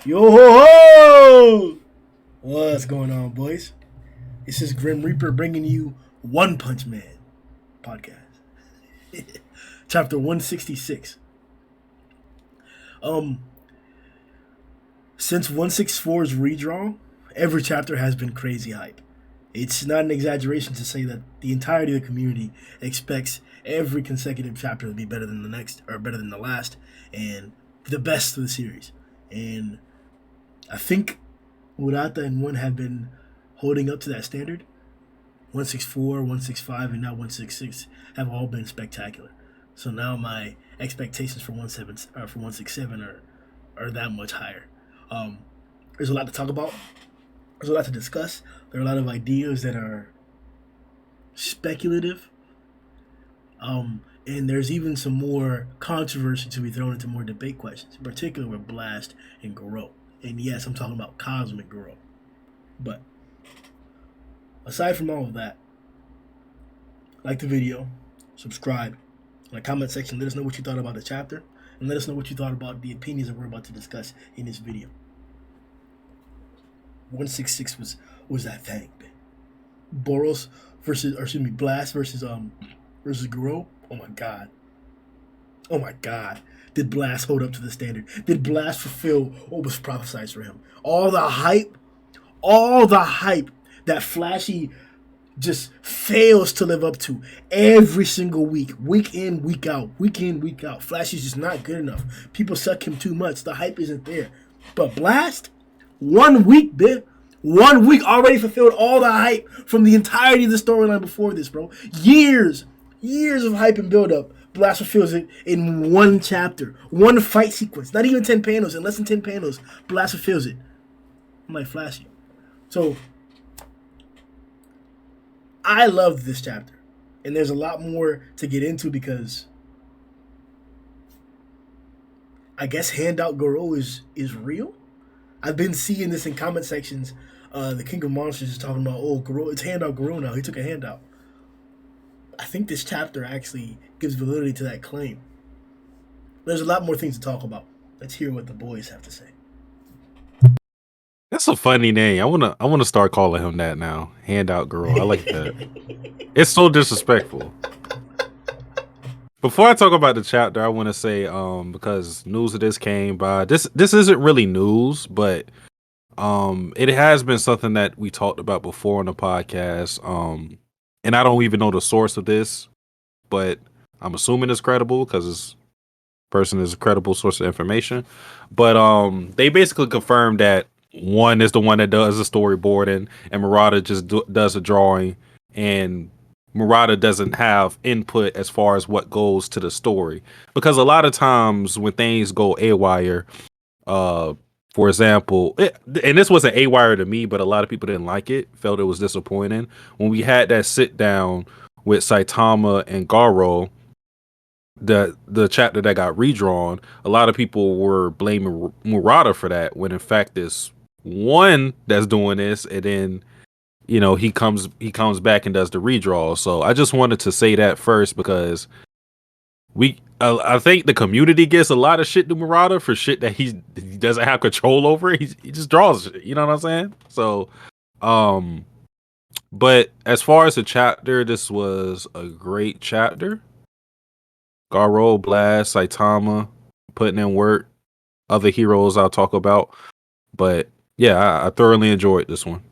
Yo ho ho! What's going on, boys? This is Grim Reaper bringing you One Punch Man podcast, chapter 166. Um, since 164's redraw, every chapter has been crazy hype. It's not an exaggeration to say that the entirety of the community expects every consecutive chapter to be better than the next or better than the last, and the best of the series. And I think Murata and One have been holding up to that standard. 164, 165, and now 166 have all been spectacular. So now my expectations for 167 are that much higher. Um, there's a lot to talk about. There's a lot to discuss. There are a lot of ideas that are speculative. And there's even some more controversy to be thrown into more debate questions, in particular with Blast and Garou. And yes, I'm talking about Cosmic Garou. But aside from all of that, like the video, subscribe, in the comment section, let us know what you thought about the chapter, and let us know what you thought about the opinions that we're about to discuss in this video. 166 was that thing, man. Blast versus Garou. Oh my god. Oh my god. Did Blast hold up to the standard? Did Blast fulfill what was prophesied for him? All the hype that Flashy just fails to live up to every single week in, week out, week in, week out. Flashy's just not good enough. People suck him too much. The hype isn't there. But Blast, 1 week, bitch. 1 week already fulfilled all the hype from the entirety of the storyline before this, bro. Years of hype and build-up. Blast fulfills it in one chapter, one fight sequence. Not even 10 panels. In less than 10 panels, Blast fulfills it. I'm like, Flashy. So, I loved this chapter. And there's a lot more to get into because I guess Handout Garou is real. I've been seeing this in comment sections. The King of Monsters is talking about, oh, Garou, it's Handout Garou now. He took a handout. I think this chapter actually gives validity to that claim. There's a lot more things to talk about. Let's hear what the boys have to say. That's a funny name. I wanna start calling him that now. Handout Girl. I like that. It's so disrespectful. Before I talk about the chapter, I want to say, because news of this came by. This isn't really news, but it has been something that we talked about before on the podcast. And I don't even know the source of this, but I'm assuming it's credible because this person is a credible source of information. But they basically confirmed that One is the one that does the storyboarding, and Murata just does a drawing, and Murata doesn't have input as far as what goes to the story. Because a lot of times when things go awire, for example, and this wasn't awire to me, but a lot of people didn't like it, felt it was disappointing. When we had that sit down with Saitama and Garou, the chapter that got redrawn, a lot of people were blaming Murata for that, when in fact it's One that's doing this, and then he comes back and does the redraw. So I just wanted to say that first, because I think the community gets a lot of shit to Murata for shit that he doesn't have control over. He just draws shit, you know what I'm saying? So but as far as the chapter, this was a great chapter. Garou, Blast, Saitama putting in work. Other heroes I'll talk about. But yeah, I thoroughly enjoyed this one.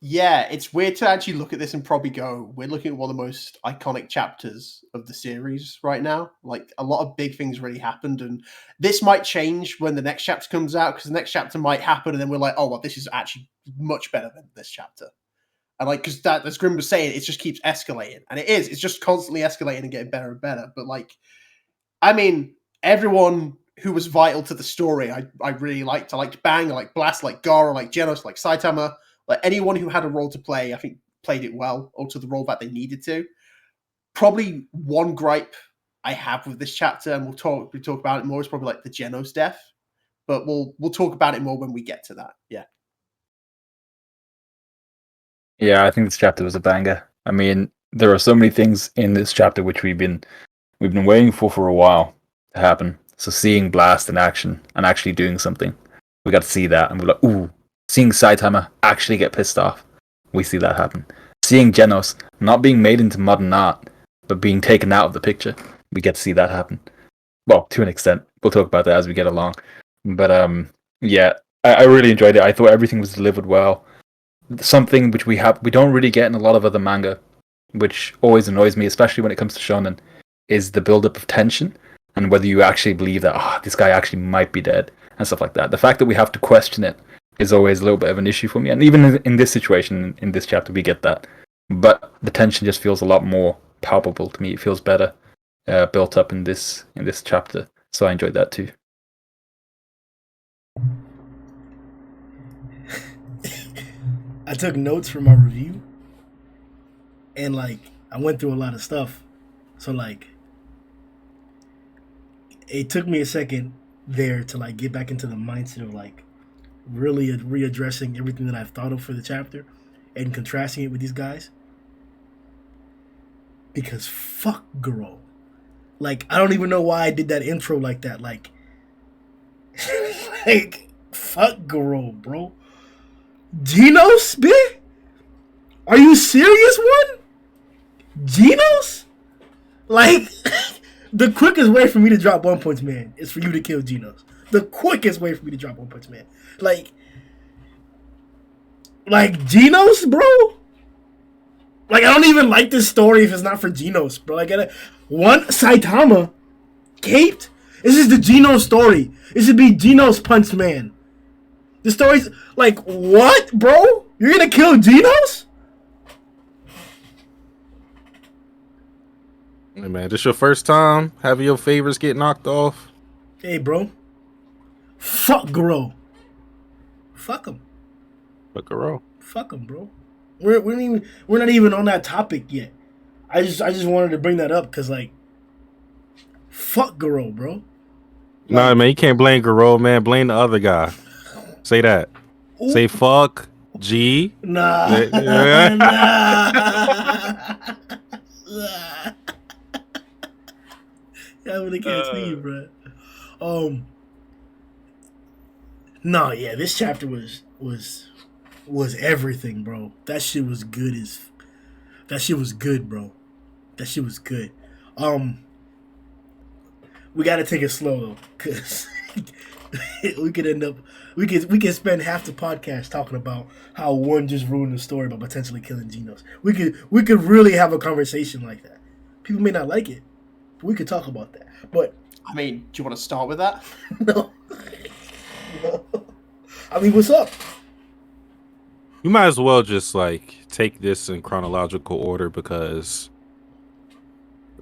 Yeah, it's weird to actually look at this and probably go, we're looking at one of the most iconic chapters of the series right now. Like, a lot of big things really happened, and this might change when the next chapter comes out, because the next chapter might happen, and then we're like, oh, well, this is actually much better than this chapter. And like, because that, as Grim was saying, it just keeps escalating. And it's just constantly escalating and getting better and better. But like, I mean, everyone who was vital to the story, I really liked. I liked Bang, I liked Blast, I liked Garou, I liked Genos, I liked Saitama. Like, anyone who had a role to play, I think played it well, or to the role that they needed to. Probably one gripe I have with this chapter, and we'll talk about it more, is probably like the Genos death. But we'll talk about it more when we get to that. Yeah. Yeah, I think this chapter was a banger. I mean, there are so many things in this chapter which we've been waiting for a while to happen. So seeing Blast in action and actually doing something, we got to see that, and we're like, ooh. Seeing Saitama actually get pissed off, we see that happen. Seeing Genos not being made into modern art, but being taken out of the picture, we get to see that happen. Well, to an extent. We'll talk about that as we get along. But yeah, I really enjoyed it. I thought everything was delivered well. Something which we don't really get in a lot of other manga, which always annoys me, especially when it comes to shonen, is the build-up of tension and whether you actually believe that this guy actually might be dead and stuff like that. The fact that we have to question it is always a little bit of an issue for me. And even in this situation, in this chapter, we get that. But the tension just feels a lot more palpable to me. It feels better built up in this chapter. So I enjoyed that too. I took notes for my review, and like I went through a lot of stuff, so like it took me a second there to like get back into the mindset of like really readdressing everything that I've thought of for the chapter and contrasting it with these guys, because fuck Garou. Like I don't even know why I did that intro like that. Like like fuck Garou, bro. Genos, bitch? Are you serious, one? Genos? Like, the quickest way for me to drop 1 Punch Man is for you to kill Genos. The quickest way for me to drop 1 Punch Man. Like Genos, bro? Like, I don't even like this story if it's not for Genos, bro. Like, Saitama caped? This is the Genos story. It should be Genos Punch Man. The story's like, what, bro? You're gonna kill Genos? Hey man, this your first time having your favorites get knocked off? Hey, bro. Fuck Garou. Fuck him. Fuck Garou. Fuck him, bro. We're not even on that topic yet. I just wanted to bring that up because like, fuck Garou, bro. Like, Nah, man, you can't blame Garou, man. Blame the other guy. Say that. Ooh. Say fuck G. Nah. Yeah. Nah. I really can't see you, bro. No, yeah, this chapter was everything, bro. That shit was good, bro. That shit was good. We gotta take it slow though, cause we could spend half the podcast talking about how one just ruined the story by potentially killing Genos. We could really have a conversation like that. People may not like it, but we could talk about that. But I mean, do you want to start with that? no. I mean, what's up? You might as well just like take this in chronological order because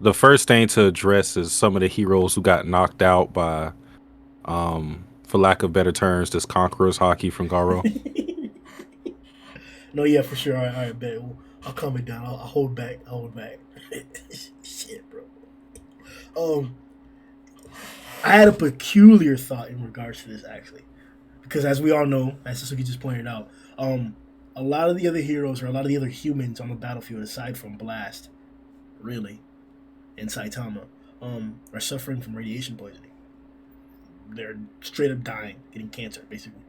the first thing to address is some of the heroes who got knocked out by, for lack of better terms, this Conqueror's Hockey from Garou. No, yeah, for sure. All right, bet. I'll calm it down. I'll hold back. Shit, bro. I had a peculiar thought in regards to this, actually. Because as we all know, as Satsuki just pointed out, a lot of the other heroes or a lot of the other humans on the battlefield, aside from Blast, really, and Saitama, are suffering from radiation poisoning. They're straight up dying, getting cancer, basically.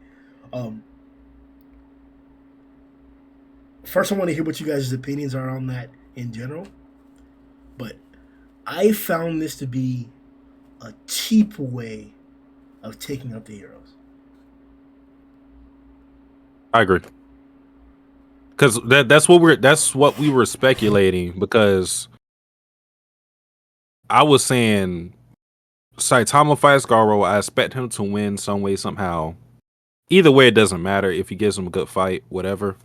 First, I want to hear what you guys' opinions are on that in general. But I found this to be a cheap way of taking out the heroes. I agree. Because that's what we were speculating, because I was saying Saitama fights Garou. I expect him to win some way, somehow. Either way, it doesn't matter if he gives him a good fight, whatever.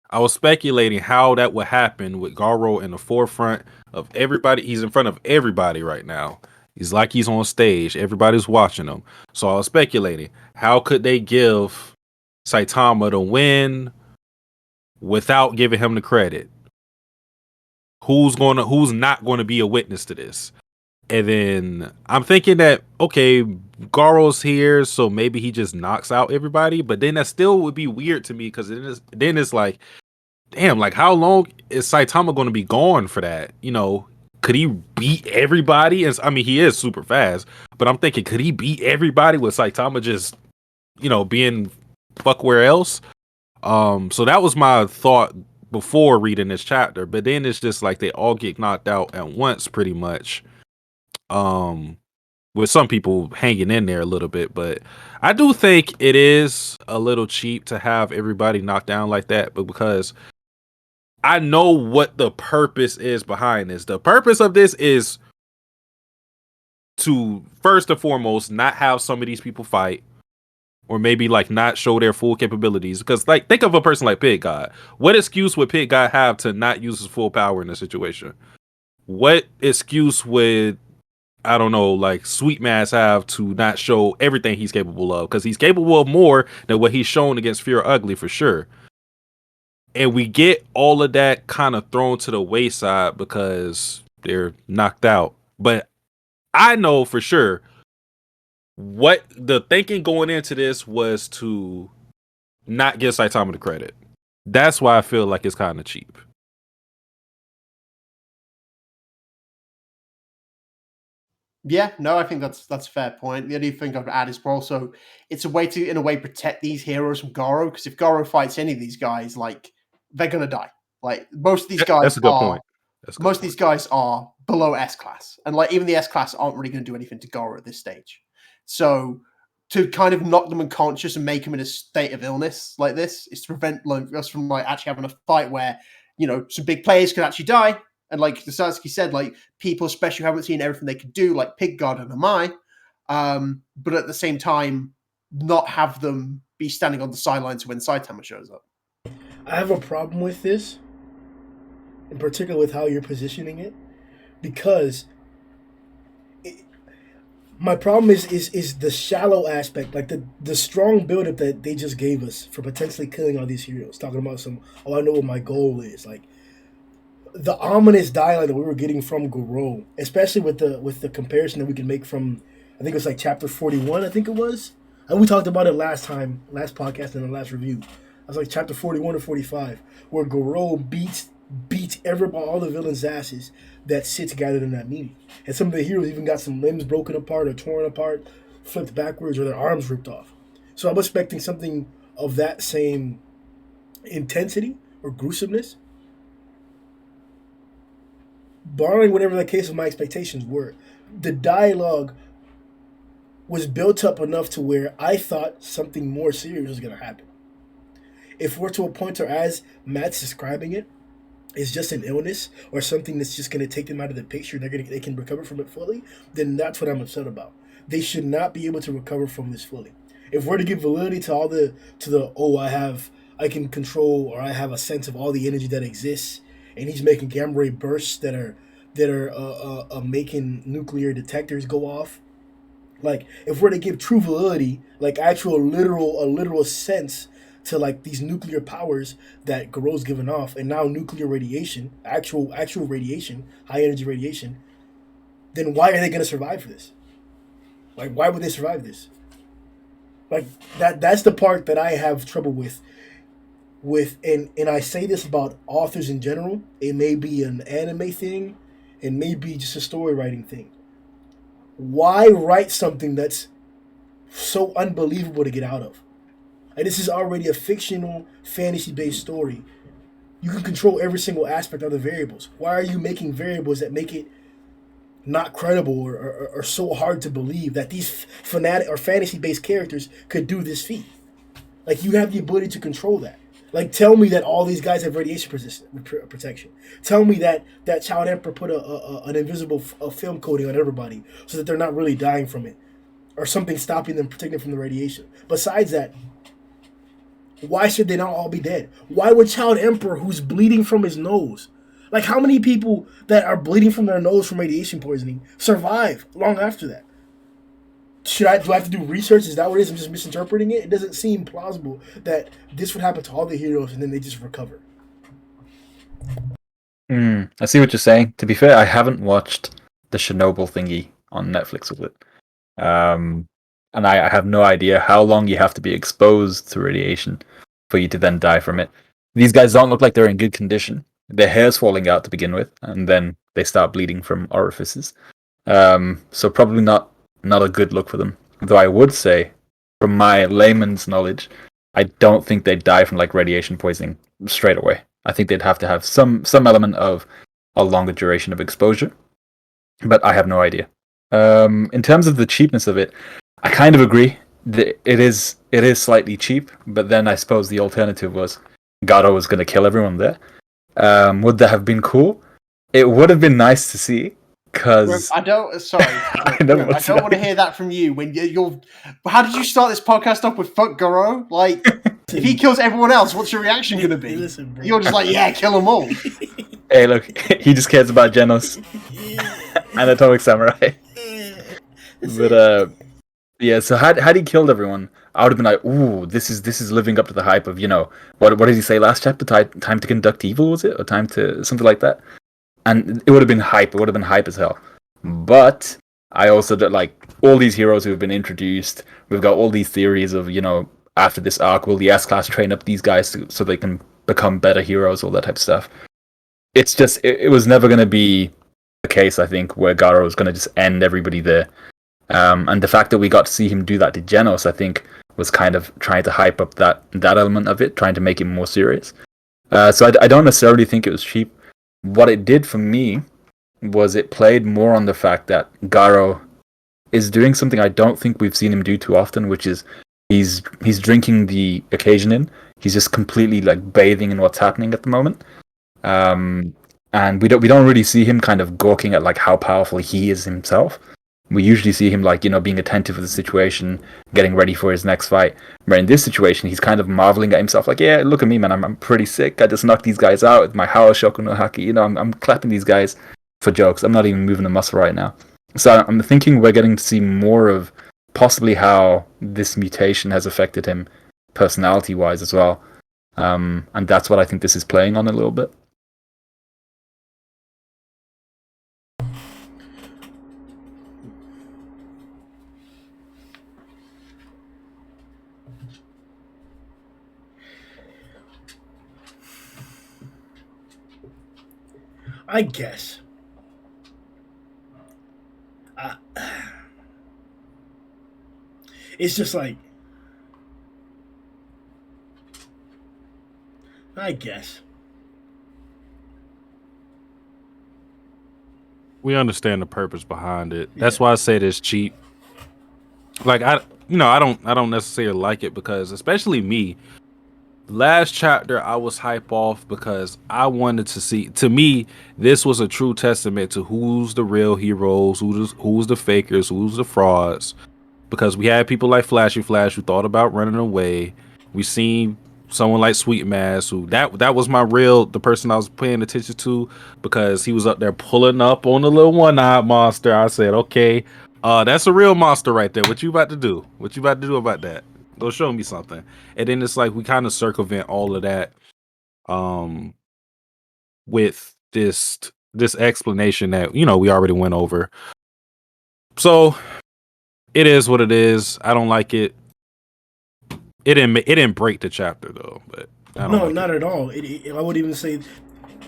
I was speculating how that would happen with Garou in the forefront of everybody. He's in front of everybody right now. He's like he's on stage. Everybody's watching him. So I was speculating, how could they give Saitama the win without giving him the credit? Who's not gonna be a witness to this? And then I'm thinking that, okay, Garou's here, so maybe he just knocks out everybody. But then that still would be weird to me, because then it's like, damn, like how long is Saitama going to be gone for that? You know, could he beat everybody? And I mean, he is super fast, but I'm thinking, could he beat everybody with Saitama just, being fuck where else? So that was my thought before reading this chapter, but then it's just like they all get knocked out at once, pretty much. With some people hanging in there a little bit, but I do think it is a little cheap to have everybody knocked down like that, but because I know what the purpose is behind this. The purpose of this is to first and foremost not have some of these people fight, or maybe like not show their full capabilities. Because like think of a person like Pit God. What excuse would Pit God have to not use his full power in this situation? What excuse would, I don't know, like Sweet Mass have to not show everything he's capable of? Because he's capable of more than what he's shown against Fear Ugly for sure. And we get all of that kind of thrown to the wayside because they're knocked out. But I know for sure what the thinking going into this was to not give Saitama the credit. That's why I feel like it's kind of cheap. Yeah, no, I think that's a fair point. The only thing I'd add is also it's a way to, in a way, protect these heroes from Garou. Because if Garou fights any of these guys, like they're gonna die. Like most of these guys That's a good point. Most of these guys are below S class, and like even the S class aren't really going to do anything to Garou at this stage. So to kind of knock them unconscious and make them in a state of illness like this is to prevent us from like actually having a fight where some big players could actually die. And like the Satsuki said, like people especially who haven't seen everything they could do, like Pig God and Amai, but at the same time, not have them be standing on the sidelines when Saitama shows up. I have a problem with this, in particular with how you're positioning it, because my problem is the shallow aspect, like the strong buildup that they just gave us for potentially killing all these heroes. Talking about I know what my goal is, like the ominous dialogue that we were getting from Garou, especially with the comparison that we can make from, I think it was like chapter 41, I think it was. And we talked about it last podcast and the last review. I was like chapter 41 or 45, where Garou beats all the villains' asses that sit together in that meeting. And some of the heroes even got some limbs broken apart or torn apart, flipped backwards, or their arms ripped off. So I'm expecting something of that same intensity or gruesomeness. Barring whatever the case of my expectations were, the dialogue was built up enough to where I thought something more serious was going to happen. If we're to a point where, as Matt's describing it, it's just an illness or something that's just going to take them out of the picture, they can recover from it fully, then that's what I'm upset about. They should not be able to recover from this fully. If we're to give validity to all the I can control, or I have a sense of all the energy that exists, and he's making gamma ray bursts that are making nuclear detectors go off. Like, if we're to give true validity, like actual literal sense to like these nuclear powers that Garou's given off, and now nuclear radiation, actual radiation, high energy radiation, then why are they going to survive for this? Like, why would they survive this? Like, that's the part that I have trouble with, and I say this about authors in general. It may be an anime thing, it may be just a story writing thing. Why write something that's so unbelievable to get out of? And this is already a fictional, fantasy-based story. You can control every single aspect of the variables. Why are you making variables that make it not credible or so hard to believe that these fanatic or fantasy-based characters could do this feat? Like, you have the ability to control that. Like, tell me that all these guys have radiation protection. Tell me that Child Emperor put an invisible film coating on everybody so that they're not really dying from it, or something stopping them, protecting them from the radiation. Besides that, why should they not all be dead? Why would Child Emperor, who's bleeding from his nose, like how many people that are bleeding from their nose from radiation poisoning survive long after that? Do I have to do research? Is that what it is? I'm just misinterpreting it? It doesn't seem plausible that this would happen to all the heroes and then they just recover. I see what you're saying. To be fair, I haven't watched the Chernobyl thingy on Netflix with it. And I have no idea how long you have to be exposed to radiation for you to then die from it. These guys don't look like they're in good condition. their hair's falling out to begin with, and then they start bleeding from orifices. So probably not a good look for them. Though I would say, from my layman's knowledge, I don't think they'd die from like radiation poisoning straight away. I think they'd have to have some element of a longer duration of exposure, but I have no idea. In terms of the cheapness of it, I kind of agree that it is slightly cheap, but then I suppose the alternative was Garou was going to kill everyone there. Would that have been cool? It would have been nice to see, because I don't. Sorry, I don't want to hear that from you. When you're, how did you start this podcast up with "fuck Garou"? Like, if he kills everyone else, what's your reaction going to be? Listen, bro. You're just like, yeah, kill them all. Hey, look, he just cares about Genos and Atomic Samurai. But yeah. So had he killed everyone, I would have been like, ooh, this is living up to the hype of, you know, what did he say last chapter? Time to conduct evil, was it, or time to something like that? And it would have been hype. It would have been hype as hell. But I also did, like, all these heroes who have been introduced. We've got all these theories of, you know, after this arc, will the S-Class train up these guys so they can become better heroes, all that type of stuff. It's just, it was never going to be a case, I think, where Garou was going to just end everybody there. And the fact that we got to see him do that to Genos, I think, was kind of trying to hype up that element of it, trying to make it more serious. So I don't necessarily think it was cheap. What it did for me was it played more on the fact that Garou is doing something I don't think we've seen him do too often, which is he's drinking the occasion in. He's just completely like bathing in what's happening at the moment. And we don't really see him kind of gawking at like how powerful he is himself. We usually see him like, you know, being attentive to the situation, getting ready for his next fight. Where in this situation, he's kind of marveling at himself, like, yeah, look at me, man, I'm pretty sick. I just knocked these guys out with my Hawashoku no Haki. You know, I'm clapping these guys for jokes. I'm not even moving a muscle right now. So I'm thinking we're getting to see more of possibly how this mutation has affected him personality-wise as well. And that's what I think this is playing on a little bit. I guess. It's just like, I guess. We understand the purpose behind it. That's why I say it's cheap. Like I don't necessarily like it, because especially me, last chapter I was hype off because I wanted to see. To me, this was a true testament to who's the real heroes, who's the fakers, who's the frauds. Because we had people like Flashy Flash who thought about running away. We seen someone like Sweet Mass, who that was the person I was paying attention to, because he was up there pulling up on the little one-eyed monster. I said, okay, that's a real monster right there. What you about to do? What you about to do about that? Go show me something. And then it's like we kind of circumvent all of that with this explanation that, you know, we already went over. So it is what it is. I don't like it. It didn't break the chapter though, but No, not at all. I would even say,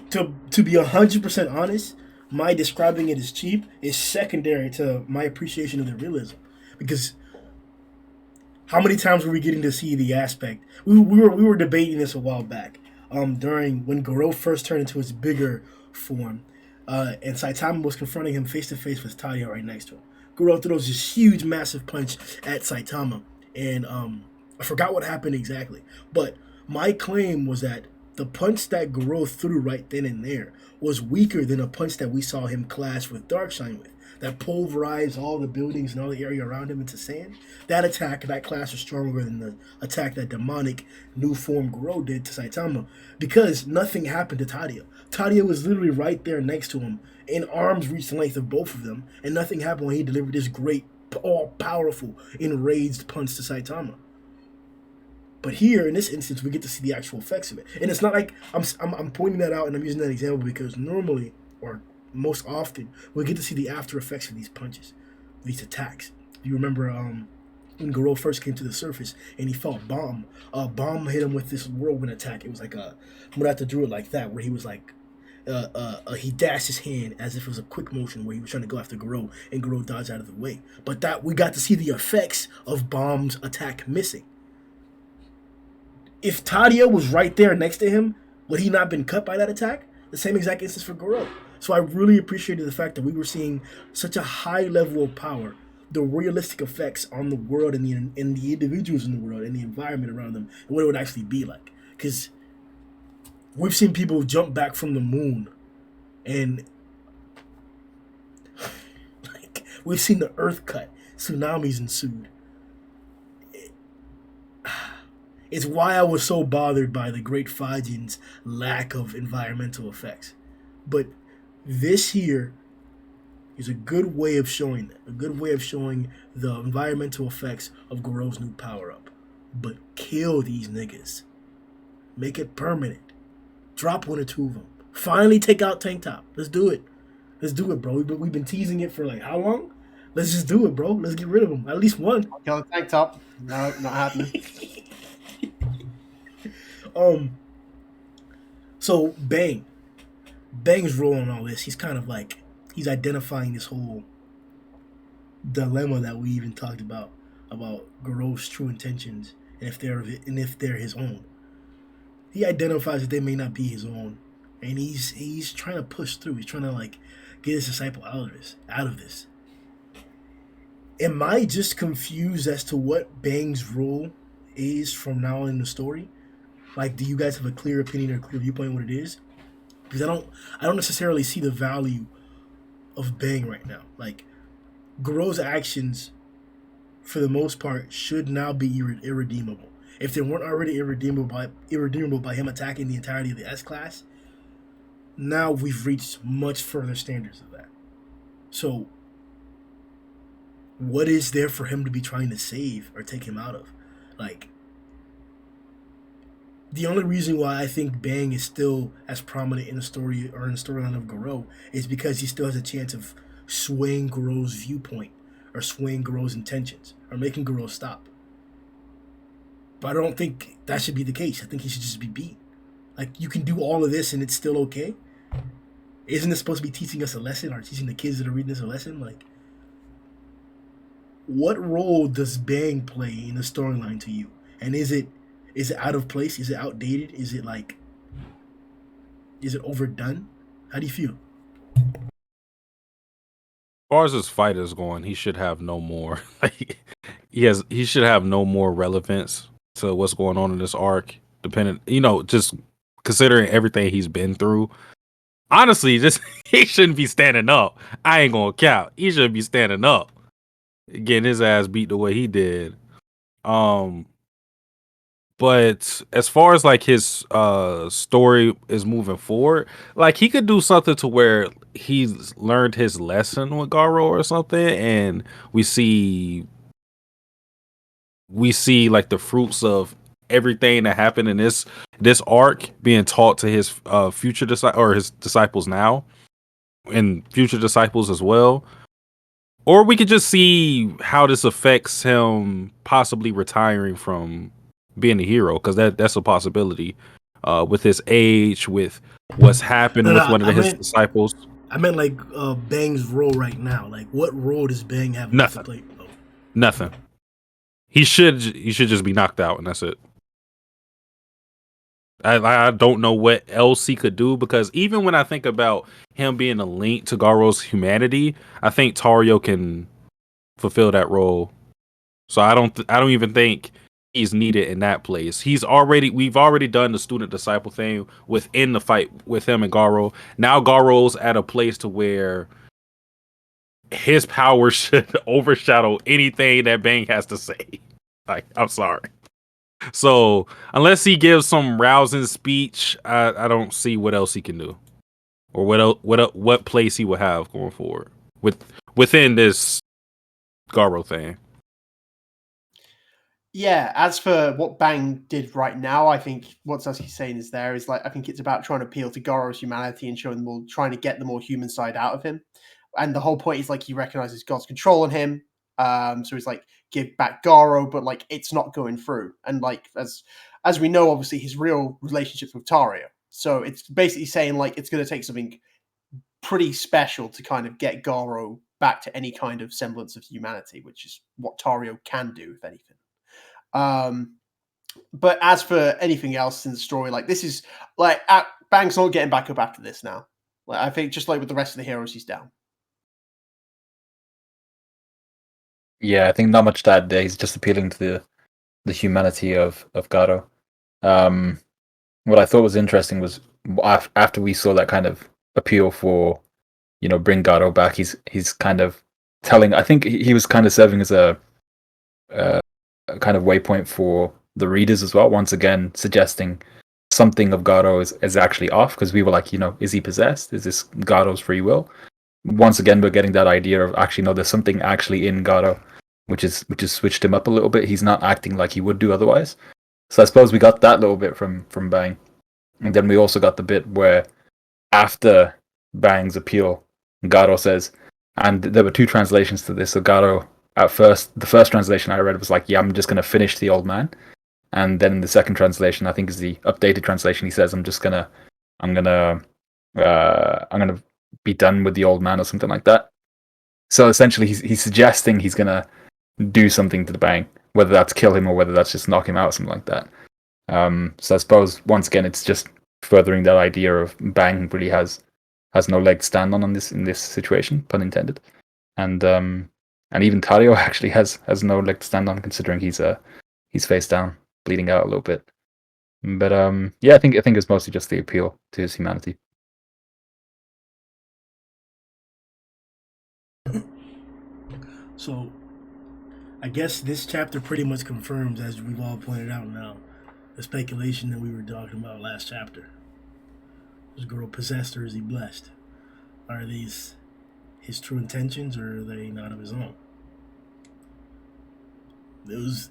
to be 100% honest, my describing it as cheap is secondary to my appreciation of the realism, because how many times were we getting to see the aspect? We were debating this a while back, during when Garou first turned into his bigger form, and Saitama was confronting him face to face with Tadia right next to him. Garou throws this huge, massive punch at Saitama, and I forgot what happened exactly, but my claim was that the punch that Garou threw right then and there was weaker than a punch that we saw him clash with Darkshine with, that pulverized all the buildings and all the area around him into sand. That attack, that clash was stronger than the attack that demonic new form Garou did to Saitama, because nothing happened to Tadia. Tadia was literally right there next to him, in arm's reach length of both of them, and nothing happened when he delivered this great, all-powerful, enraged punch to Saitama. But here, in this instance, we get to see the actual effects of it. And it's not like I'm pointing that out and I'm using that example because normally, or most often, we get to see the after effects of these punches, these attacks. You remember when Garou first came to the surface and he felt Bomb. Bomb hit him with this whirlwind attack. It was like I'm gonna have to do it like that, where he was like he dashed his hand as if it was a quick motion where he was trying to go after Garou, and Garou dodged out of the way. But that we got to see the effects of Bomb's attack missing. If Tadio was right there next to him, would he not been cut by that attack? The same exact instance for Garou. So I really appreciated the fact that we were seeing such a high level of power, the realistic effects on the world and the individuals in the world and the environment around them, and what it would actually be like. Because we've seen people jump back from the moon, and like we've seen the earth cut, tsunamis ensued. It's why I was so bothered by the Great Fajin's lack of environmental effects. But this here is a good way of showing that. A good way of showing the environmental effects of Garou's new power-up. But kill these niggas. Make it permanent. Drop one or two of them. Finally take out Tank Top. Let's do it. Let's do it, bro. We've been teasing it for like how long? Let's just do it, bro. Let's get rid of them. At least one. Kill the Tank Top. No, not happening. So Bang's role in all this, he's kind of like he's identifying this whole dilemma that we even talked about Garou's true intentions and if they're his own. He identifies that they may not be his own, and he's trying to push through. He's trying to like get his disciple out of this. Am I just confused as to what Bang's role is from now on in the story? Like, do you guys have a clear opinion or a clear viewpoint on what it is? Because I don't necessarily see the value of Bang right now. Like, Garou's actions, for the most part, should now be irredeemable. If they weren't already irredeemable by him attacking the entirety of the S class, now we've reached much further standards of that. So, what is there for him to be trying to save or take him out of? Like, the only reason why I think Bang is still as prominent in the story or in the storyline of Garou is because he still has a chance of swaying Garou's viewpoint or swaying Garou's intentions or making Garou stop. But I don't think that should be the case. I think he should just be beat. Like, you can do all of this and it's still okay? Isn't it supposed to be teaching us a lesson or teaching the kids that are reading this a lesson? Like, what role does Bang play in the storyline to you? And is it out of place? Is it outdated? Is it overdone? How do you feel? As far as his fight is going, he should have no more. He should have no more relevance to what's going on in this arc. Just considering everything he's been through. Honestly, he shouldn't be standing up. I ain't gonna count. He should be standing up, getting his ass beat the way he did. But as far as like his story is moving forward, like he could do something to where he's learned his lesson with Garou or something, and we see like the fruits of everything that happened in this arc being taught to his future his disciples now, and future disciples as well. Or we could just see how this affects him possibly retiring from being a hero, because that's a possibility with his age, with what's happened with one of his disciples. I meant like Bang's role right now. Like, what role does Bang have to play? Oh. Nothing. He should just be knocked out, and that's it. I don't know what else he could do, because even when I think about him being a link to Garou's humanity, I think Tario can fulfill that role. So I don't even think he's needed in that place. We've already done the student disciple thing within the fight with him and Garou. Now Garou's at a place to where his power should overshadow anything that Bang has to say. Like, I'm sorry. So unless he gives some rousing speech, I don't see what else he can do, or what place he will have going forward within this Garou thing. Yeah, as for what Bang did right now, I think what Satsuki's saying is I think it's about trying to appeal to Garou's humanity and showing more, trying to get the more human side out of him. And the whole point is like he recognizes God's control on him. So he's like, give back Garou, but like it's not going through. And like as we know, obviously his real relationships with Tario. So it's basically saying like it's going to take something pretty special to kind of get Garou back to any kind of semblance of humanity, which is what Tario can do, if anything. But as for anything else in the story, like this is like Bang's not getting back up after this now. Like I think just like with the rest of the heroes, he's down. Yeah, I think not much to add there. He's just appealing to the humanity of Garou. What I thought was interesting was after we saw that kind of appeal for, bring Garou back, he's kind of telling. I think he was kind of serving as a kind of waypoint for the readers as well. Once again, suggesting something of Garou is actually off, because we were like, is he possessed? Is this Garou's free will? Once again, we're getting that idea of actually, no, there's something actually in Garou, which is switched him up a little bit. He's not acting like he would do otherwise. So I suppose we got that little bit from Bang. And then we also got the bit where after Bang's appeal, Garou says, and there were two translations to this. So Garou, at first, the first translation I read was like, yeah, I'm just going to finish the old man. And then the second translation, I think is the updated translation, he says, I'm gonna be done with the old man or something like that. So essentially he's suggesting he's gonna do something to the Bang, whether that's kill him or whether that's just knock him out or something like that. So I suppose once again it's just furthering that idea of Bang really has no leg to stand on this in this situation, pun intended. And even Tario actually has no leg to stand on, considering he's face down, bleeding out a little bit. But yeah, I think it's mostly just the appeal to his humanity. So, I guess this chapter pretty much confirms, as we've all pointed out now, the speculation that we were talking about last chapter. Is Garou possessed or is he blessed? Are these his true intentions or are they not of his own? It was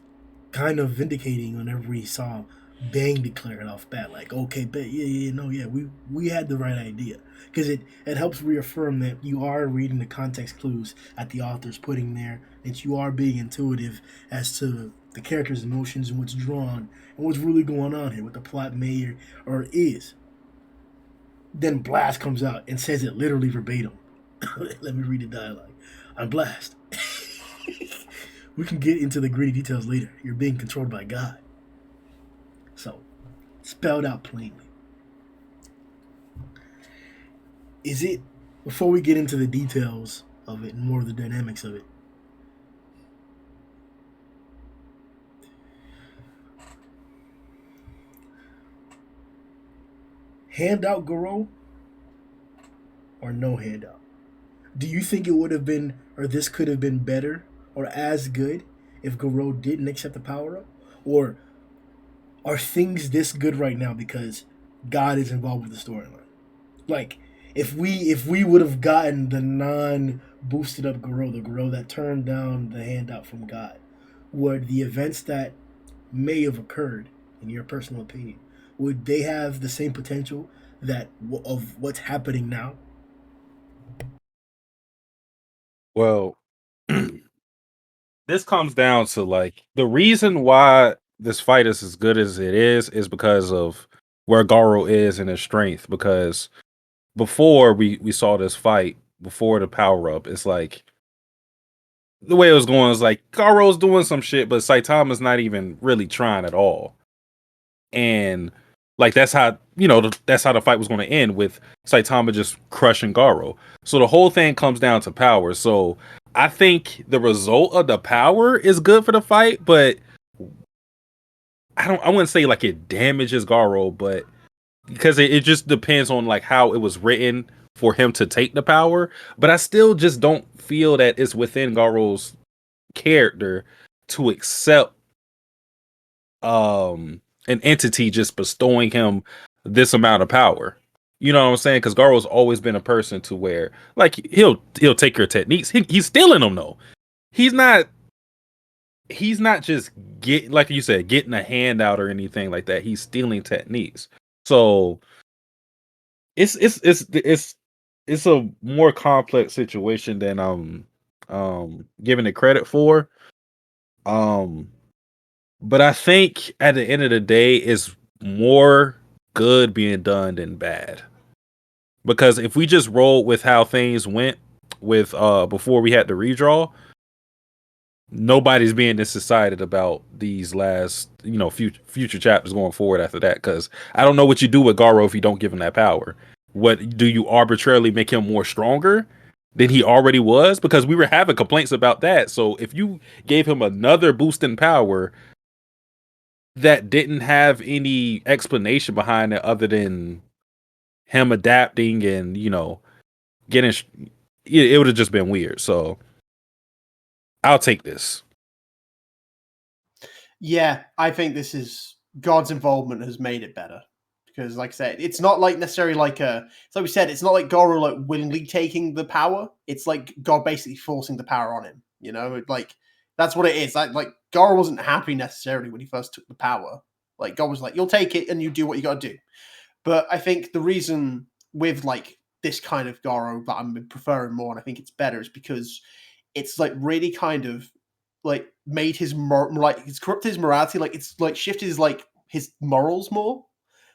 kind of vindicating whenever we saw Bang declare it off bat, like, okay, bet, we had the right idea. Because it helps reaffirm that you are reading the context clues that the author's putting there, that you are being intuitive as to the character's emotions and what's drawn and what's really going on here, what the plot may or is. Then Blast comes out and says it literally verbatim. Let me read the dialogue. I'm Blast. We can get into the gritty details later. You're being controlled by God. So, spelled out plainly. Is it, before we get into the details of it and more of the dynamics of it, handout Garou or no handout? Do you think it would have been, or this could have been better or as good if Garou didn't accept the power up? Or are things this good right now because God is involved with the storyline? Like, if we would have gotten the non-boosted up Garou, the Garou that turned down the handout from God, would the events that may have occurred, in your personal opinion, would they have the same potential that of what's happening now? Well, this comes down to like the reason why this fight is as good as it is because of where Garou is in his strength. Because before we saw this fight, before the power up, it's like the way it was going is like Garou's doing some shit, but Saitama's not even really trying at all. And like that's how that's how the fight was going to end, with Saitama just crushing Garou. So the whole thing comes down to power. So I think the result of the power is good for the fight, but I wouldn't say like it damages Garou, but because it just depends on like how it was written for him to take the power. But I still just don't feel that it's within Garou's character to accept an entity just bestowing him this amount of power. You know what I'm saying? Because Garou's always been a person to where like he'll take your techniques. He's stealing them though. He's not just like you said, getting a handout or anything like that. He's stealing techniques. So it's a more complex situation than giving it credit for. But I think at the end of the day, it's more good being done than bad. Because if we just roll with how things went with before we had the redraw, nobody's being this excited about these last, future chapters going forward after that. Because I don't know what you do with Garou if you don't give him that power. What do you arbitrarily make him more stronger than he already was? Because we were having complaints about that. So if you gave him another boost in power that didn't have any explanation behind it other than him adapting and getting, it would have just been weird. So I'll take this. Yeah, I think this is God's involvement has made it better. Because, like I said, it's not like necessarily like it's like we said, it's not like Garou like willingly taking the power. It's like God basically forcing the power on him. Like that's what it is. Like Garou wasn't happy necessarily when he first took the power. Like God was like, "You'll take it and you do what you got to do." But I think the reason with like this kind of Garou that I'm preferring more, and I think it's better, is because it's like really kind of like made his it's corrupted his morality. Like it's like shifted his morals more.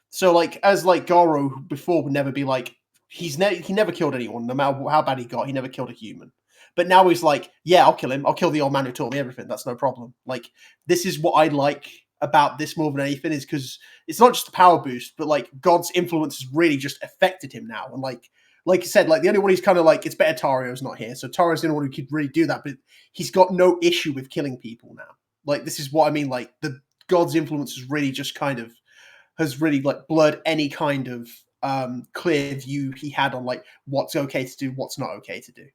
So like as like Garou before would never be like he never killed anyone, no matter how bad he got, he never killed a human. But now he's like, yeah, I'll kill him. I'll kill the old man who taught me everything. That's no problem. Like this is what I like about this more than anything, is because it's not just a power boost, but like God's influence has really just affected him now. And like you said, like the only one he's kind of like, it's better Tario's not here. So Tario's the only one who could really do that, but he's got no issue with killing people now. Like this is what I mean. Like the God's influence has really just kind of has really like blurred any kind of clear view he had on like what's okay to do, what's not okay to do.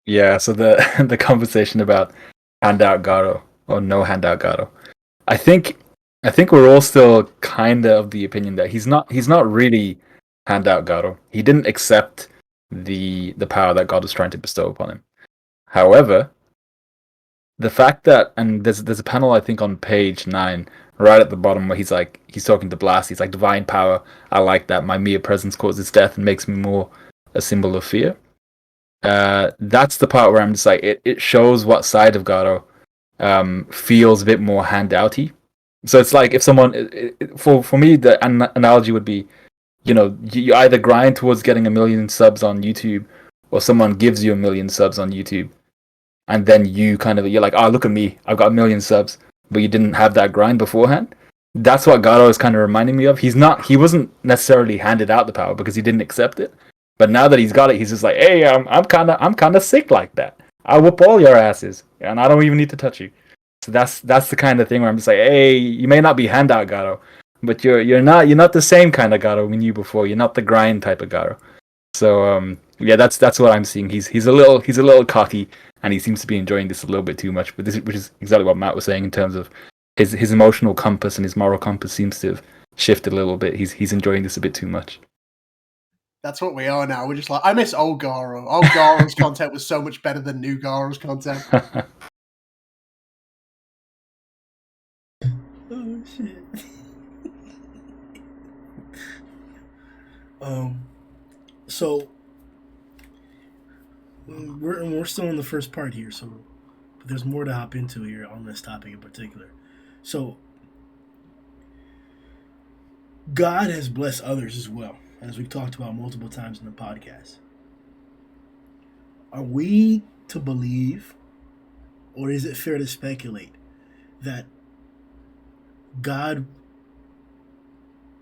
Yeah, so the the conversation about handout Garou or no handout Garou. I think we're all still kinda of the opinion that he's not really handout Garou. He didn't accept the power that God was trying to bestow upon him. However, the fact that, and there's a panel I think on page 9, right at the bottom, where he's talking to Blast. He's like, divine power, I like that. My mere presence causes death and makes me more a symbol of fear. That's the part where I'm just like, it shows what side of Garou feels a bit more handouty. So it's like if someone, for me, the analogy would be, you either grind towards getting 1 million subs on YouTube, or someone gives you 1 million subs on YouTube, and then you're like, oh, look at me, I've got 1 million subs, but you didn't have that grind beforehand. That's what Garou is kind of reminding me of. He wasn't necessarily handed out the power because he didn't accept it, but now that he's got it, he's just like, hey, I'm kind of sick like that. I'll whoop all your asses, and I don't even need to touch you. So that's the kind of thing where I'm just like, hey, you may not be handout Garou, but you're not the same kind of Garou we knew before. You're not the grind type of Garou. So yeah, that's what I'm seeing. He's a little cocky, and he seems to be enjoying this a little bit too much. But which is exactly what Matt was saying in terms of his emotional compass and his moral compass seems to have shifted a little bit. He's enjoying this a bit too much. That's what we are now. We're just like, I miss old Garou. Old Garou's content was so much better than new Garou's content. Oh shit. So we're still in the first part here, so but there's more to hop into here on this topic in particular. So God has blessed others as well, as we've talked about multiple times in the podcast. Are we to believe, or is it fair to speculate, that God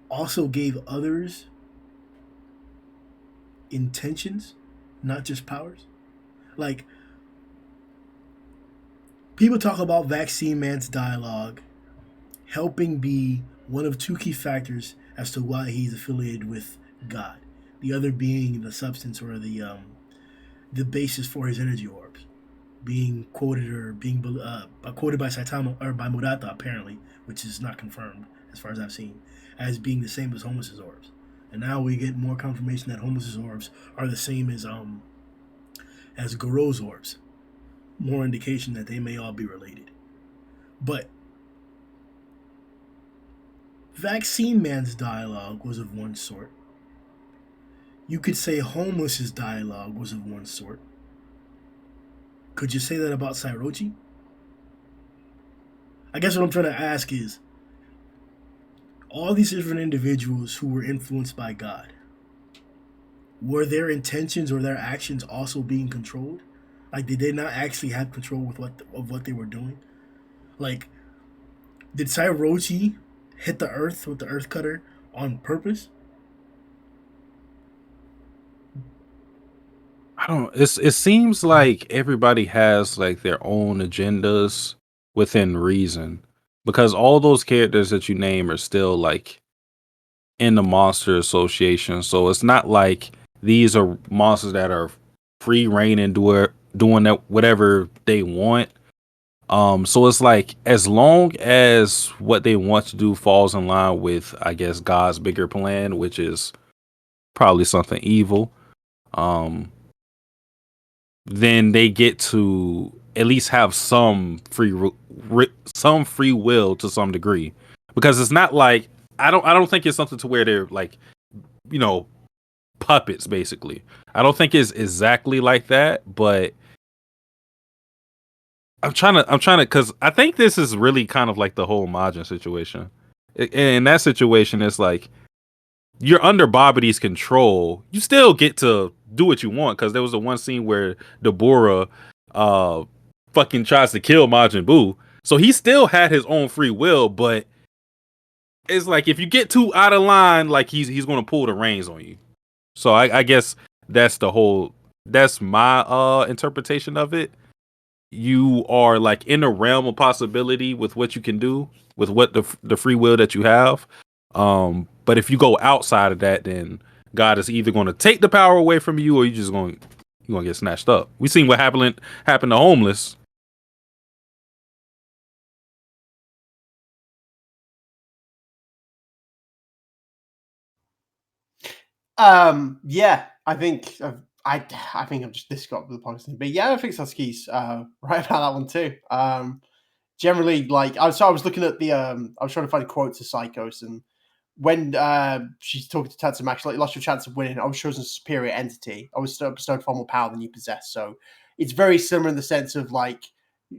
also gave others intentions, not just powers? Like, people talk about Vaccine Man's dialogue helping be one of 2 key factors as to why he's affiliated with God. The other being the substance, or the basis for his energy orbs, being quoted quoted by Saitama, or by Murata apparently, which is not confirmed as far as I've seen, as being the same as Holmes' orbs. And now we get more confirmation that Holmes' orbs are the same as Garou's orbs. More indication that they may all be related. But Vaccine Man's dialogue was of one sort. You could say Homeless's dialogue was of one sort. Could you say that about Sairochi? I guess what I'm trying to ask is, all these different individuals who were influenced by God, were their intentions or their actions also being controlled? Like, did they not actually have control with what they were doing? Like, did Sairochi hit the earth with the earth cutter on purpose? I don't. It seems like everybody has like their own agendas within reason, because all those characters that you name are still like in the Monster Association. So it's not like these are monsters that are free reign and doing that whatever they want. So it's like as long as what they want to do falls in line with, I guess, God's bigger plan, which is probably something evil, um, then they get to at least have some some free will to some degree, because it's not like I don't think it's something to where they're like, you know, puppets basically. I don't think it's exactly like that, but I'm trying to because I think this is really kind of like the whole Majin situation. In that situation, it's like you're under Bobity's control. You still get to do what you want, because there was the one scene where Deborah fucking tries to kill Majin Buu. So he still had his own free will, but it's like if you get too out of line, like he's gonna pull the reins on you. So I guess that's my interpretation of it. You are like in a realm of possibility with what you can do with what the free will that you have. But if you go outside of that, then God is either going to take the power away from you, or you're going to get snatched up. We seen what happened to Homeless. Yeah, I think I think I'm just this got the podcast, but yeah, I think Satsuki's right about that one too. Generally, like I was looking at the I was trying to find quotes of Psychos, and when she's talking to Tatsumaki, like, lost your chance of winning. I was chosen a superior entity. I was bestowed far more power than you possess. So it's very similar in the sense of like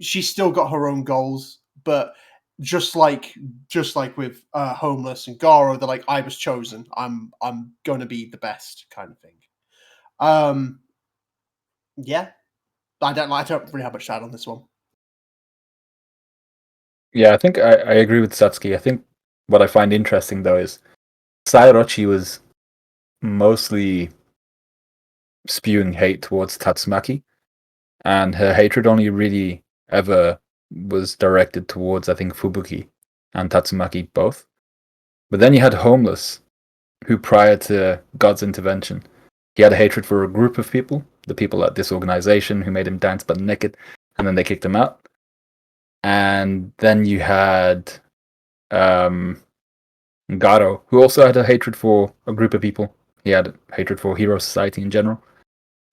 she's still got her own goals, but just like with Homeless and Garou, they're like, I was chosen. I'm going to be the best kind of thing. Um, yeah, I don't really have much to add on this one. Yeah, I think I agree with Satsuki. I think what I find interesting though is Sairochi was mostly spewing hate towards Tatsumaki, and her hatred only really ever was directed towards, I think, Fubuki and Tatsumaki both. But then you had Homeless, who prior to God's intervention, he had a hatred for a group of people, the people at this organization who made him dance but naked, and then they kicked him out. And then you had Garou, who also had a hatred for a group of people. He had a hatred for Hero Society in general.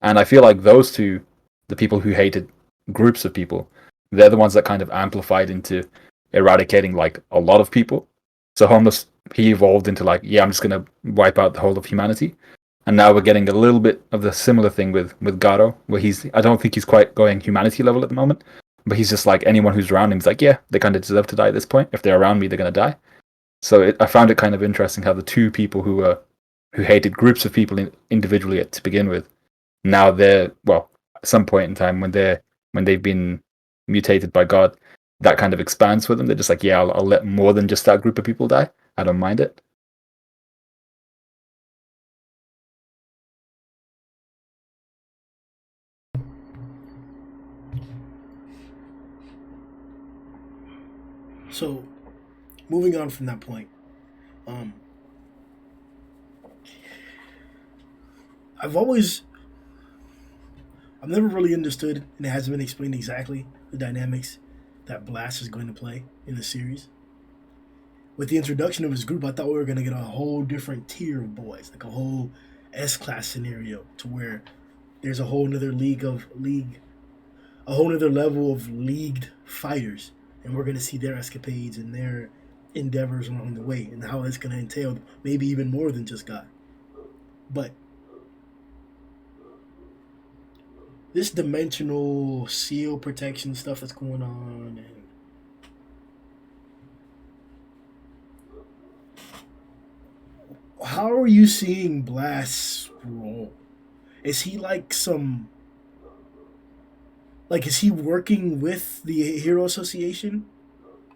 And I feel like those two, the people who hated groups of people, they're the ones that kind of amplified into eradicating like a lot of people. So Homeless, he evolved into like, yeah, I'm just gonna wipe out the whole of humanity. And now we're getting a little bit of the similar thing with Garou, where I don't think he's quite going humanity level at the moment, but he's just like anyone who's around him. He's like, yeah, they kind of deserve to die at this point. If they're around me, they're gonna die. So I found it kind of interesting how the two people who hated groups of people individually to begin with, now they're, well, at some point in time when they've been mutated by God, that kind of expands for them. They're just like, yeah, I'll let more than just that group of people die. I don't mind it. So, moving on from that point, um, I've never really understood, and it hasn't been explained exactly, the dynamics that Blast is going to play in the series. With the introduction of his group, I thought we were going to get a whole different tier of boys, like a whole S-class scenario, to where there's a whole nother a whole nother level of leagued fighters, and we're going to see their escapades and their endeavors along the way, and how it's going to entail maybe even more than just God. But this dimensional seal protection stuff that's going on, and how are you seeing Blast's role? Is he like some like is he working with the Hero Association?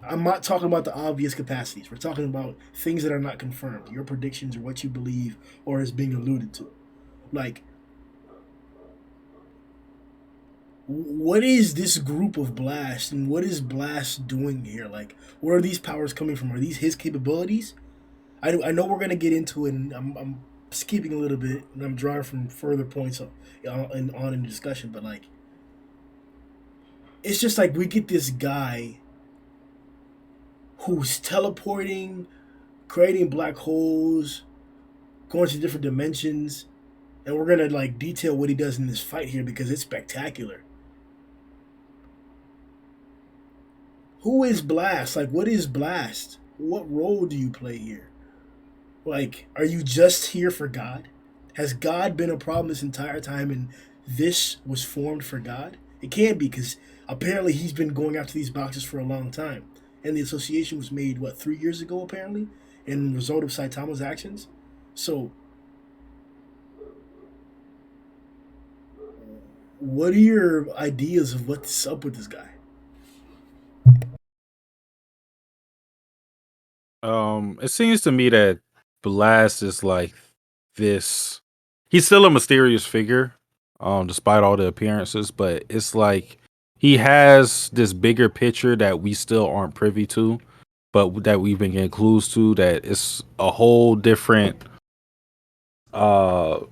I'm not talking about the obvious capacities. We're talking about things that are not confirmed. Your predictions or what you believe or is being alluded to. Like, what is this group of Blast and what is Blast doing here? Like, where are these powers coming from? Are these his capabilities? I know we're gonna get into it, and I'm skipping a little bit, and I'm drawing from further points on in the discussion. But like, it's just like we get this guy who's teleporting, creating black holes, going to different dimensions, and we're gonna like detail what he does in this fight here because it's spectacular. Who is Blast? Like, what is Blast? What role do you play here? Like, are you just here for God? Has God been a problem this entire time and this was formed for God? It can't be because apparently he's been going after these boxes for a long time. And the association was made, 3 years ago apparently? In the result of Saitama's actions? So, what are your ideas of what's up with this guy? It seems to me that Blast is like this. He's still a mysterious figure, despite all the appearances, but it's like he has this bigger picture that we still aren't privy to, but that we've been getting clues to, that it's a whole different amount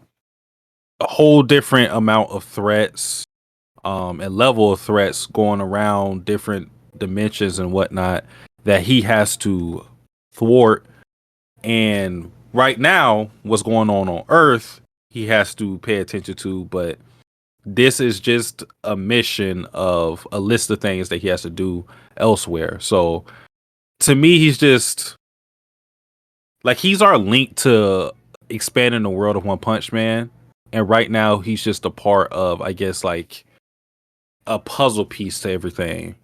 of threats, and level of threats going around different dimensions and whatnot that he has to thwart. And right now, what's going on Earth, he has to pay attention to, but this is just a mission of a list of things that he has to do elsewhere. So to me, he's just like, he's our link to expanding the world of One Punch Man. And right now he's just a part of, I guess, like a puzzle piece to everything.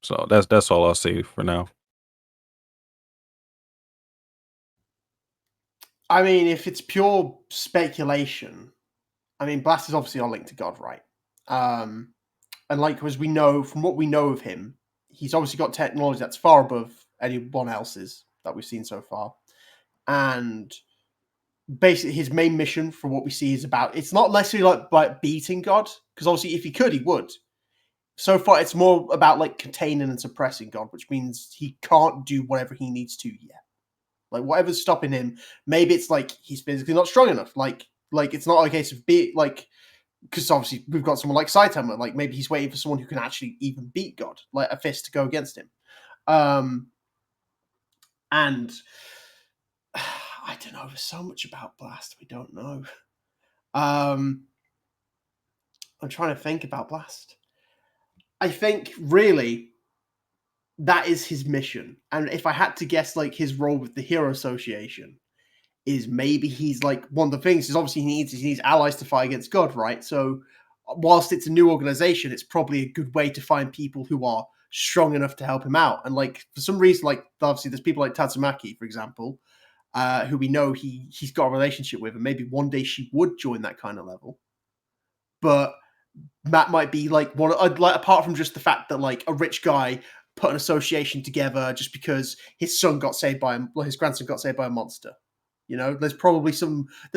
So that's all I'll say for now. I mean, if it's pure speculation, I mean, Blast is obviously our link to God, right? And like, as we know, from what we know of him, he's obviously got technology that's far above anyone else's that we've seen so far. And basically his main mission, from what we see, is about, it's not necessarily like beating God, because obviously if he could, he would. So far, it's more about like containing and suppressing God, which means he can't do whatever he needs to yet. Like, whatever's stopping him, maybe it's like he's physically not strong enough. Like it's not a case of like, because obviously we've got someone like Saitama. Like, maybe he's waiting for someone who can actually even beat God, like a fist to go against him. And I don't know. There's so much about Blast we don't know. I'm trying to think about Blast. I think really that is his mission. And if I had to guess, like, his role with the Hero Association is maybe he's like, one of the things is obviously he needs allies to fight against God, right? So whilst it's a new organization, it's probably a good way to find people who are strong enough to help him out. And like, for some reason, like, obviously there's people like Tatsumaki, for example, who we know he's got a relationship with, and maybe one day she would join that kind of level. But that might be like one, like, apart from just the fact that like a rich guy put an association together just because his son got saved by his grandson got saved by a monster. You know, there's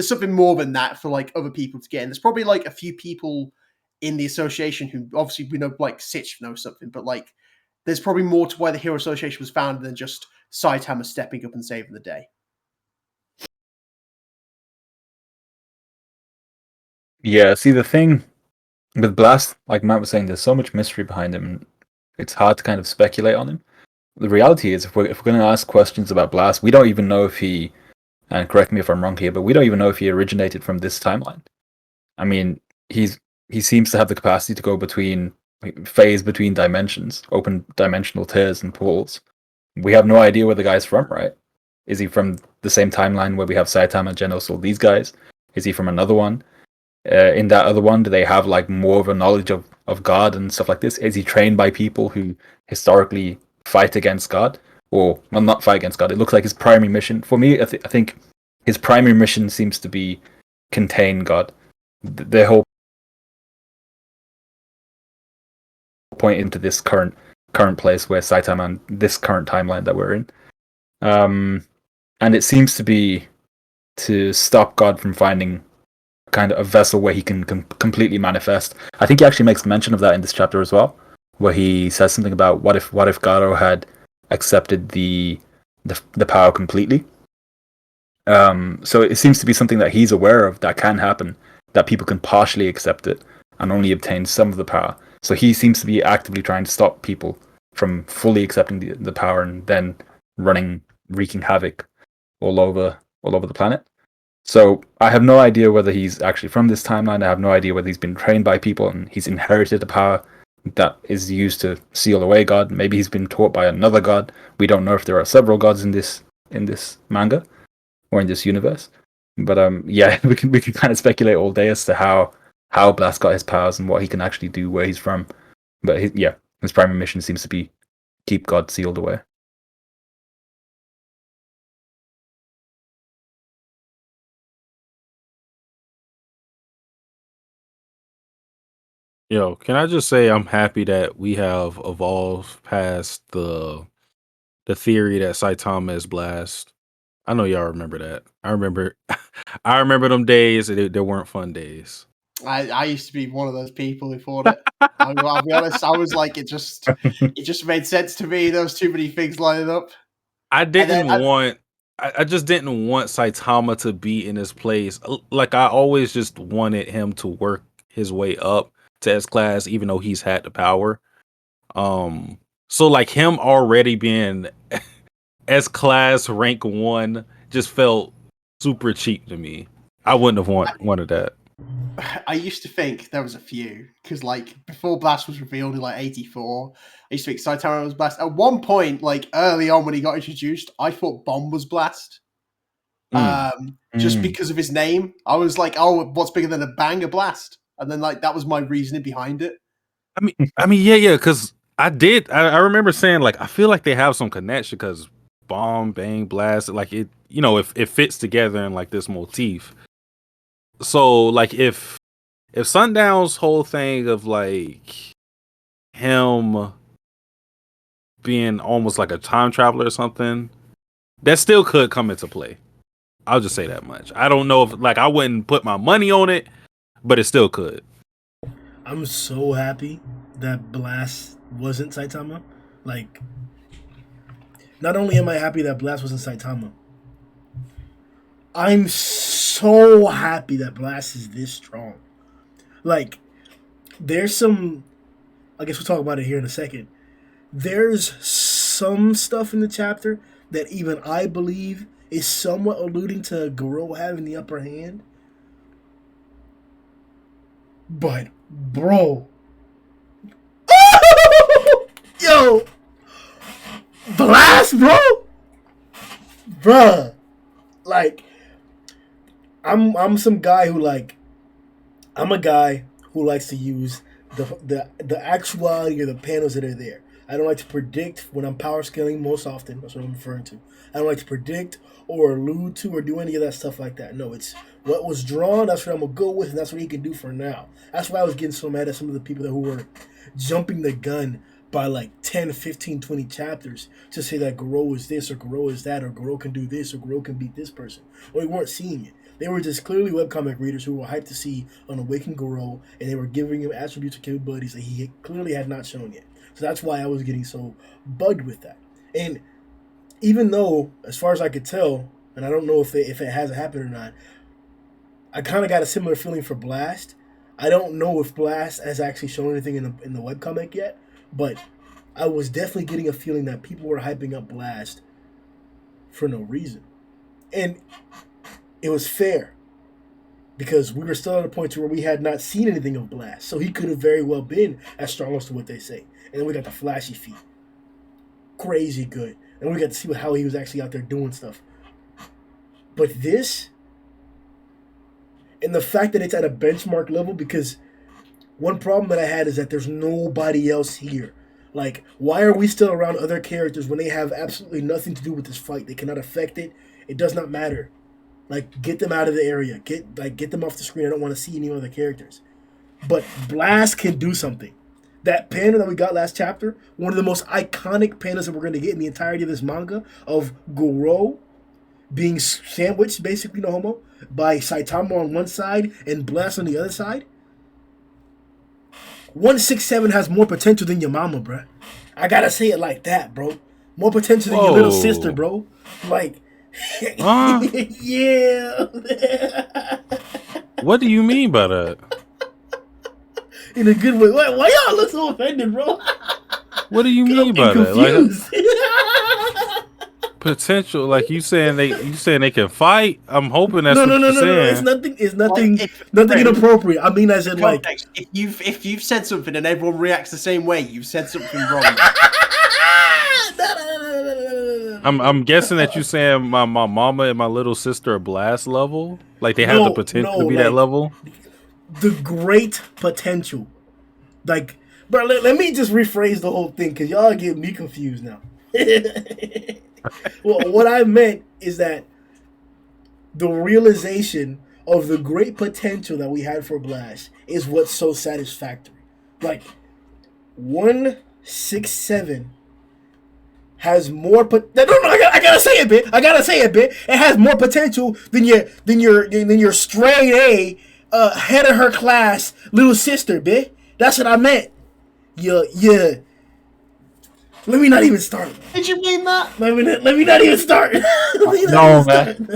something more than that for like other people to get in. There's probably like a few people in the association who obviously we know, like Sitch knows something, but like there's probably more to why the Hero Association was founded than just Saitama stepping up and saving the day. Yeah, see, the thing with Blast, like Matt was saying, there's so much mystery behind him, and it's hard to kind of speculate on him. The reality is, if we're going to ask questions about Blast, we don't even know if he, and correct me if I'm wrong here, but we don't even know if he originated from this timeline. I mean, he seems to have the capacity to go between dimensions, open dimensional tears and portals. We have no idea where the guy's from, right? Is he from the same timeline where we have Saitama, Genos, all these guys? Is he from another one? In that other one, do they have like more of a knowledge of God and stuff like this? Is he trained by people who historically fight against God? or well, not fight against God. It looks like his primary mission. For me, I think his primary mission seems to be contain God. The whole point into this current place where Saitama and this current timeline that we're in. And it seems to be to stop God from finding kind of a vessel where he can completely manifest. I think he actually makes mention of that in this chapter as well, where he says something about what if Garou had accepted the power completely. So it seems to be something that he's aware of that can happen, that people can partially accept it and only obtain some of the power. So he seems to be actively trying to stop people from fully accepting the power and then wreaking havoc all over the planet. So I have no idea whether he's actually from this timeline. I have no idea whether he's been trained by people and he's inherited the power that is used to seal away God. Maybe he's been taught by another god. We don't know if there are several gods in this manga or in this universe. But yeah, we can kind of speculate all day as to how Blast got his powers and what he can actually do, where he's from. But his primary mission seems to be keep God sealed away. Yo, can I just say I'm happy that we have evolved past the theory that Saitama is Blast. I know y'all remember that. I remember I remember them days. They weren't fun days. I used to be one of those people who thought it. I'll be honest. I was like, it just made sense to me. There was too many things lining up. I just didn't want Saitama to be in this place. Like I always just wanted him to work his way up to S-class, even though he's had the power. So like him already being S-class rank 1 just felt super cheap to me. I wouldn't have wanted that. I used to think there was a few, because like before Blast was revealed in like 84, I used to think Saitama was Blast. At one point, like early on when he got introduced, I thought Bomb was Blast. Just because of his name. I was like, oh, what's bigger than a bang, a Blast? And then like that was my reasoning behind it. I mean, yeah, because I remember saying like I feel like they have some connection because Bomb, Bang, Blast, like it, it fits together in like this motif. So like if Sundown's whole thing of like him being almost like a time traveler or something, that still could come into play. I'll just say that much. I don't know if like I wouldn't put my money on it, but it still could. I'm so happy that Blast wasn't Saitama. Like, not only am I happy that Blast wasn't Saitama, I'm so happy that Blast is this strong. Like, there's some, I guess we'll talk about it here in a second. There's some stuff in the chapter that even I believe is somewhat alluding to Garou having the upper hand. But, bro. Yo. Blast, bro. Bruh. Like, I'm some guy who like, I'm a guy who likes to use the actuality of the panels that are there. I don't like to predict when I'm power scaling most often. That's what I'm referring to. I don't like to predict or allude to or do any of that stuff like that. No, it's what was drawn, that's what I'm going to go with, and that's what he can do for now. That's why I was getting so mad at some of the people who were jumping the gun by like 10, 15, 20 chapters to say that Garou is this or Garou is that or Garou can do this or Garou can beat this person. Well, we weren't seeing it. They were just clearly webcomic readers who were hyped to see an awakened Garou, and they were giving him attributes or capabilities that he clearly had not shown yet. So that's why I was getting so bugged with that. And even though, as far as I could tell, and I don't know if it hasn't happened or not, I kind of got a similar feeling for Blast. I don't know if Blast has actually shown anything in the webcomic yet, but I was definitely getting a feeling that people were hyping up Blast for no reason. And it was fair, because we were still at a point where we had not seen anything of Blast, so he could have very well been as strong as to what they say. And then we got the flashy feet. Crazy good. And we got to see how he was actually out there doing stuff. But this, and the fact that it's at a benchmark level, because one problem that I had is that there's nobody else here Like, why are we still around other characters when they have absolutely nothing to do with this fight? They cannot affect it. It does not matter. Like, get them out of the area. Get them off the screen. I don't want to see any other characters. But Blast can do something. That panel that we got last chapter, one of the most iconic panels that we're going to get in the entirety of this manga, of Garou being sandwiched, basically, no homo, by Saitama on one side and Blast on the other side. 167 has more potential than your mama, bruh. I gotta say it like that, bro. More potential than your little sister, bro. Like, yeah. What do you mean by that? In a good way. Why y'all look so offended, bro? What do you mean by that? Like, potential, like you saying they can fight. I'm hoping that's what you're saying. It's nothing inappropriate. I mean, as in context, like, if you've said something and everyone reacts the same way, you've said something wrong. I'm guessing that you saying my mama and my little sister are Blast level, like they have the potential to be that level. The great potential, like, bro. Let me just rephrase the whole thing because y'all get me confused now. Well, what I meant is that the realization of the great potential that we had for Blast is what's so satisfactory. Like, 167 has more I gotta say it, bit. It has more potential than your straight A, head of her class little sister, bit. That's what I meant. Yeah. Let me not even start. Did you mean that? Let me not even start. No, man.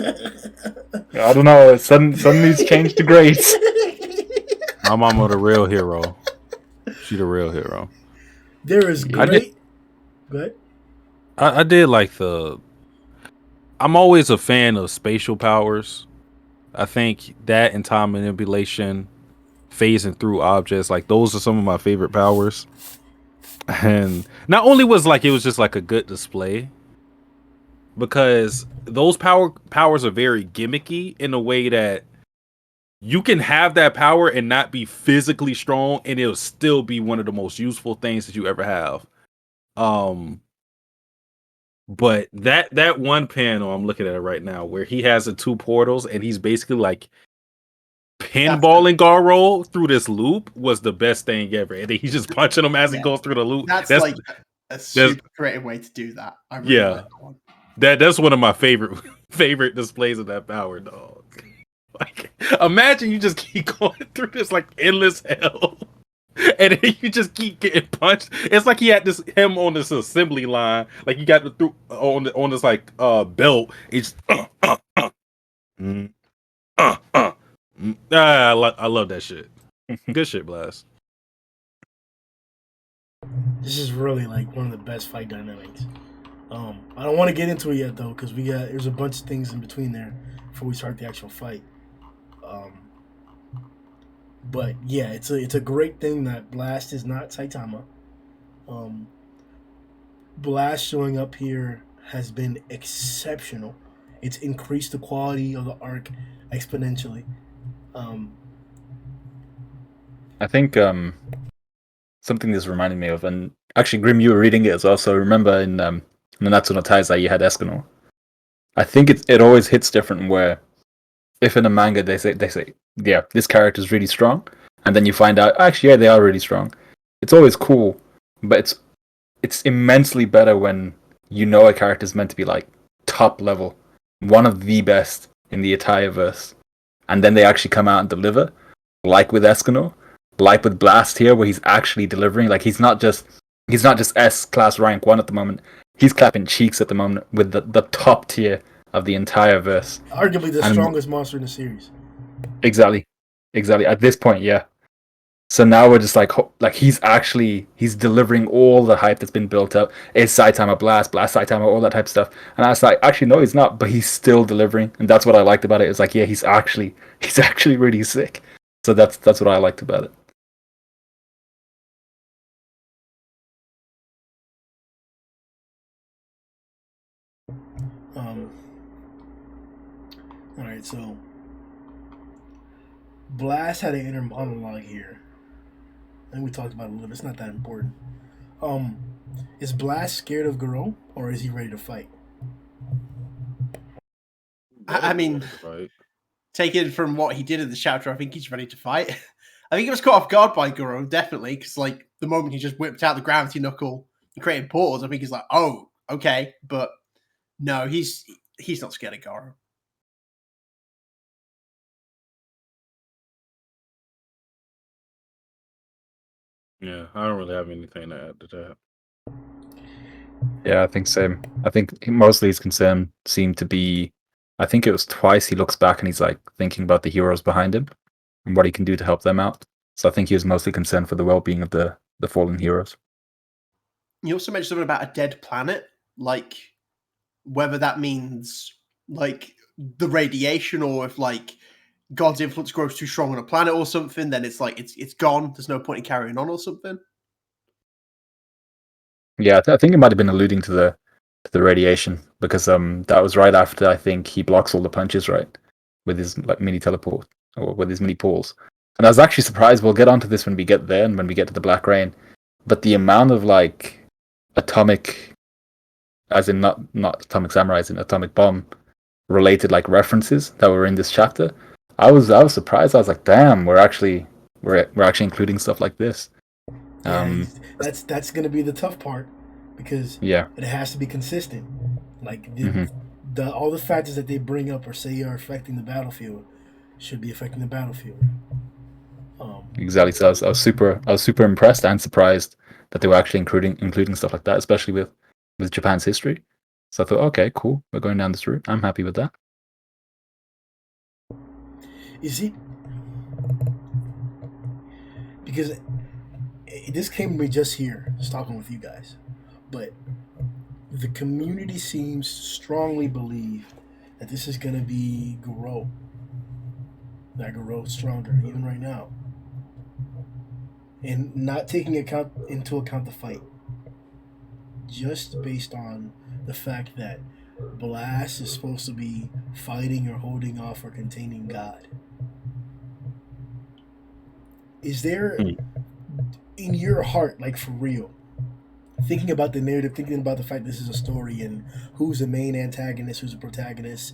I don't know. Suddenly it's changed to grades. My mama the real hero. She the real hero. There is great. Go ahead. I did like I'm always a fan of spatial powers. I think that and time manipulation, phasing through objects, like those are some of my favorite powers. And not only was it was just like a good display, because those powers are very gimmicky in a way that you can have that power and not be physically strong and it'll still be one of the most useful things that you ever have. But that one panel, I'm looking at it right now, where he has the two portals and he's basically like pinballing Garou through this loop, was the best thing ever. And then he's just punching him as he goes through the loop. That's like a super creative way to do that. I really like that one. That's one of my favorite displays of that power, dog. Like, imagine you just keep going through this like endless hell. And then you just keep getting punched. It's like he had him on this assembly line, like you got on this like belt. It's I love that shit. Good shit, Blast. This is really like one of the best fight dynamics. I don't want to get into it yet though, because there's a bunch of things in between there before we start the actual fight. But yeah, it's a great thing that Blast is not Saitama. Blast showing up here has been exceptional. It's increased the quality of the arc exponentially. I think something this reminded me of, and actually Grim, you were reading it as well. So remember in Nanatsu no Taizai you had Escanor. I think it always hits different where if in a manga they say yeah, this character is really strong, and then you find out actually yeah, they are really strong. It's always cool, but it's immensely better when you know a character is meant to be like top level, one of the best in the entire verse, and then they actually come out and deliver, like with Escanor, like with Blast here, where he's actually delivering. Like he's not just S class rank 1 at the moment. He's clapping cheeks at the moment with the top tier of the entire verse. Arguably the strongest monster in the series. Exactly. At this point, yeah. So now we're just like he's delivering all the hype that's been built up. Is Saitama Blast Saitama, all that type of stuff. And I was like, actually no, he's not, but he's still delivering, and that's what I liked about it. It's like, yeah, he's actually really sick. So that's what I liked about it. All right, so Blast had an inner monologue here. I think we talked about it a little bit. It's not that important. Um, is Blast scared of Garou, or is he ready to fight? I mean, Right. taken from what he did in the chapter, I think he's ready to fight. I think he was caught off guard by Garou, definitely, because like the moment he just whipped out the gravity knuckle and created portals, I think he's like, oh, okay, but no, he's not scared of Garou. Yeah, I don't really have anything to add to that. Yeah, I think same. I think mostly his concern seemed to be, I think it was twice he looks back and he's like thinking about the heroes behind him and what he can do to help them out. So I think he was mostly concerned for the well-being of the fallen heroes. You also mentioned something about a dead planet, like whether that means like the radiation or if like God's influence grows too strong on a planet or something, then it's like it's gone. There's no point in carrying on or something. Yeah, I think it might have been alluding to the radiation because that was right after I think he blocks all the punches, right, with his like mini teleport or with his mini pulls. And I was actually surprised. We'll get onto this when we get there and when we get to the Black Rain, but the amount of like atomic, as in not atomic samurai, as in atomic bomb related like references that were in this chapter, I was surprised. I was like, damn, we're actually including stuff like this. Yeah, that's gonna be the tough part because Yeah. it has to be consistent. Like Mhm. all the factors that they bring up or say are affecting the battlefield should be affecting the battlefield. Exactly. So I was super impressed and surprised that they were actually including stuff like that, especially with Japan's history. So I thought, okay, cool, we're going down this route. I'm happy with that. Is it because this came to me just here, just talking with you guys, but the community seems to strongly believe that this is gonna be Garou. That Garou's stronger, even right now, and not taking into account the fight, just based on the fact that Blast is supposed to be fighting or holding off or containing God. Is there Hmm. in your heart, like for real, thinking about the narrative, thinking about the fact this is a story and who's the main antagonist, who's the protagonist,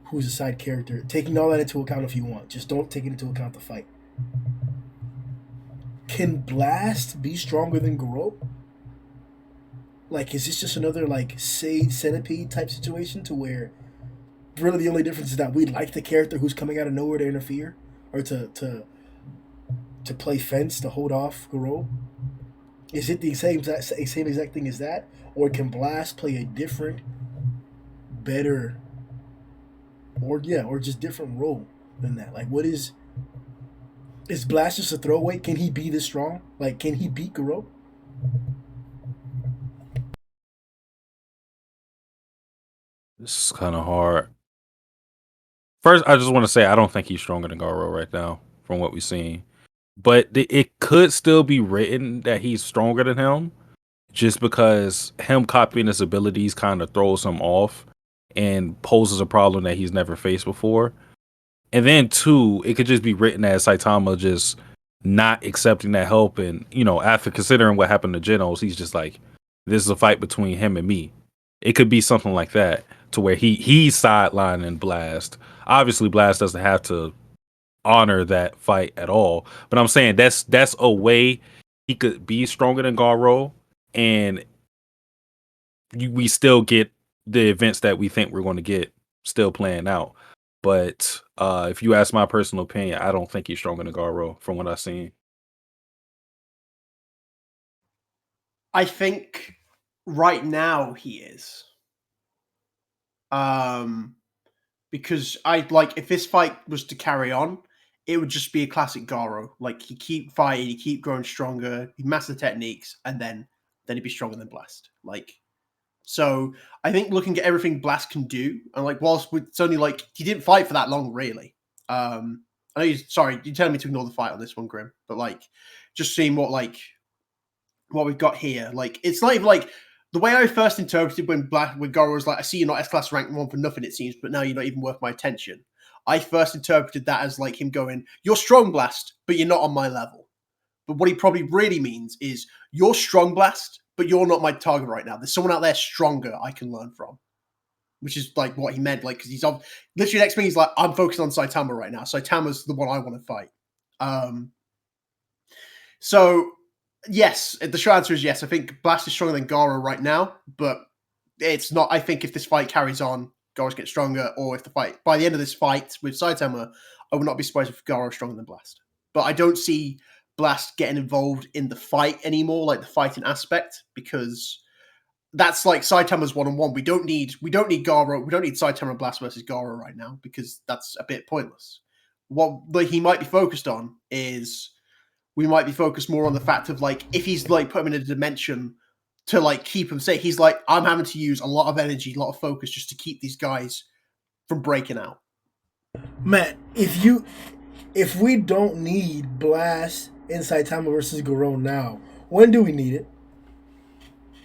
who's a side character, taking all that into account if you want, just don't take it into account the fight. Can Blast be stronger than Garou? Like, is this just another like Sage Centipede type situation to where really the only difference is that we like the character who's coming out of nowhere to interfere or to play fence to hold off Garou? Is it the same exact thing as that, or can Blast play a different, better, or just different role than that? Like, what is Blast just a throwaway? Can he be this strong? Like, can he beat Garou? This is kind of hard. First, I just want to say I don't think he's stronger than Garou right now, from what we've seen. But it could still be written that he's stronger than him, just because him copying his abilities kind of throws him off and poses a problem that he's never faced before. And then two, it could just be written as Saitama just not accepting that help, and after considering what happened to Genos, he's just like, this is a fight between him and me. It could be something like that, to where he's sidelining Blast. Obviously, Blast doesn't have to honor that fight at all, but I'm saying that's a way he could be stronger than Garou, and we still get the events that we think we're going to get still playing out. But if you ask my personal opinion, I don't think he's stronger than Garou from what I've seen. I think right now he is. Because I like if this fight was to carry on, it would just be a classic Garou. Like he keep fighting, he keep growing stronger, he master techniques, and then he'd be stronger than Blast. Like so, I think looking at everything Blast can do, and like whilst it's only like he didn't fight for that long, really. I know you're telling me to ignore the fight on this one, Grim, but like just seeing what we've got here, like it's not even like the way I first interpreted when Garou was like, I see you're not S-class rank 1 for nothing, it seems, but now you're not even worth my attention. I first interpreted that as like him going, you're strong, Blast, but you're not on my level. But what he probably really means is, you're strong, Blast, but you're not my target right now. There's someone out there stronger I can learn from. Which is like what he meant, like, because he's on literally next thing he's like, I'm focused on Saitama right now. Saitama's the one I want to fight. So yes, the short answer is yes. I think Blast is stronger than Garou right now, but it's not. I think if this fight carries on, Garou gets stronger, or if the fight by the end of this fight with Saitama, I would not be surprised if Garou is stronger than Blast. But I don't see Blast getting involved in the fight anymore, like the fighting aspect, because that's like Saitama's 1-on-1. We don't need Garou. We don't need Saitama and Blast versus Garou right now, because that's a bit pointless. What he might be focused on is, we might be focused more on the fact of, like, if he's like put him in a dimension to like keep him safe, he's like, I'm having to use a lot of energy, a lot of focus just to keep these guys from breaking out. Matt, if we don't need Blast and Saitama versus Garou now, when do we need it?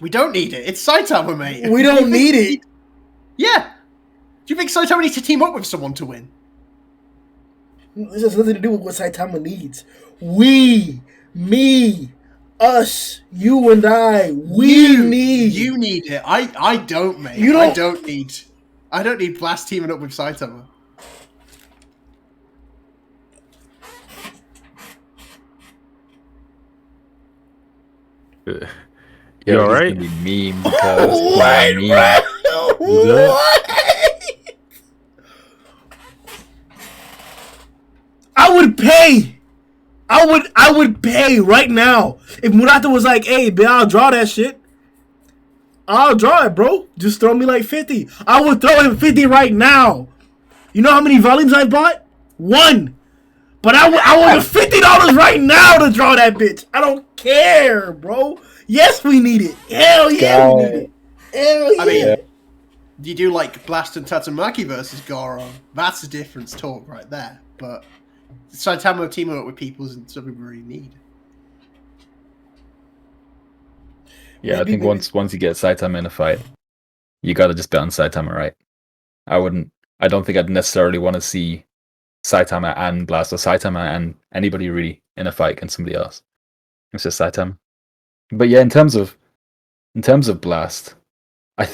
We don't need it. It's Saitama, mate. We don't need it. Yeah. Do you think Saitama needs to team up with someone to win? This has nothing to do with what Saitama needs. We, me, us, you and I, we need. You need it. I don't, mate. I don't need Blast teaming up with Saitama. You all right? Gonna be meme because What? I would pay right now if Murata was like, "Hey, man, I'll draw that shit. I'll draw it, bro. Just throw me like 50." I would throw him 50 right now. You know how many volumes I bought? 1. But I want $50 right now to draw that bitch. I don't care, bro. Yes, we need it. Hell yeah, we need it. Hell yeah. I mean, you do like Blast and Tatsumaki versus Garou. That's a different talk right there. But Saitama teaming up with people isn't something we really need. Yeah, I think once you get Saitama in a fight, you gotta just bet on Saitama, right? I don't think I'd necessarily want to see Saitama and Blast, or Saitama and anybody really in a fight against somebody else. It's just Saitama. But yeah, in terms of Blast, I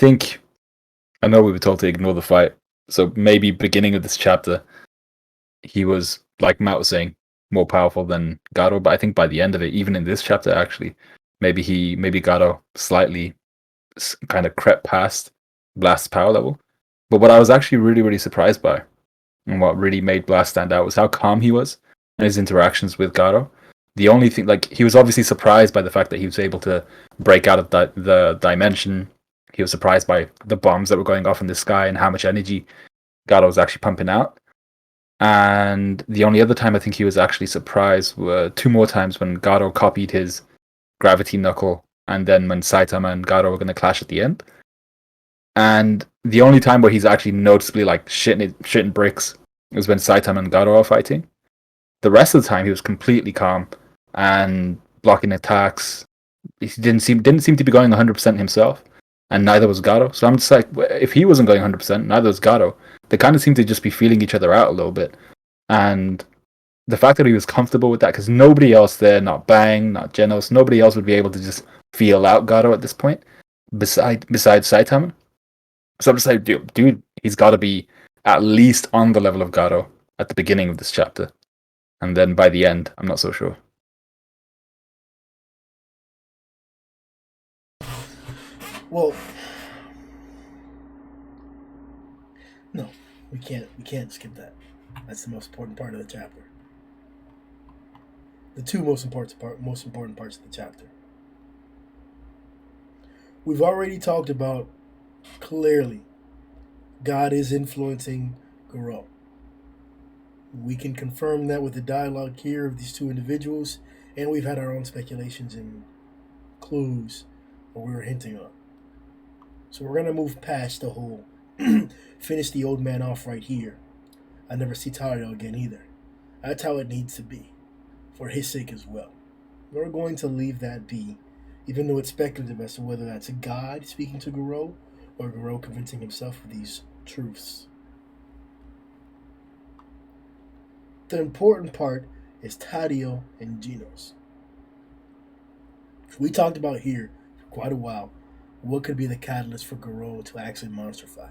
know we were told to ignore the fight, so maybe beginning of this chapter, he was, like Matt was saying, more powerful than Garou. But I think by the end of it, even in this chapter, actually, maybe Garou slightly kind of crept past Blast's power level. But what I was actually really, really surprised by, and what really made Blast stand out, was how calm he was in his interactions with Garou. The only thing, like, he was obviously surprised by the fact that he was able to break out of the dimension. He was surprised by the bombs that were going off in the sky and how much energy Garou was actually pumping out. And the only other time I think he was actually surprised were 2 more times when Garou copied his gravity knuckle, and then when Saitama and Garou were going to clash at the end. And the only time where he's actually noticeably like shitting bricks was when Saitama and Garou are fighting. The rest of the time he was completely calm and blocking attacks. He didn't seem to be going 100% himself, and neither was Garou. So I'm just like, if he wasn't going 100%, neither was Garou. They kind of seem to just be feeling each other out a little bit. And the fact that he was comfortable with that, because nobody else there, not Bang, not Genos, nobody else would be able to just feel out Garou at this point, besides Saitama. So I'm just like, dude, he's got to be at least on the level of Garou at the beginning of this chapter. And then by the end, I'm not so sure. Well, no, we can't skip that. That's the most important part of the chapter. The 2 most important parts of the chapter. We've already talked about, clearly, God is influencing Garou. We can confirm that with the dialogue here of these 2 individuals, and we've had our own speculations and clues what we were hinting on. So we're going to move past the whole finish the old man off right here. I never see Tario again either. That's how it needs to be, for his sake as well. We're going to leave that be, even though it's speculative as to whether that's a God speaking to Garou or Garou convincing himself of these truths. The important part is Tadio and Genos. We talked about here for quite a while what could be the catalyst for Garou to actually monsterfy.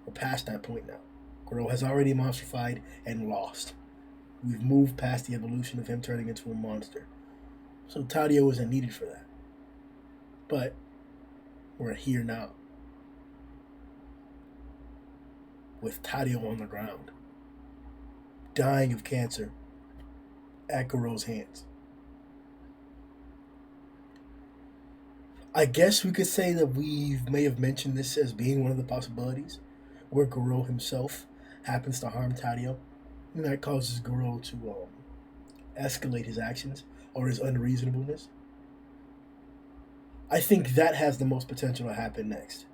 We're past that point now. Garou has already monsterfied and lost. We've moved past the evolution of him turning into a monster. So Tadio isn't needed for that. But we're here now. With Tadio on the ground. Dying of cancer at Garou's hands. I guess we could say that we may have mentioned this as being one of the possibilities, where Garou himself happens to harm Tadio, and that causes Garou to escalate his actions or his unreasonableness. I think that has the most potential to happen next.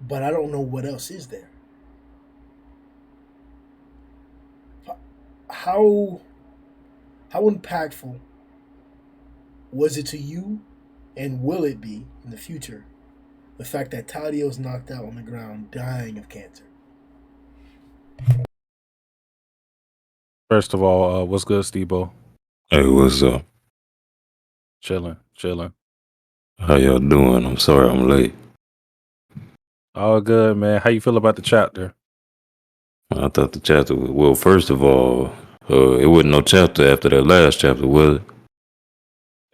But I don't know what else is there. How impactful was it to you, and will it be in the future, the fact that Tadio's knocked out on the ground, dying of cancer? First of all, what's good, Steve-O? Hey, what's up? Chilling. How y'all doing? I'm sorry I'm late. All good, man. How you feel about the chapter? I thought the chapter was, well, first of all, it wasn't no chapter after that last chapter, was it?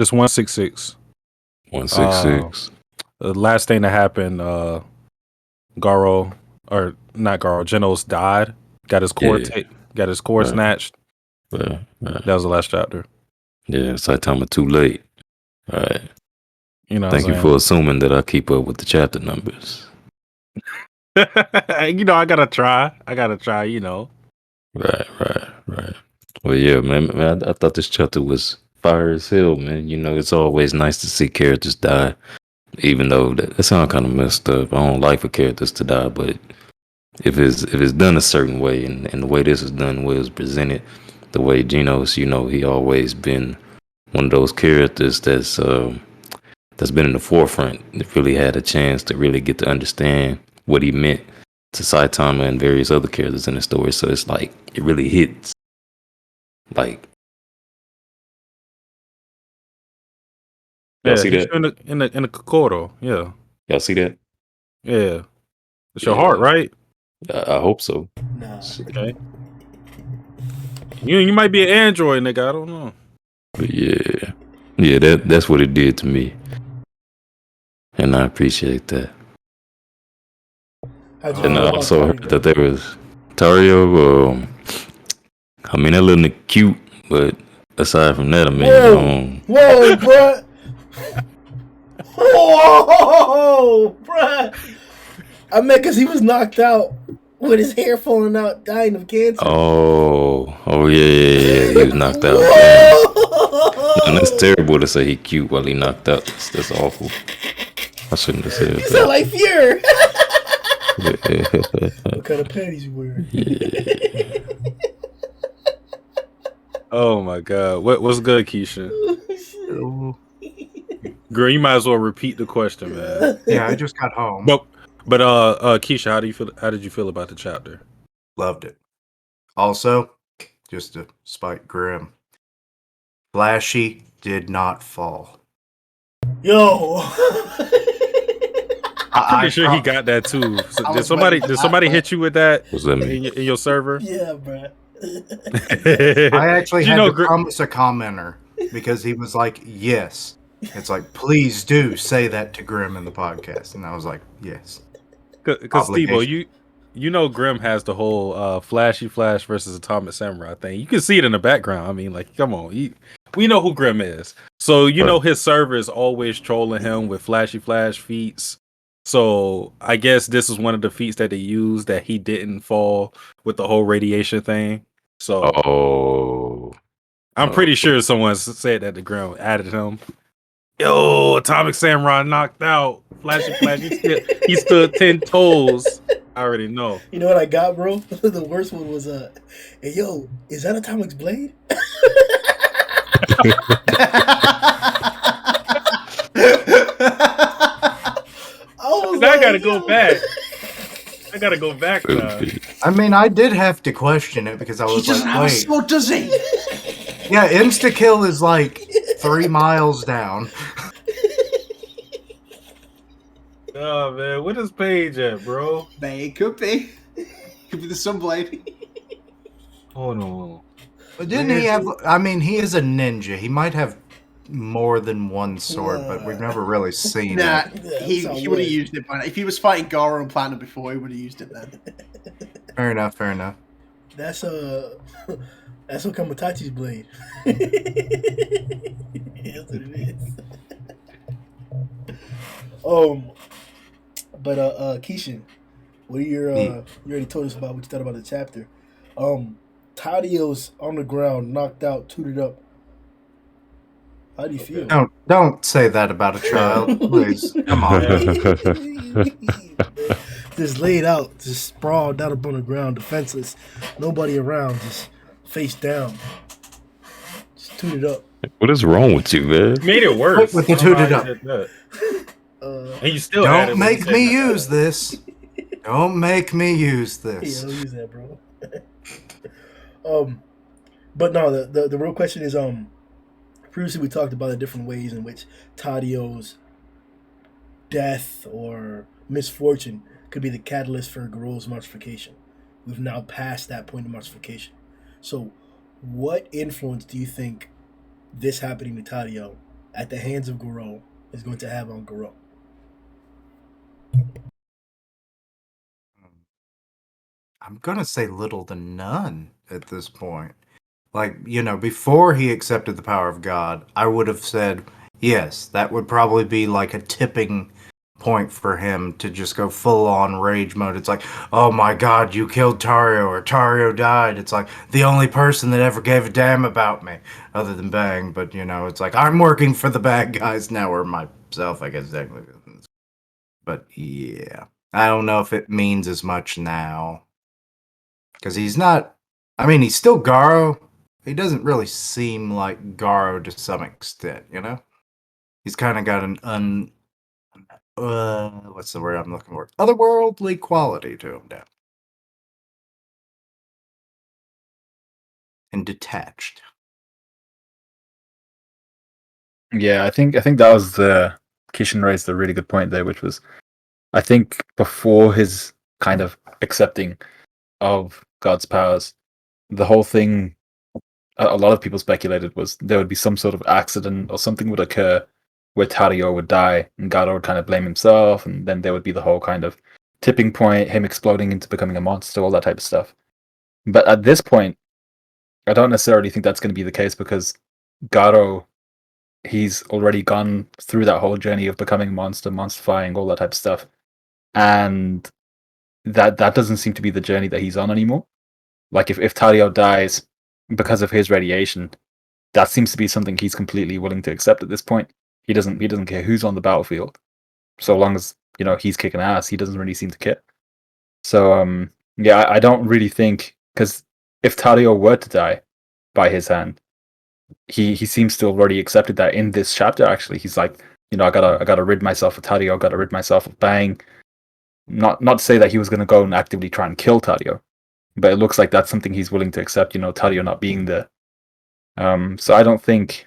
It's 166. 166. The last thing that happened, Garou, or not Garou, Genos died. Got his core got his core snatched. Right. That was the last chapter. Yeah, Saitama too late. All right. You know, Thank you for assuming that I keep up with the chapter numbers. You know, I gotta try. You know. Right. Well, yeah, man, I thought this chapter was fire as hell, man. You know, it's always nice to see characters die, even though that sounds kind of messed up. I don't like for characters to die, but if it's done a certain way, and the way this is done, the way it was presented, the way Genos, you know, he always been one of those characters that's been in the forefront, that really had a chance to really get to understand what he meant to Saitama and various other characters in the story. So it's like it really hits. Like, y'all see that in the Kokoro? Yeah. Y'all see that? Yeah. It's your heart, right? I hope so. Nah. Okay. You might be an android, nigga. I don't know. But yeah, that's what it did to me, and I appreciate that. And I also heard that there was Tario. I mean, that little nigga cute, but aside from that, I mean, whoa, bruh. Whoa, bruh. I meant because he was knocked out with his hair falling out, dying of cancer. Oh yeah, he was knocked out. And that's terrible to say he cute while he knocked out. That's awful. I shouldn't have said that. You sound like Fury. Yeah. What kind of panties you wearing? Yeah. Oh my god. What's good, Keisha? Girl, you might as well repeat the question, man. Yeah, I just got home. But Keisha, how did you feel about the chapter? Loved it. Also, just to spite Grim, Flashy did not fall. Yo. I'm pretty sure he got that too. So did somebody hit you with that? What's that mean? In your server? Yeah, bro. I actually had to promise a commenter because he was like, yes. It's like, please do say that to Grim in the podcast. And I was like, yes. Because Steve-O, you know Grim has the whole Flashy Flash versus Atomic Samurai thing. You can see it in the background. I mean, like, come on. We know who Grim is. So, you know his server is always trolling him with Flashy Flash feats. So, I guess this is one of the feats that they used that he didn't fall with the whole radiation thing. So, I'm pretty sure someone said that to Grim, added him. Yo, Atomic Samurai knocked out. Flashy Flash, he stood 10 toes. I already know. You know what I got, bro? The worst one was, hey, yo, is that Atomic's blade? I gotta go back. I gotta go back now. I mean, I did have to question it because I was like, wait. So does he? Yeah, insta-kill is like 3 miles down. Oh man, what is Paige at, bro? It could be. Could be the Sunblade. Hold on. But didn't he have? I mean, he is a ninja. He might have more than one sword, but we've never really seen Nah, it. he would have used it by now. If he was fighting Garou and Platinum before, he would have used it then. Fair enough. Fair enough. That's Okamatachi's blade. That's what it is. But Keishan, what are your you already told us about what you thought about the chapter. Tadio's on the ground, knocked out, tooted up. How do you feel? Don't say that about a child, please. Come on. Just laid out, just sprawled down up on the ground, defenseless, nobody around, just face down, just tooted up. What is wrong with you, man? Made it worse. With the tooted up. And you still Don't make me use this. Don't make me use this. Yeah, don't use that, bro. But no, the real question is, previously we talked about the different ways in which Tadio's death or misfortune could be the catalyst for Garou's marchification. We've now passed that point of marchification. So, what influence do you think this happening to Tadio at the hands of Garou is going to have on Garou? I'm gonna say little to none at this point. Like, before he accepted the power of God, I would have said, yes, that would probably be like a tipping point for him to just go full on rage mode. It's like, oh my God, you killed Tario, or Tario died. It's like the only person that ever gave a damn about me, other than Bang. But it's like I'm working for the bad guys now, or myself, I guess technically. But yeah, I don't know if it means as much now, because he's not. I mean, he's still Garou. He doesn't really seem like Garou to some extent, He's kind of got an what's the word I'm looking for? Otherworldly quality to him now. And detached. Yeah, I think that was Kishin raised a really good point there, which was, I think before his kind of accepting of God's powers, the whole thing, a lot of people speculated, was there would be some sort of accident or something would occur where Tario would die and Garou would kind of blame himself, and then there would be the whole kind of tipping point, him exploding into becoming a monster, all that type of stuff. But at this point, I don't necessarily think that's going to be the case, because Garou, he's already gone through that whole journey of becoming a monster, monsterifying, all that type of stuff. And that doesn't seem to be the journey that he's on anymore. Like if Tario dies because of his radiation, that seems to be something he's completely willing to accept at this point. He doesn't care who's on the battlefield, so long as he's kicking ass. He doesn't really seem to care. So yeah, I don't really think, because if Tario were to die by his hand, he seems to already accepted that in this chapter. Actually, he's like, I gotta rid myself of Tario. I gotta rid myself of Bang. Not to say that he was gonna go and actively try and kill Tario, but it looks like that's something he's willing to accept. Tario not being there. So I don't think,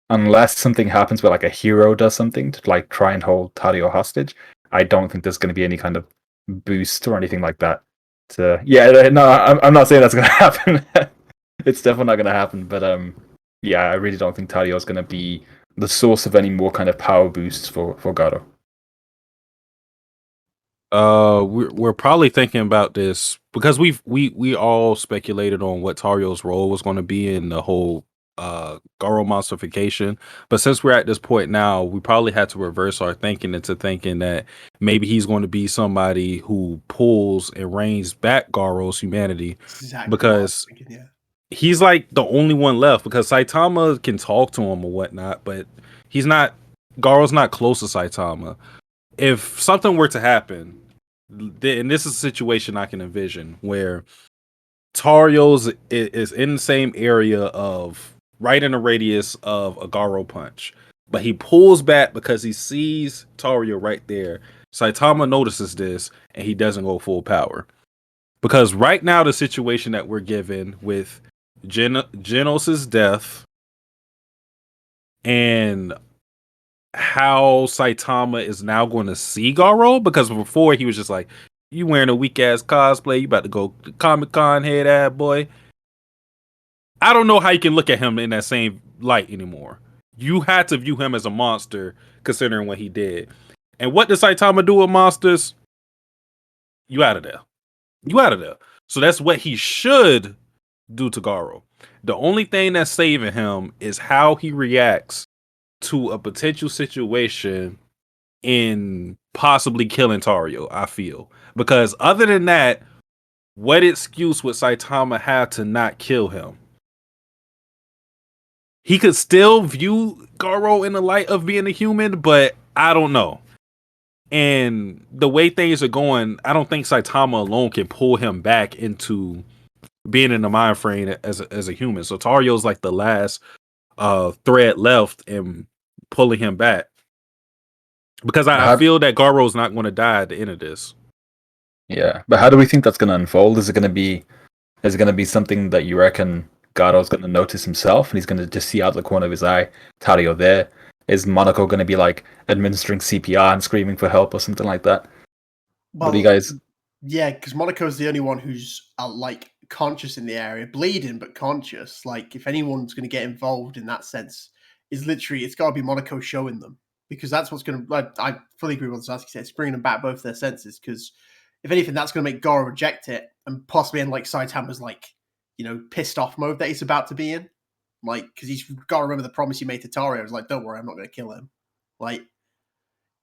unless something happens where like a hero does something to like try and hold Tario hostage, I don't think there's going to be any kind of boost or anything like that. I'm not saying that's going to happen. It's definitely not going to happen. But yeah, I really don't think Tario is going to be the source of any more kind of power boosts for Garou. We're probably thinking about this because we all speculated on what Tario's role was going to be in the whole Garou monstrification. But since we're at this point now, we probably had to reverse our thinking into thinking that maybe he's going to be somebody who pulls and reins back Garou's humanity, because he's like the only one left. Because Saitama can talk to him or whatnot, but Garou's not close to Saitama. If something were to happen, and this is a situation I can envision where Tario's is in the same area of right in the radius of a Garou punch, but he pulls back because he sees Tario right there. Saitama notices this and he doesn't go full power. Because right now the situation that we're given with Genos's death, and how Saitama is now going to see Garou, because before he was just like, you wearing a weak ass cosplay, you about to go to Comic-Con, head ass boy. I don't know how you can look at him in that same light anymore. You had to view him as a monster considering what he did. And what does Saitama do with monsters? You out of there. You out of there. So that's what he should do to Garou. The only thing that's saving him is how he reacts to a potential situation in possibly killing Tario, I feel. Because other than that, what excuse would Saitama have to not kill him? He could still view Garou in the light of being a human, but I don't know. And the way things are going, I don't think Saitama alone can pull him back into being in the mind frame as a human. So Tario's like the last thread left in pulling him back. Because I feel that Garou's not going to die at the end of this. Yeah, but how do we think that's going to unfold? Is it going to be something that you reckon Garou's going to notice himself and he's going to just see out the corner of his eye Tario there? Is Monaco going to be like administering CPR and screaming for help or something like that? Well, what do you guys? Yeah, because Monaco's the only one who's like conscious in the area, bleeding but conscious. Like if anyone's going to get involved in that sense, is literally it's got to be Monaco showing them, because that's what's going to. I fully agree with what Satsuki said. It's bringing them back both their senses, because if anything, that's going to make Garou reject it and possibly end like Saitama's like pissed off mode that he's about to be in. Like, because he's got to remember the promise he made to Tario. It's like, don't worry, I'm not going to kill him. Like,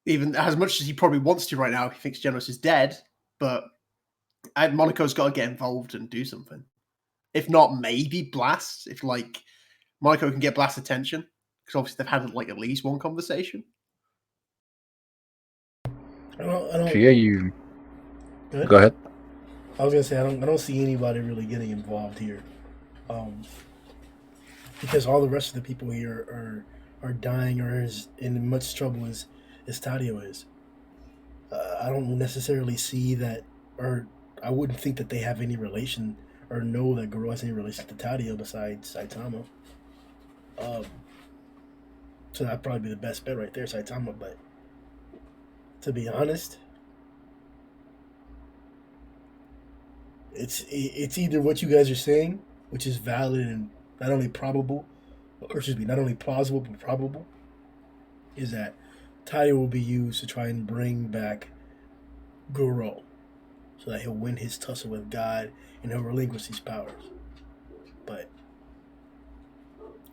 even as much as he probably wants to right now, he thinks Genos is dead, but Monaco's got to get involved and do something. If not, maybe Blast. If, like, Monaco can get Blast's attention, because obviously they've had, like, at least one conversation. I don't. Yeah, you. Go ahead. I was gonna say I don't see anybody really getting involved here. Because all the rest of the people here are dying or is in much trouble as Tadio is. I don't necessarily see that, or I wouldn't think that they have any relation or know that Garou has any relation to Tadio besides Saitama. So that'd probably be the best bet right there, Saitama. But to be honest, it's either what you guys are saying, which is valid and not only plausible but probable, is that Tadio will be used to try and bring back Garou, so that he'll win his tussle with God and he'll relinquish his powers. But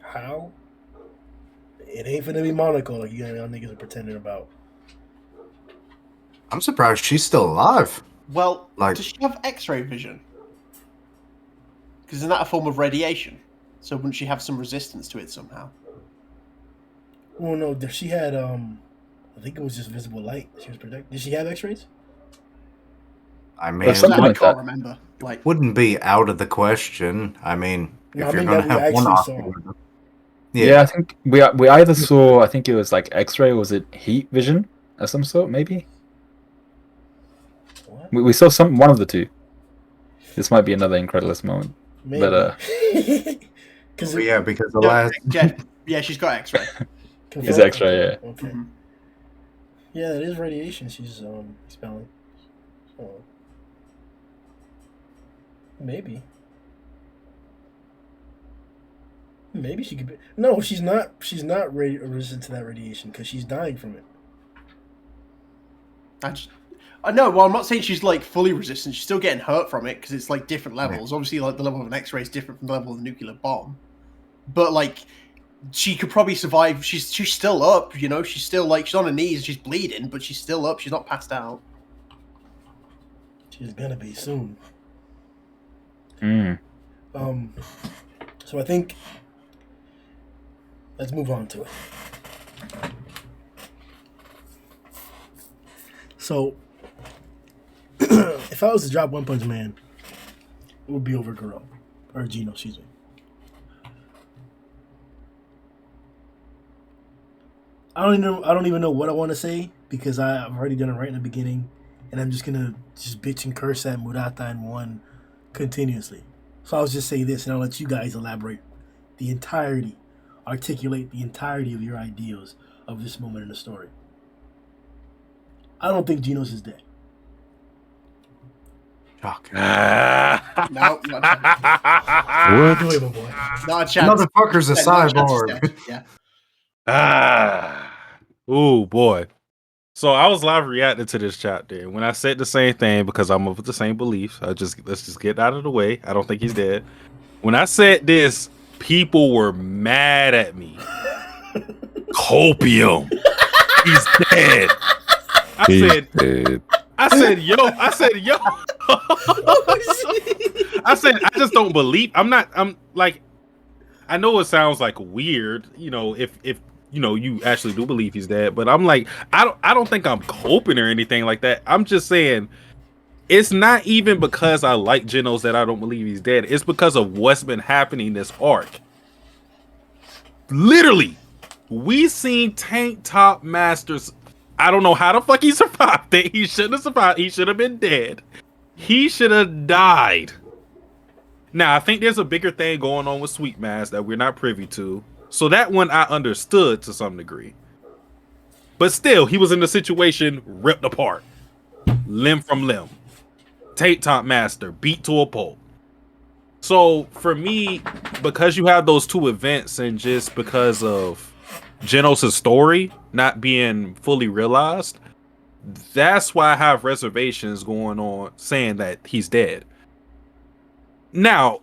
how? It ain't gonna be Monaco like you y'all niggas are pretending about. I'm surprised she's still alive. Well, Like- does she have X-ray vision? Because isn't that a form of radiation? So wouldn't she have some resistance to it somehow? Well, no, she had I think it was just visible light. She was protected. Did she have X-rays? I mean, There's something I like can't that. remember. Like, wouldn't be out of the question. I mean, No, if I you're mean going to that we have one actually saw. option. Yeah, I think we either saw. I think it was like X-ray. Or was it heat vision of some sort? Maybe What? we saw one of the two. This might be another Incredulous moment. Maybe. But because Because the last yeah, she's got X-ray. It's X-ray, yeah. Okay. Mhm. Yeah, it is radiation she's expelling. So, maybe she could be. No, she's not. She's not resistant to that radiation because she's dying from it. I know. Well, I'm not saying she's like fully resistant. She's still getting hurt from it because it's like different levels. Obviously, like the level of an X-ray is different from the level of a nuclear bomb. But like, she could probably survive. She's still up. She's still like she's on her knees. She's bleeding, but she's still up. She's not passed out. She's gonna be soon. mm. So I think let's move on to it. So, if I was to drop One Punch Man, it would be over Garou. Or Gino, excuse me. I don't even know what I want to say because I've already done it right in the beginning, and I'm just gonna bitch and curse at Murata and One continuously. So I'll just say this, and I'll let you guys elaborate the entirety articulate the entirety of your ideals of this moment in the story. I don't think Genos is dead. Shock. No, not a chance. Do it, my boy. Not a chance. Motherfucker's a Yeah, not a chance he's cyborg. dead. Yeah. Oh boy. So I was live reacting to this chapter, and when I said the same thing, because I'm of the same beliefs, let's just get out of the way. I don't think he's dead. When I said this, people were mad at me. Copium. He's dead. I said, yo. I said, I just don't believe. I'm like, I know it sounds like weird, if you actually do believe he's dead, but I'm like, I don't think I'm coping or anything like that. I'm just saying, it's not even because I like Genos that I don't believe he's dead. It's because of what's been happening this arc. Literally, we seen Tank Top Masters. I don't know how the fuck he survived it. He shouldn't have survived. He should have been dead. He should have died. Now, I think there's a bigger thing going on with Sweet Mask that we're not privy to. So that one I understood to some degree. But still, he was in the situation ripped apart. Limb from limb. Tank Top Master beat to a pulp. So for me, because you have those two events and just because of Genos' story not being fully realized, that's why I have reservations going on saying that he's dead. Now,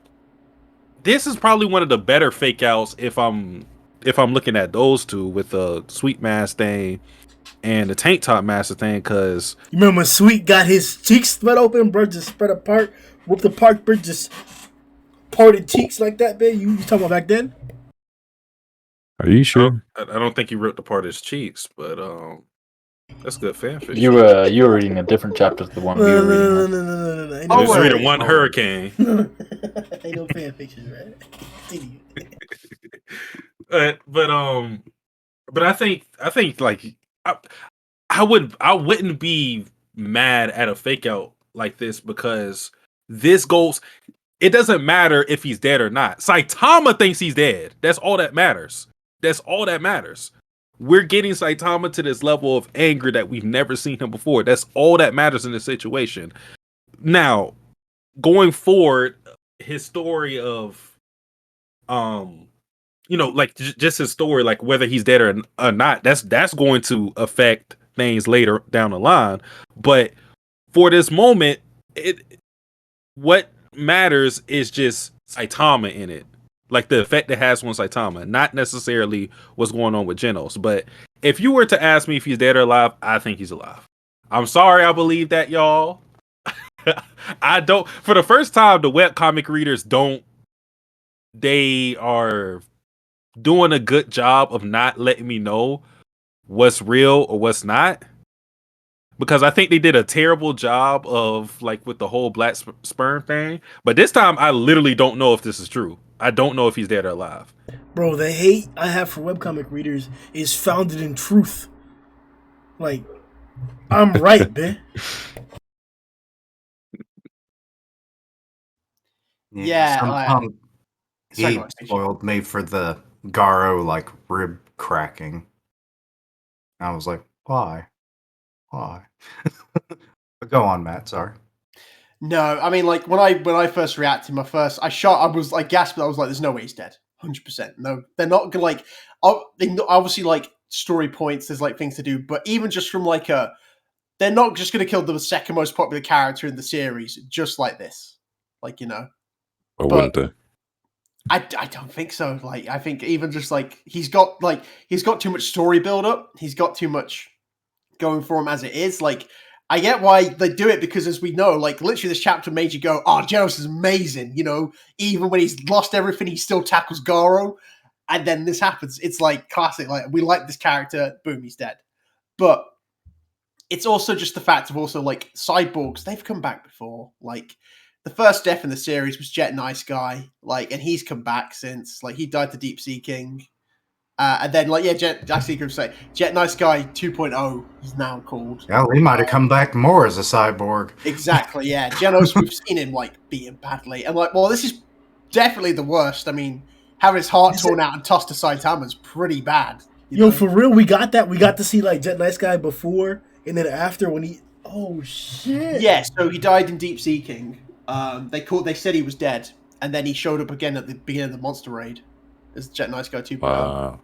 this is probably one of the better fake outs if I'm looking at those two with the Sweet Mask thing and the Tank Top Master thing, because You remember when Sweet got his cheeks spread open, bro, just spread apart, whooped apart, bro, just parted cheeks like that, man? You talking about back then? Are you sure? I don't think he ripped apart his cheeks, but that's good fanfiction. You were reading a different chapter to the one we were reading. No. Ain't I no was wait. reading One Hurricane. Ain't no fan fiction, right? But I think like I wouldn't be mad at a fake out like this, because this goes. It doesn't matter if he's dead or not. Saitama thinks he's dead. That's all that matters. We're getting Saitama to this level of anger that we've never seen him before. That's all that matters in this situation. Now, going forward, his story of, like just his story, like whether he's dead or not, that's going to affect things later down the line. But for this moment, what matters is just Saitama in it. Like the effect it has on Saitama, not necessarily what's going on with Genos. But if you were to ask me if he's dead or alive, I think he's alive. I'm sorry I believe that, y'all. I don't. For the first time, the webcomic readers they are doing a good job of not letting me know what's real or what's not. Because I think they did a terrible job of like with the whole black sperm thing. But this time, I literally don't know if this is true. I don't know if he's dead or alive. Bro, the hate I have for webcomic readers is founded in truth. Like, I'm right, man. Yeah, Some Sorry, he go on. spoiled me for the Garou like rib cracking. I was like, why? But go on, Matt. Sorry. No, I mean, like when I first reacted, I was like gasped. I was like, "There's no way he's dead, 100%." No, they're not gonna like. They obviously like story points. There's like things to do, but even just from like they're not just gonna kill the second most popular character in the series just like this, like Or wouldn't they? I don't think so. Like I think even just like he's got too much story build up. He's got too much going for him as it is. Like I get why they do it, because as we know, like literally this chapter made you go, "Oh, Genos is amazing." Even when he's lost everything, he still tackles Garou, and then this happens. It's like classic. Like we like this character, boom, he's dead. But it's also just the fact of also like cyborgs. They've come back before. Like the first death in the series was Jet Nice Guy, like, and he's come back since. Like he died to Deep Sea King. And then, like, yeah, Jet Nice Guy 2.0, he's now called. Yeah, he might have come back more as a cyborg. Exactly, yeah. Genos, we've seen him, like, beaten badly. And, like, well, this is definitely the worst. I mean, having his heart torn out and tossed to Saitama is pretty bad. Yo, for real, we got that. We got to see like Jet Nice Guy before and then after when he. Oh shit! Yeah, so he died in Deep Sea King. They said he was dead, and then he showed up again at the beginning of the monster raid as Jet Nice Guy 2.0. Wow.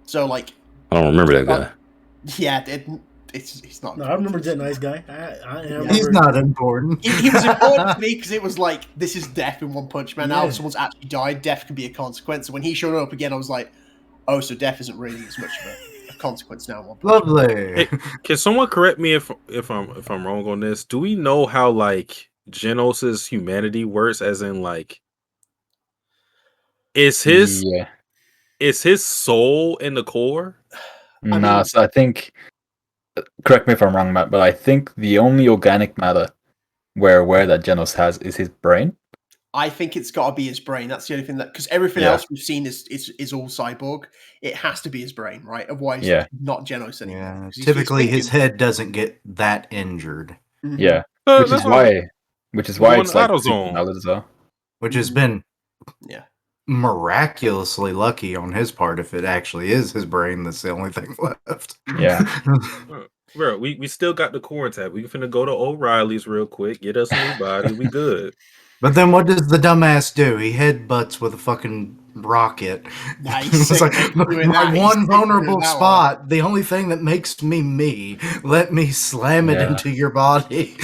So like, I don't remember that guy. yeah, it's not. No, I remember Jet Nice Guy. I remember. He's not important. He was important to me because it was like, this is death in One Punch Man. Now Yeah. if someone's actually died, death can be a consequence. So when he showed up again, I was like, oh, so death isn't really as much of a consequence now. In One Punch Man. Lovely. Hey, can someone correct me if I'm wrong on this? Do we know how like Genos's humanity works? As in, like, is his soul in the core? Nah, so I think, correct me if I'm wrong, Matt, but I think the only organic matter we're aware that Genos has is his brain. I think it's got to be his brain. That's the only thing that, because everything else we've seen is all cyborg. It has to be his brain, right? Otherwise, not Genos anymore. Yeah, 'Cause he's typically his thinking. head doesn't get that injured, Mhm. Yeah, which is why it's like super valid as well. which has been Yeah. miraculously lucky on his part if it actually is his brain that's the only thing left. Yeah. Bro, we still got the core intact. We finna go to O'Reilly's real quick, get us a new body, we good. But then what does the dumbass do? He headbutts with a fucking rocket. Nah, he's It's sick like, of doing my that. He's one sick of vulnerable doing that spot, the only thing that makes me me, let me slam it Yeah. into your body.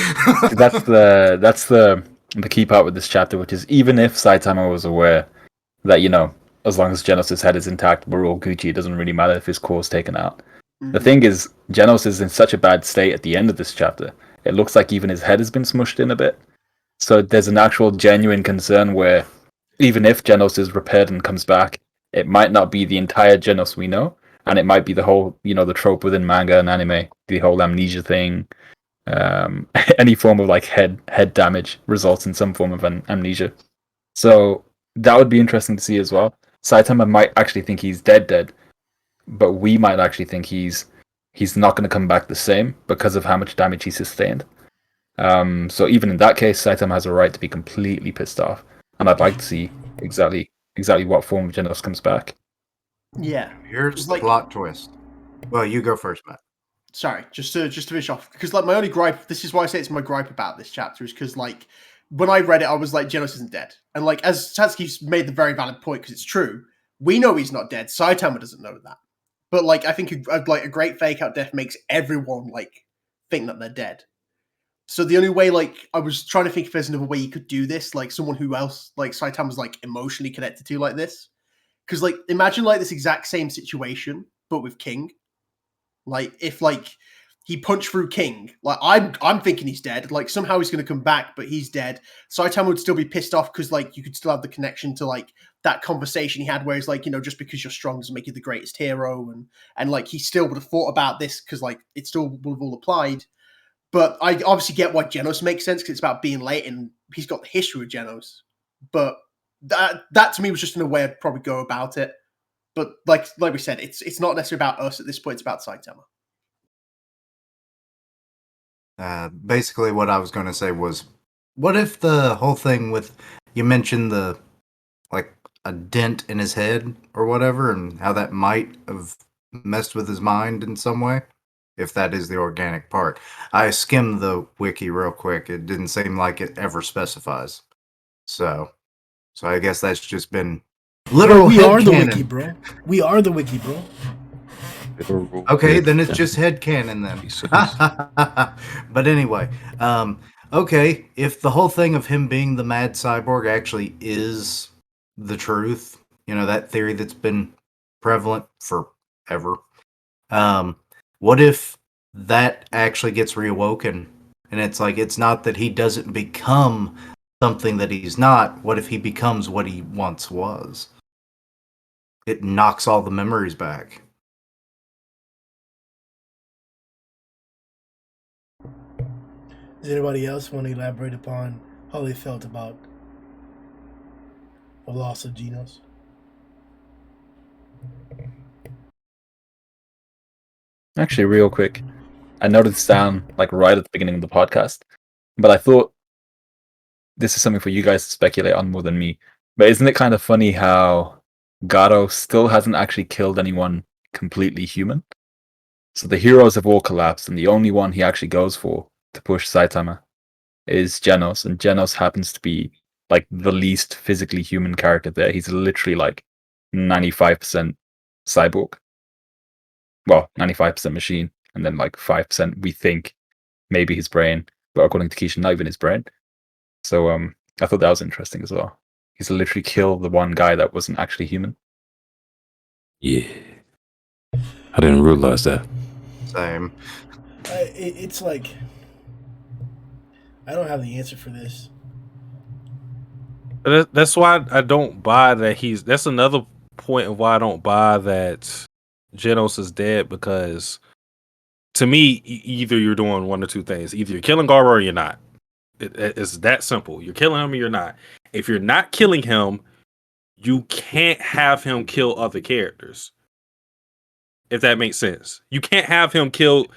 That's the key part with this chapter, which is even if Saitama was aware that, you know, as long as Genos' head is intact, we're all Gucci, it doesn't really matter if his core's taken out. The thing is, Genos is in such a bad state at the end of this chapter, it looks like even his head has been smushed in a bit. So there's an actual genuine concern where even if Genos is repaired and comes back, it might not be the entire Genos we know, and it might be the whole, you know, the trope within manga and anime, the whole amnesia thing. Any form of like head damage results in some form of an amnesia. So that would be interesting to see as well. Saitama might actually think he's dead, but we might actually think he's not going to come back the same because of how much damage he sustained. So even in that case, Saitama has a right to be completely pissed off, and I'd like to see exactly what form of Genos comes back. Yeah. Here's Like- the plot twist. Well, you go first, Matt. Sorry, just to finish off, because like my only gripe, this is why I say it's my gripe about this chapter, is because like when I read it, I was like, Genos isn't dead, and like as Satsuki's made the very valid point, because it's true, we know he's not dead. Saitama doesn't know that, but like I think a great fake out death makes everyone like think that they're dead. So the only way, like, I was trying to think if there's another way you could do this, like someone who else, like Saitama's like emotionally connected to like this, because like imagine like this exact same situation but with King. Like if like he punched through King, like I'm thinking he's dead. Like somehow he's going to come back, but he's dead. Saitama would still be pissed off because like you could still have the connection to like that conversation he had, where he's like, you know, just because you're strong doesn't make you the greatest hero, and like he still would have thought about this because like it still would have all applied. But I obviously get why Genos makes sense because it's about being late and he's got the history of Genos. But that to me was just in a way I'd probably go about it. But like we said, it's not necessarily about us at this point. It's about Saitama. Basically, what I was going to say was, what if the whole thing with, you mentioned the, like, a dent in his head or whatever, and how that might have messed with his mind in some way, if that is the organic part. I skimmed the wiki real quick. It didn't seem like it ever specifies. So I guess that's just been literal We are the headcanon. wiki, bro. We are the wiki, bro. Okay, then it's just headcanon then. But anyway, okay, if the whole thing of him being the mad cyborg actually is the truth, you know, that theory that's been prevalent forever, what if that actually gets reawoken? And it's like, it's not that he doesn't become something that he's not. What if he becomes what he once was? It knocks all the memories back. Does anybody else want to elaborate upon how they felt about the loss of Genos? Actually, real quick, I noted this down like right at the beginning of the podcast, but I thought this is something for you guys to speculate on more than me. But isn't it kind of funny how Garou still hasn't actually killed anyone completely human? So the heroes have all collapsed, and the only one he actually goes for to push Saitama is Genos, and Genos happens to be like the least physically human character there. He's literally like 95% cyborg. Well, 95% machine, and then like 5% we think maybe his brain, but according to Keisha, not even his brain. So I thought that was interesting as well. He's literally killed the one guy that wasn't actually human. Yeah. I didn't realize that. Same. It's like I don't have the answer for this. That's why I don't buy that that's another point of why I don't buy that Genos is dead, because to me, either you're doing one or two things. Either you're killing Garou or you're not. It's that simple. You're killing him or you're not. If you're not killing him, you can't have him kill other characters. If that makes sense. You can't have him kill...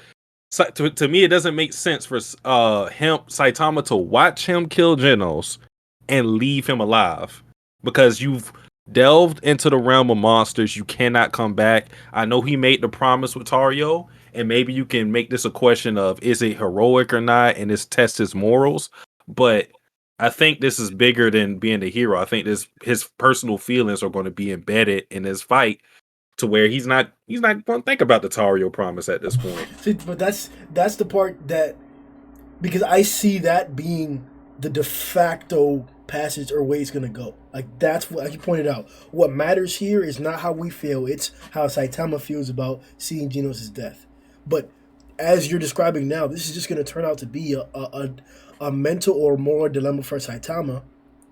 To me, it doesn't make sense for Saitama to watch him kill Genos and leave him alive, because you've delved into the realm of monsters. You cannot come back. I know he made the promise with Tario, and maybe you can make this a question of, is it heroic or not, and this tests his morals. But I think this is bigger than being the hero. I think his personal feelings are going to be embedded in this fight, to where he's not going to think about the Tario promise at this point. See, but that's the part that, because I see that being the de facto passage or way it's gonna go. Like, that's what, like you pointed out, what matters here is not how we feel, it's how Saitama feels about seeing Genos' death. But as you're describing now, this is just gonna turn out to be a mental or moral dilemma for Saitama,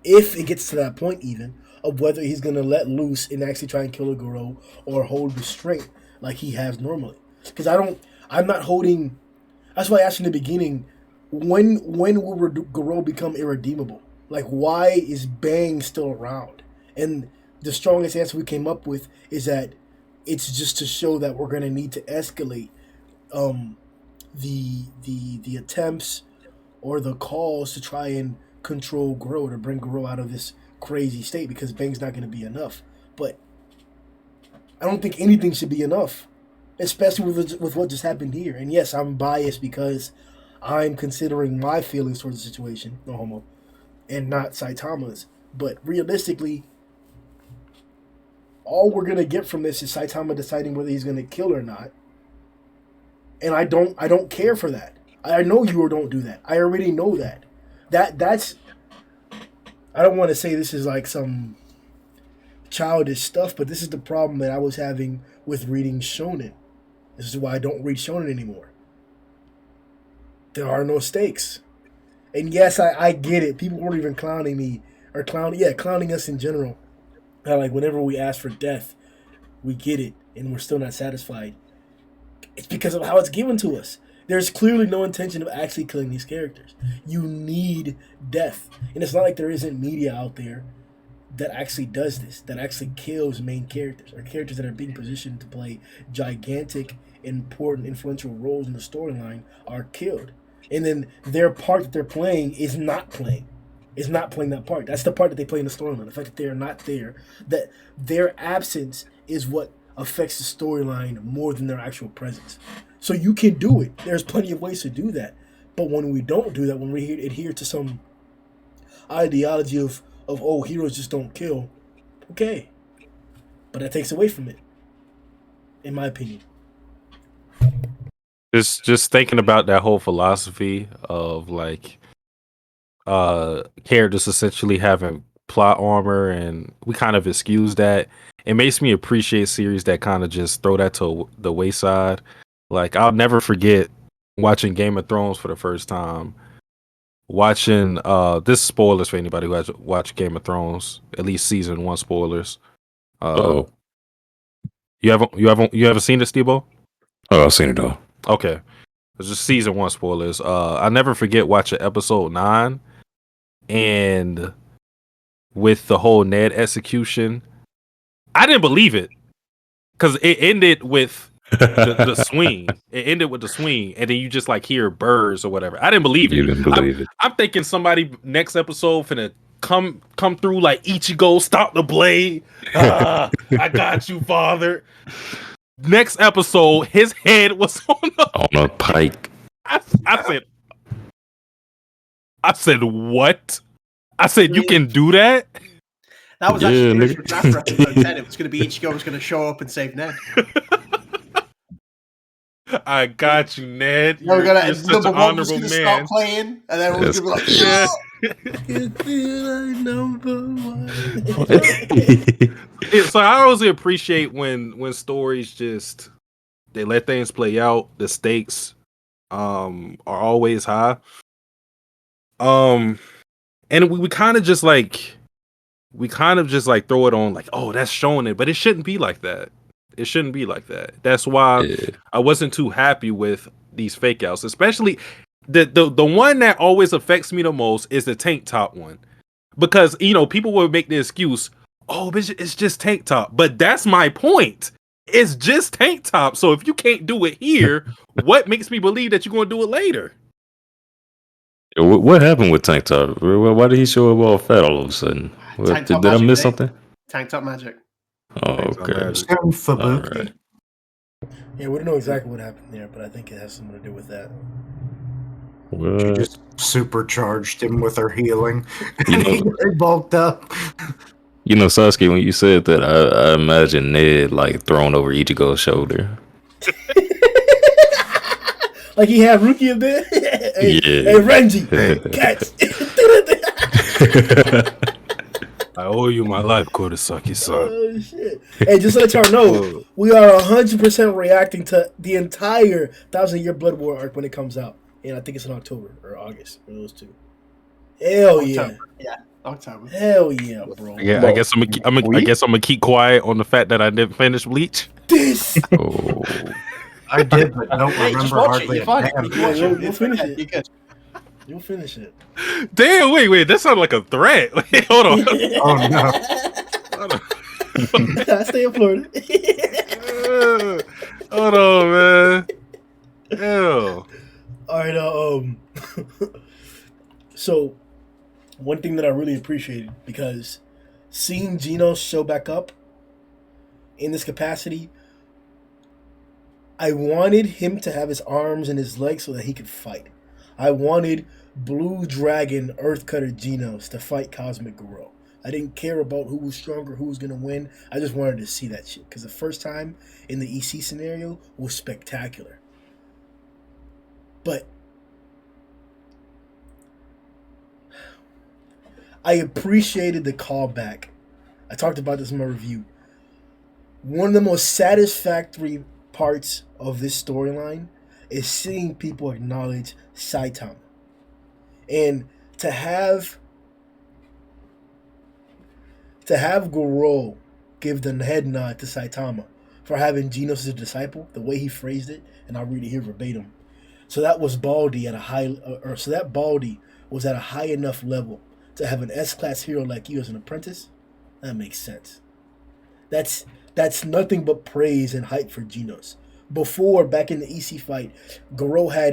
if it gets to that point even, of whether he's gonna let loose and actually try and kill a Garou or hold restraint like he has normally. Because I'm not holding. That's why I asked in the beginning, when will Garou become irredeemable? Like, why is Bang still around? And the strongest answer we came up with is that it's just to show that we're gonna need to escalate the attempts or the calls to try and control Garou, to bring Garou out of this crazy state, because Bang's not gonna be enough. But I don't think anything should be enough, especially with what just happened here. And yes, I'm biased because I'm considering my feelings towards the situation, no homo, and not Saitama's. But realistically, all we're gonna get from this is Saitama deciding whether he's gonna kill or not. And I don't care for that. I know you don't do that. I already know that. That's. I don't want to say this is like some childish stuff, but this is the problem that I was having with reading shonen. This is why I don't read shonen anymore. There are no stakes. And yes, I get it. People weren't even clowning me, or clowning us in general. Like, whenever we ask for death, we get it, and we're still not satisfied. It's because of how it's given to us. There's clearly no intention of actually killing these characters. You need death. And it's not like there isn't media out there that actually does this, that actually kills main characters, or characters that are being positioned to play gigantic, important, influential roles in the storyline are killed. And then their part that they're playing is not playing. Is not playing that part. That's the part that they play in the storyline. The fact that they are not there, that their absence is what affects the storyline more than their actual presence. So you can do it. There's plenty of ways to do that. But when we don't do that, when we adhere to some ideology of oh, heroes just don't kill, okay. But that takes away from it, in my opinion. Just thinking about that whole philosophy of like characters essentially having plot armor, and we kind of excuse that. It makes me appreciate series that kind of just throw that to the wayside. Like, I'll never forget watching Game of Thrones for the first time. Watching this is spoilers for anybody who has watched Game of Thrones, at least season 1 spoilers. You haven't seen this, Steve-O? Oh, I've seen it all. Okay. It's just season 1 spoilers. I never forget watching episode 9, and with the whole Ned execution, I didn't believe it, because it ended with the swing. It ended with the swing, and then you just like hear birds or whatever. I didn't believe it. You didn't believe it. I'm thinking somebody next episode finna come through like Ichigo, stop the blade. I got you, father. Next episode, his head was on a pike. I said what? I said you can do that? That was actually the original draft for episode 10. It was going to be Ichigo was going to show up and save Ned. I got you, Ned. You're such an honorable man. Start playing, and then we're going to be like, So I always appreciate when stories just they let things play out. The stakes are always high. And we kind of just like throw it on like, oh, that's showing it, but it shouldn't be like that. It shouldn't be like that. That's why I wasn't too happy with these fake outs, especially the one that always affects me the most is the tank top one, because people will make the excuse, oh, it's just tank top, but that's my point. It's just tank top. So if you can't do it here, what makes me believe that you're going to do it later? What happened with tank top? Why did he show up all fat all of a sudden? Did I miss something? Tank top magic. Oh, okay. Right. Yeah, we don't know exactly what happened there, but I think it has something to do with that. She just supercharged him with her healing. He bulked up. Sasuke, when you said that, I imagine Ned like thrown over Ichigo's shoulder. Like he had Ruki up there. Hey, Renji, catch. I owe you my life, Kurosaki-san. Oh, shit. Hey, just to let y'all know, we are 100% reacting to the entire 1,000-Year Blood War arc when it comes out. And I think it's in October or August. Or those two. Hell yeah. Yeah, October. Hell yeah, bro. Yeah, I guess I'm gonna keep quiet on the fact that I didn't finish Bleach. This. Oh. I did, but don't remember hardly. You'll finish it. You'll finish it. Damn, wait. That sounded like a threat. Wait, hold on. Oh, no. Hold on. I stay in Florida. Hold on, man. Ew. All right, so one thing that I really appreciated, because seeing Genos show back up in this capacity, I wanted him to have his arms and his legs so that he could fight. I wanted Blue Dragon Earthcutter Genos to fight Cosmic Garou. I didn't care about who was stronger, who was going to win. I just wanted to see that shit. Because the first time in the EC scenario was spectacular. But I appreciated the callback. I talked about this in my review. One of the most satisfactory parts of this storyline is seeing people acknowledge Saitama. And to have Garou give the head nod to Saitama for having Genos as a disciple, the way he phrased it, and I'll read it here verbatim. So that was Baldy at a high, so that Baldy was at a high enough level to have an S-class hero like you as an apprentice. That makes sense. That's nothing but praise and hype for Genos. Before, back in the EC fight, Garou had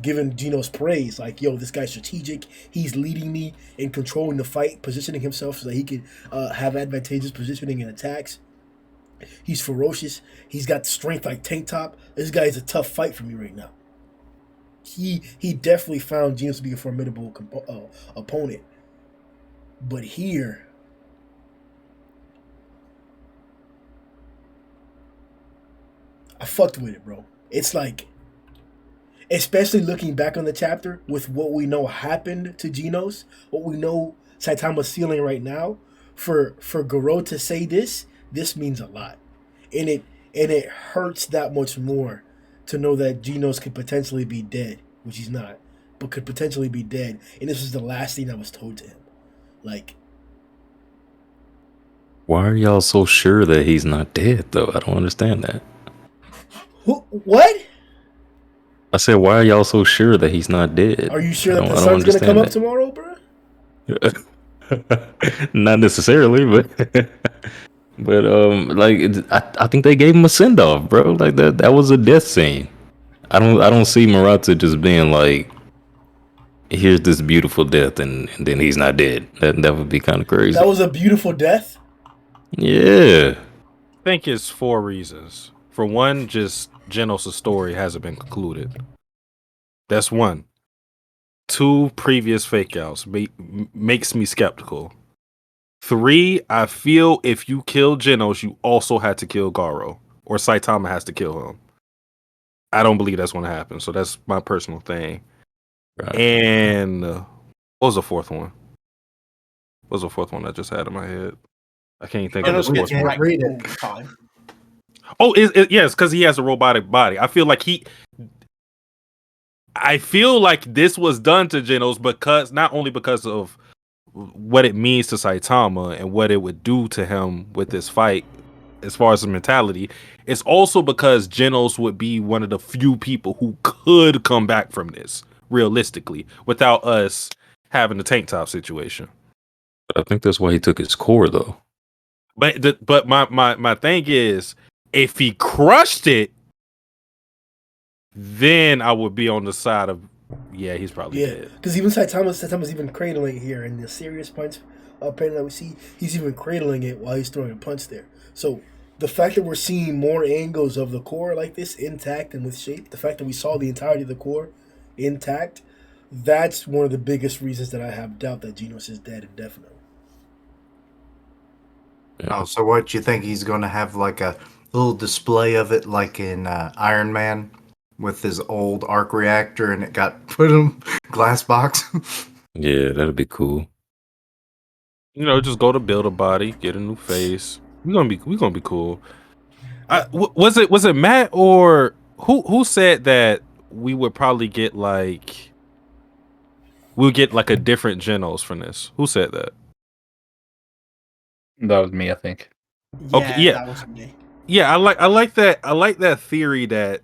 given Genos praise, like, yo, this guy's strategic, he's leading me and controlling the fight, positioning himself so that he could have advantageous positioning and attacks. He's ferocious, he's got strength like Tank Top. This guy is a tough fight for me right now. He definitely found Genos to be a formidable opponent. But here, I fucked with it, bro. It's like, especially looking back on the chapter with what we know happened to Genos, what we know Saitama's feeling right now, for Garou to say this means a lot. And it hurts that much more to know that Genos could potentially be dead, which he's not, but could potentially be dead. And this was the last thing that was told to him. Like, why are y'all so sure that he's not dead, though? I don't understand that. What? I said, why are y'all so sure that he's not dead? Are you sure that the sun's gonna come up tomorrow, bro? Not necessarily, but I think they gave him a send off, bro. Like that was a death scene. I don't see Murata just being like, here's this beautiful death, and then he's not dead. That would be kind of crazy. That was a beautiful death. Yeah. I think it's 4 reasons. For one, just Genos' story hasn't been concluded. That's one. 2, previous fake outs makes me skeptical. 3, I feel if you kill Genos, you also had to kill Garou, or Saitama has to kill him. I don't believe that's going to happen, so that's my personal thing. Right. And what was the 4th one? What was the 4th one I just had in my head? I can't think of the Genos 4th gets one. wrecked Read it. all the time. Oh, yes, because he has a robotic body. I feel like this was done to Genos because not only because of what it means to Saitama and what it would do to him with this fight, as far as the mentality, it's also because Genos would be one of the few people who could come back from this realistically without us having the tank top situation. But I think that's why he took his core, though. But my thing is, if he crushed it, then I would be on the side of he's probably Yeah, dead. because even Saitama's even cradling here in the serious punch pattern that we see. He's even cradling it while he's throwing a punch there. So the fact that we're seeing more angles of the core like this intact and with shape, the fact that we saw the entirety of the core intact, that's one of the biggest reasons that I have doubt that Genos is dead indefinitely. Oh, so what you think he's going to have like a little display of it, like in Iron Man, with his old arc reactor, and it got put in glass box? Yeah, that'd be cool. Just go to build a body, get a new face. We're gonna be cool. Was it Matt or who said that we would probably get we'll get like a different Genos from this? Who said that? That was me, I think. Yeah, Okay, yeah. that was me. Yeah, I like that theory that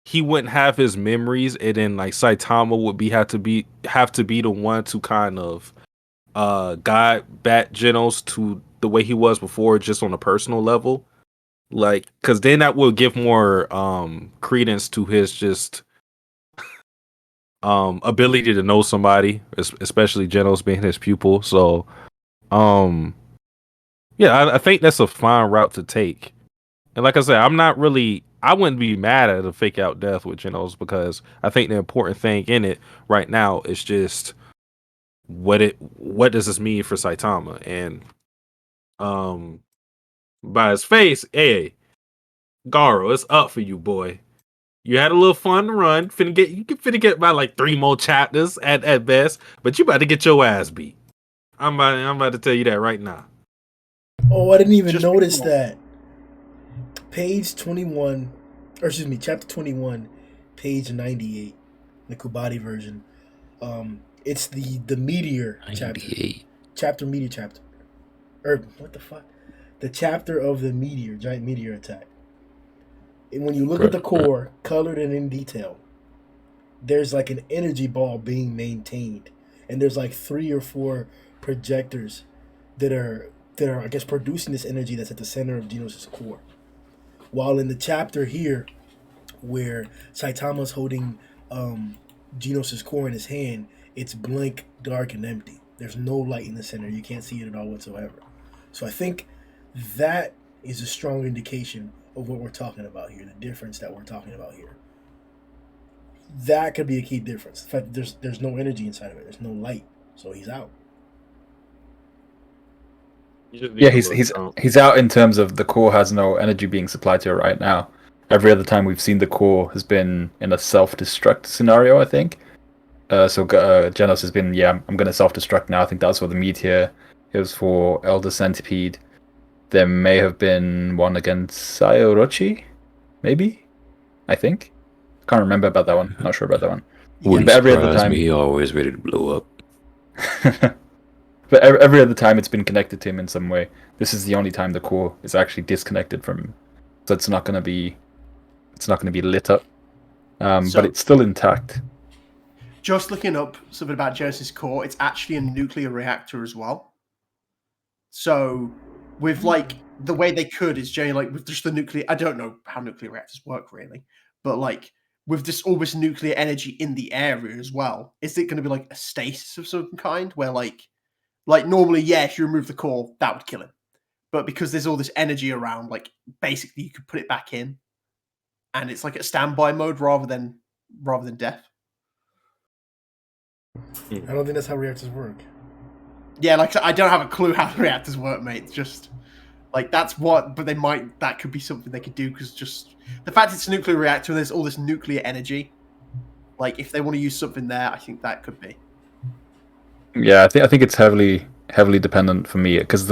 he wouldn't have his memories, and then like Saitama would have to be the one to kind of guide back Genos to the way he was before, just on a personal level. Like, because then that will give more credence to his just ability to know somebody, especially Genos being his pupil. So I think that's a fine route to take. And like I said, I wouldn't be mad at a fake out death with Genos, because I think the important thing in it right now is just what does this mean for Saitama? And by his face, hey, Garou, it's up for you, boy. You had a little fun run. You can get about like 3 more chapters at best, but you about to get your ass beat. I'm about to tell you that right now. Oh, I didn't even Just notice before. that. Page 21, or excuse me, chapter 21, page 98, the Kubati version. It's the meteor chapter. 98. Chapter meteor chapter. Or what the fuck? The chapter of the meteor, giant meteor attack. And when you look at the core, colored and in detail, there's like an energy ball being maintained. And there's like 3 or 4 projectors that are I guess producing this energy that's at the center of Genos' core. While in the chapter here, where Saitama's holding Genos' core in his hand, it's blank, dark, and empty. There's no light in the center. You can't see it at all whatsoever. So I think that is a strong indication of what we're talking about here, the difference that we're talking about here. That could be a key difference. The fact that there's no energy inside of it. There's no light. So he's out. Yeah, he's out in terms of the core has no energy being supplied to it right now. Every other time we've seen the core has been in a self-destruct scenario, I think. So Genos has been, I'm going to self-destruct now. I think that's for the meteor. It was for Elder Centipede. There may have been one against Sayorochi, maybe? I think. Can't remember about that one. Not sure about that one. Wouldn't But every other surprise time, me. He always ready to blow up. but every other time it's been connected to him in some way. This is the only time the core is actually disconnected from him, so it's not going to be lit up. But it's still intact. Just looking up something about Genos' core, it's actually a nuclear reactor as well. So with like the way they could is generally like with just the nuclear. I don't know how nuclear reactors work really, but like with this almost nuclear energy in the area as well, is it going to be like a stasis of some kind where like normally, yeah, if you remove the core, that would kill him. But because there's all this energy around, like basically you could put it back in and it's like a standby mode rather than death. I don't think that's how reactors work. Yeah, like I don't have a clue how the reactors work, mate. It's just like that could be something they could do, because just the fact it's a nuclear reactor and there's all this nuclear energy, like if they want to use something there, I think that could be. Yeah, I think it's heavily dependent for me, because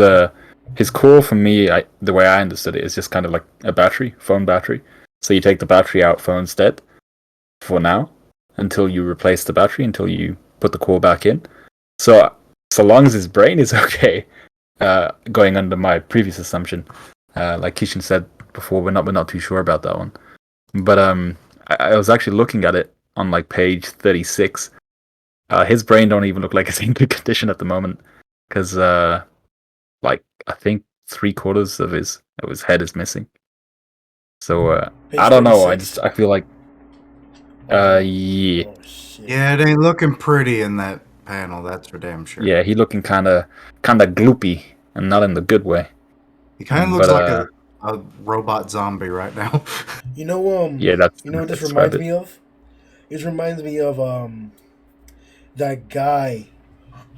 his core for me, the way I understood it, is just kind of like a phone battery. So you take the battery out, phone's dead for now, until you replace the battery, until you put the core back in. So long as his brain is okay, going under my previous assumption, like Kishin said before, we're not too sure about that one. But I was actually looking at it on like page 36. His brain don't even look like it's in good condition at the moment, because like I think 3/4 of his head is missing. So I don't know. I feel like yeah. Oh, shit. Yeah, it ain't looking pretty in that panel, that's for damn sure. Yeah, he looking kind of gloopy, and not in the good way. He kind of looks like a robot zombie right now. You know, yeah, that's you know what this reminds me of? It reminds me of that guy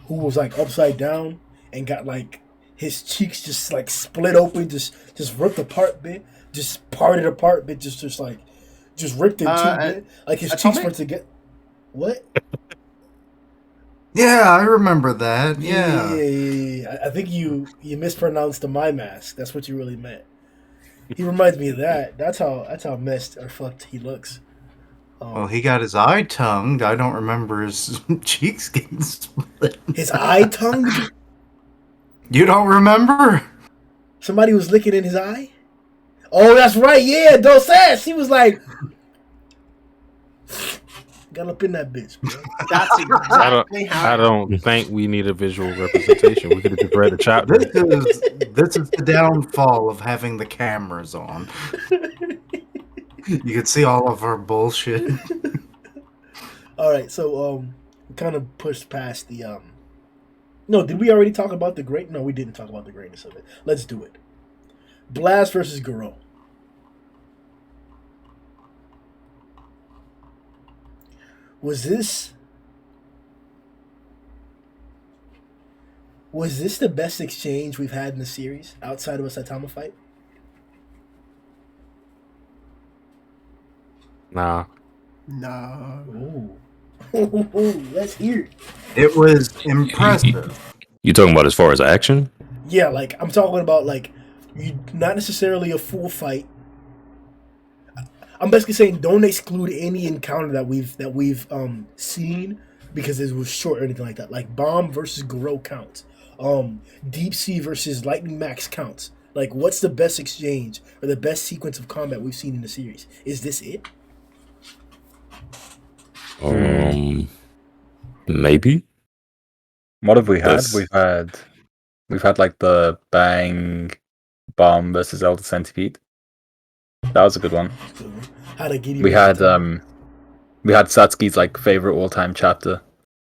who was like upside down and got like his cheeks just like split open, just ripped apart bit, just parted apart bit, just ripped in two bit. Like his cheeks were together. What? Yeah, I remember that. Yeah. Yeah. I think you mispronounced the My Mask. That's what you really meant. He reminds me of that. That's how messed or fucked he looks. Well, he got his eye tongued. I don't remember his cheeks getting split. His eye tongued? You don't remember? Somebody was licking in his eye? Oh, that's right. Yeah, Dos Ass. He was like, got up in that bitch, bro. That's exactly how. I don't think we need a visual representation. We could have just read the chapter. This is the downfall of having the cameras on. You can see all of our bullshit. All right, so we kind of pushed past the No, did we already talk about the great? No, we didn't talk about the greatness of it. Let's do it. Blast versus Garou. Was this the best exchange we've had in the series outside of a Saitama fight? Nah. No. Ooh. Let's hear it. It was impressive. You talking about as far as action? Yeah, like I'm talking about like not necessarily a full fight. I'm basically saying don't exclude any encounter that we've seen because it was short or anything like that. Like Bomb versus Garou counts. Deep Sea versus Lightning Max counts. Like what's the best exchange or the best sequence of combat we've seen in the series? Is this it? Maybe. What have we had? We've had like the Bang Bomb versus Elder Centipede. That was a good one. We had Satsuki's like favorite all-time chapter,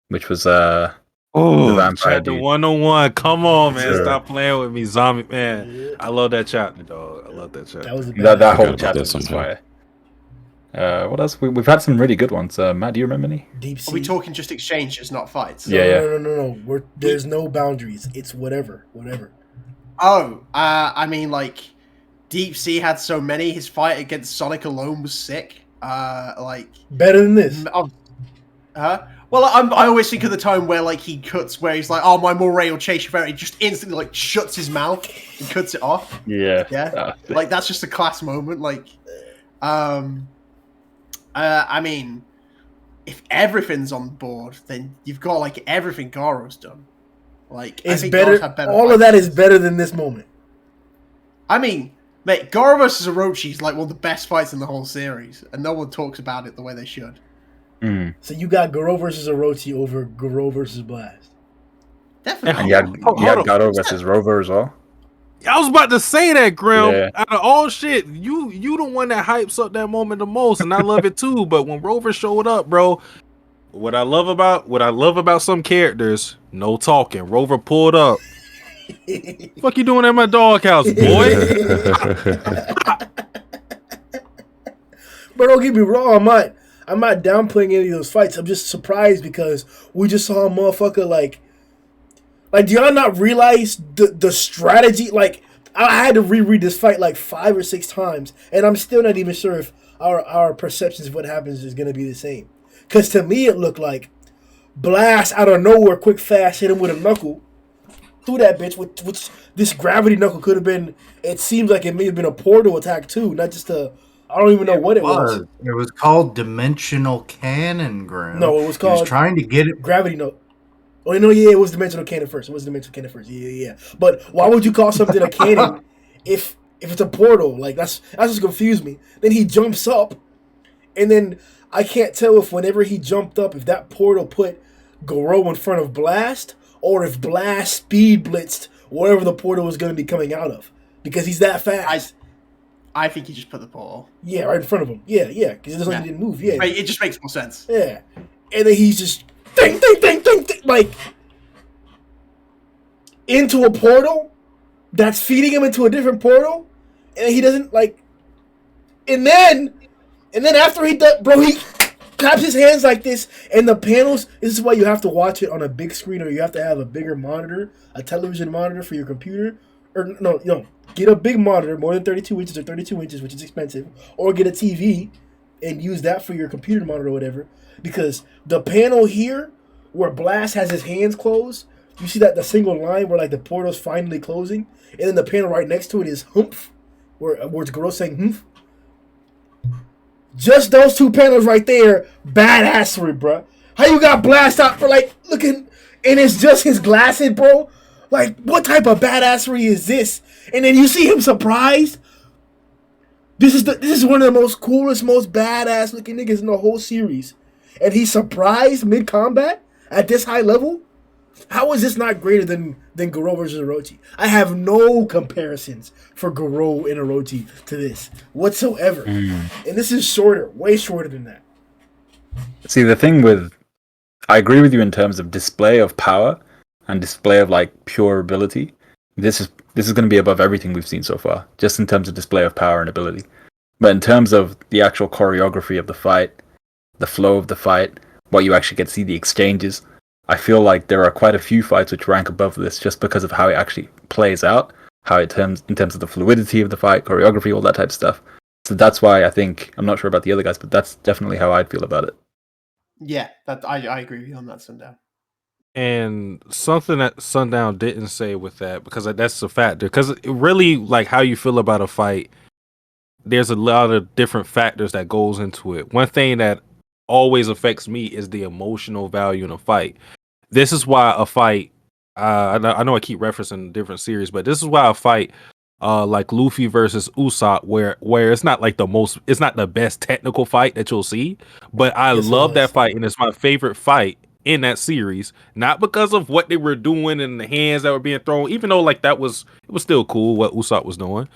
which was the Vampire chapter Dude. 101. Come on, man. Sure. Stop playing with me, zombie man. Yeah. I love that chapter, dog. I love that chapter. That was that whole chapter that was fire. What else? We've had some really good ones. Matt, do you remember any? Deep Sea. Are we talking just exchanges, not fights? No. There's no boundaries. It's whatever. Oh, I mean, like, Deep Sea had so many. His fight against Sonic alone was sick. Like better than this. Well, I always think of the time where like he cuts, where he's like, "Oh, my moray will chase you forever." He just instantly like shuts his mouth and cuts it off. Yeah. Like that's just a class moment. Like, I mean, if everything's on board, then you've got like everything Garou's done. Like, it's I think better. All of that is better than this moment. I mean, mate, Garou versus Orochi is like one of the best fights in the whole series, and no one talks about it the way they should. So you got Garou versus Orochi over Garou versus Blast. Definitely. And you had Garou versus Rover as well. I was about to say that, Grim. Yeah. Out of all shit, you the one that hypes up that moment the most, and I love it too. But when Rover showed up, bro, what I love about some characters, no talking. Rover pulled up. Fuck you doing at my doghouse, boy? But don't get me wrong, I'm not downplaying any of those fights. I'm just surprised because we just saw a motherfucker like do y'all not realize the strategy? Like, I had to reread this fight like 5 or 6 times, and I'm still not even sure if our perceptions of what happens is gonna be the same. Cause to me it looked like Blast out of nowhere, quick fast, hit him with a knuckle through that bitch. Which this gravity knuckle could have been. It seems like it may have been a portal attack too, not just a. I don't even know what it was. It was called Dimensional Cannon, Grim. No, it was called. He was trying to get it. Gravity knuckle. Oh, no, yeah, it was Dimensional Cannon first. It was Dimensional Cannon first. Yeah. But why would you call something a cannon if it's a portal? Like, that's just confused me. Then he jumps up, and then I can't tell if whenever he jumped up, if that portal put Garou in front of Blast, or if Blast speed blitzed wherever the portal was going to be coming out of. Because he's that fast. I think he just put the portal. Yeah, right in front of him. Yeah, because it doesn't like he didn't move. Yeah. It just makes more sense. Yeah. And then he's just ding, like into a portal that's feeding him into a different portal, and he doesn't like. And then after he does, bro, he claps his hands like this, and the panels. This is why you have to watch it on a big screen, or you have to have a bigger monitor, a television monitor for your computer, or no, get a big monitor, more than 32 inches or 32 inches, which is expensive, or get a TV and use that for your computer monitor or whatever. Because the panel here, where Blast has his hands closed, you see that the single line where like the portal's finally closing, and then the panel right next to it is humph, where it's Garou saying humph. Just those 2 panels right there, badassery, bro. How you got Blast out for like looking, and it's just his glasses, bro? Like, what type of badassery is this? And then you see him surprised. This is one of the most coolest, most badass looking niggas in the whole series. And he's surprised mid-combat at this high level? How is this not greater than Garou versus Orochi? I have no comparisons for Garou and Orochi to this whatsoever. And this is shorter, way shorter than that. See, the thing with... I agree with you in terms of display of power and display of like pure ability. This is going to be above everything we've seen so far, just in terms of display of power and ability. But in terms of the actual choreography of the fight, the flow of the fight, what you actually get to see, the exchanges, I feel like there are quite a few fights which rank above this just because of how it actually plays out, how it in terms of the fluidity of the fight, choreography, all that type of stuff. So that's why I think, I'm not sure about the other guys, but that's definitely how I'd feel about it. Yeah, I agree with you on that, Sundown. And something that Sundown didn't say with that, because that's a factor, because really, like, how you feel about a fight, there's a lot of different factors that goes into it. One thing that always affects me is the emotional value in a fight. This is why a fight, I know I keep referencing different series, but this is why a fight like Luffy versus Usopp, where it's not like it's not the best technical fight that you'll see, but I love that fight, and it's my favorite fight in that series, not because of what they were doing and the hands that were being thrown, even though like it was still cool what Usopp was doing.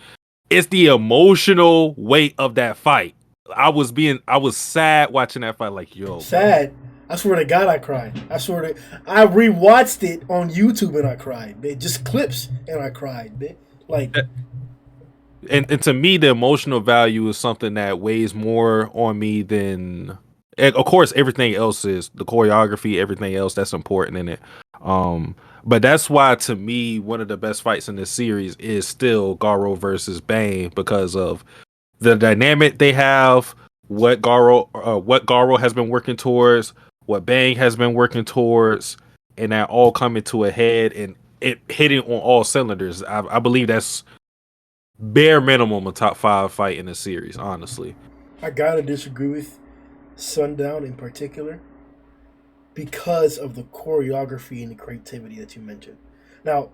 It's the emotional weight of that fight. I was sad watching that fight, like, yo. Sad. I swear to God, I cried. I rewatched it on YouTube and I cried, man. Just clips and I cried, man. Like, and to me, the emotional value is something that weighs more on me than, of course, everything else is the choreography, everything else that's important in it. But that's why, to me, one of the best fights in this series is still Garou versus Bane, because of the dynamic they have, what Garou has been working towards, what Bane has been working towards, and that all coming to a head and it hitting on all cylinders. I believe that's bare minimum a top 5 fight in the series, honestly. I gotta disagree with Sundown in particular because of the choreography and the creativity that you mentioned. Now,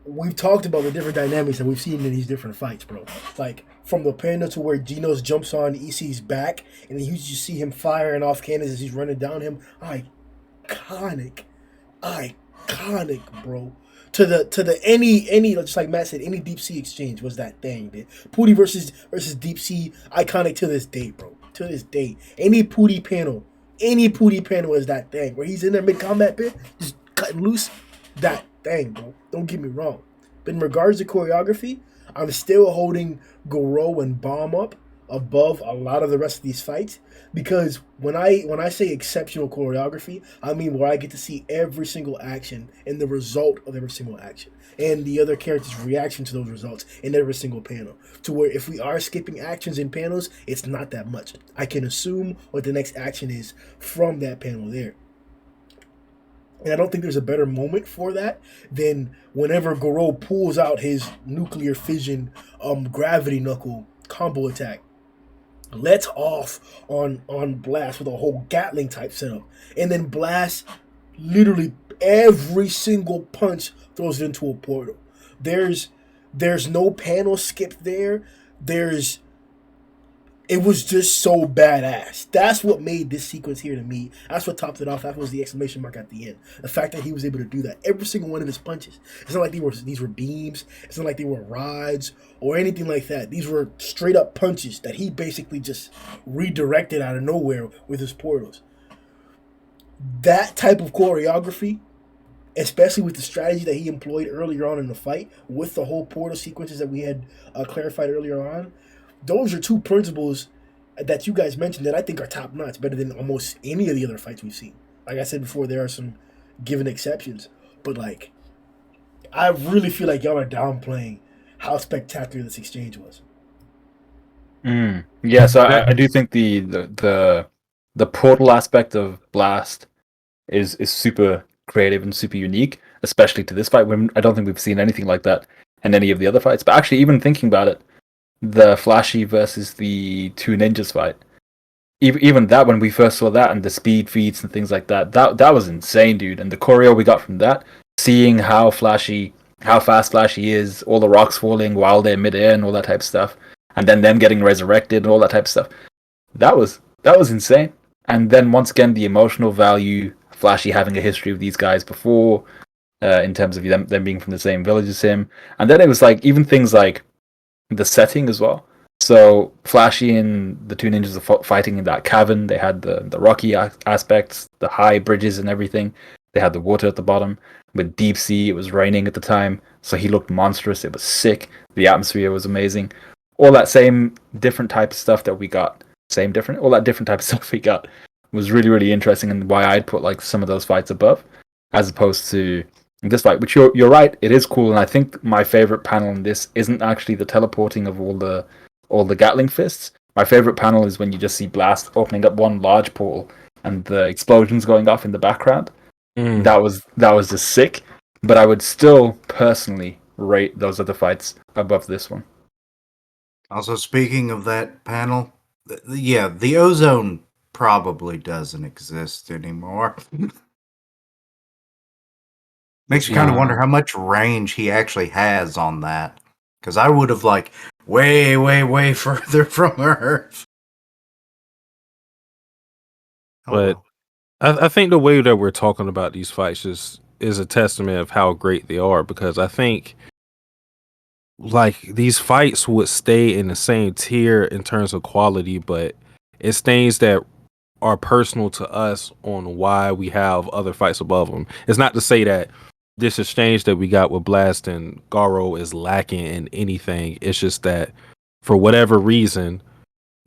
we've talked about the different dynamics that we've seen in these different fights, bro. Like, from the panda to where Genos jumps on EC's back, and then you just see him firing off cannons as he's running down him. Iconic, bro. to the any just like Matt said, any deep sea exchange was that thing, man. Pooty versus deep sea, iconic to this day, bro. To this day, any Pooty panel is that thing where he's in there mid combat bit, just cutting loose. That thing, bro. Don't get me wrong. But in regards to choreography, I'm still holding Garou and Bomb up above a lot of the rest of these fights, because when I say exceptional choreography, I mean where I get to see every single action and the result of every single action and the other character's reaction to those results in every single panel, to where if we are skipping actions in panels, it's not that much. I can assume what the next action is from that panel there. And I don't think there's a better moment for that than whenever Garou pulls out his nuclear fission gravity knuckle combo attack, lets off on Blast with a whole Gatling type setup, and then Blast literally every single punch throws it into a portal. There's no panel skipped there. It was just so badass. That's what made this sequence here to me. That's what topped it off. That was the exclamation mark at the end. The fact that he was able to do that. Every single one of his punches. It's not like these were beams. It's not like they were rods or anything like that. These were straight up punches that he basically just redirected out of nowhere with his portals. That type of choreography, especially with the strategy that he employed earlier on in the fight, with the whole portal sequences that we had clarified earlier on, those are two principles that you guys mentioned that I think are top notch, better than almost any of the other fights we've seen. Like I said before, there are some given exceptions, but like, I really feel like y'all are downplaying how spectacular this exchange was. Yeah, so I do think the portal aspect of Blast is super creative and super unique, especially to this fight. I don't think we've seen anything like that in any of the other fights. But actually, even thinking about it, the Flashy versus the two ninjas fight, even that, when we first saw that and the speed feats and things like that, that was insane, dude. And the choreo we got from that, seeing how fast Flashy is, all the rocks falling while they're midair and all that type of stuff, and then them getting resurrected and all that type of stuff, that was insane. And then once again, the emotional value, Flashy having a history with these guys before, in terms of them being from the same village as him, and then it was like even things like the setting as well. So Flashy and the two ninjas are fighting in that cavern. They had the rocky aspects, the high bridges and everything. They had the water at the bottom. With deep sea, it was raining at the time, so he looked monstrous. It was sick. The atmosphere was amazing. All that same different type of stuff that we got, all that different type of stuff we got was really, really interesting, and why I'd put like some of those fights above, as opposed to this fight, which you're right, it is cool. And I think my favorite panel in this isn't actually the teleporting of all the Gatling fists. My favorite panel is when you just see Blast opening up one large portal and the explosions going off in the background. That was just sick. But I would still personally rate those other fights above this one. Also, speaking of that panel, the ozone probably doesn't exist anymore. Makes you kind of wonder how much range he actually has on that. Because I would have, like, way, way, way further from Earth. But I think the way that we're talking about these fights is a testament of how great they are, because I think like these fights would stay in the same tier in terms of quality, but it's things that are personal to us on why we have other fights above them. It's not to say that this exchange that we got with Blast and Garou is lacking in anything. It's just that for whatever reason,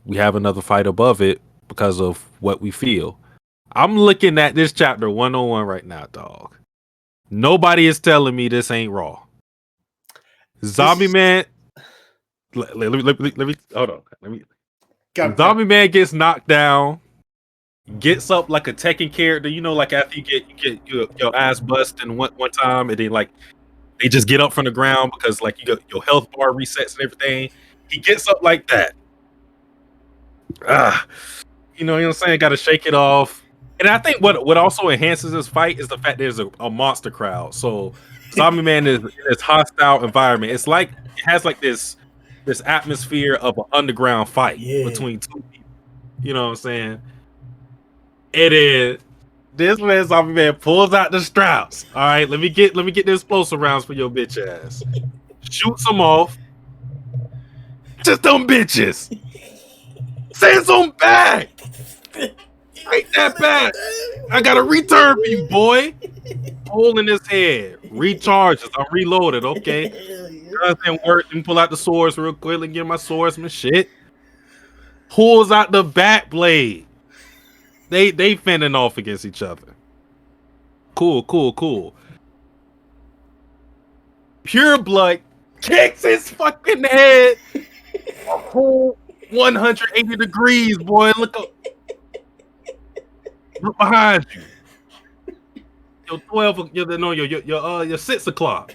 we have another fight above it because of what we feel. I'm looking at this chapter 101 right now, dog. Nobody is telling me this ain't raw. Zombie Man. Let me hold on. Zombie Man gets knocked down, gets up like a Tekken character, like after you get your ass busted one time, and then like they just get up from the ground because like you got your health bar resets and everything. He gets up like that. You know what I'm saying? Got to shake it off. And I think what also enhances this fight is the fact there's a monster crowd. So Zombie Man is in this hostile environment. It's like it has like this atmosphere of an underground fight between two people. You know what I'm saying? It is This man, zombie man, pulls out the straps. All right, let me get the explosive rounds for your bitch ass. Shoots them off. Just them bitches. Send them back. Take that back. I got a return for you, boy. Hole in his head. Recharges. I'm reloaded. Okay. Doesn't work. And pull out the swords real quick and get my swordsman shit. Pulls out the back blade. They fending off against each other. Cool. Pure blood kicks his fucking head a whole 180 degrees, boy. Look behind you. Your 6 o'clock.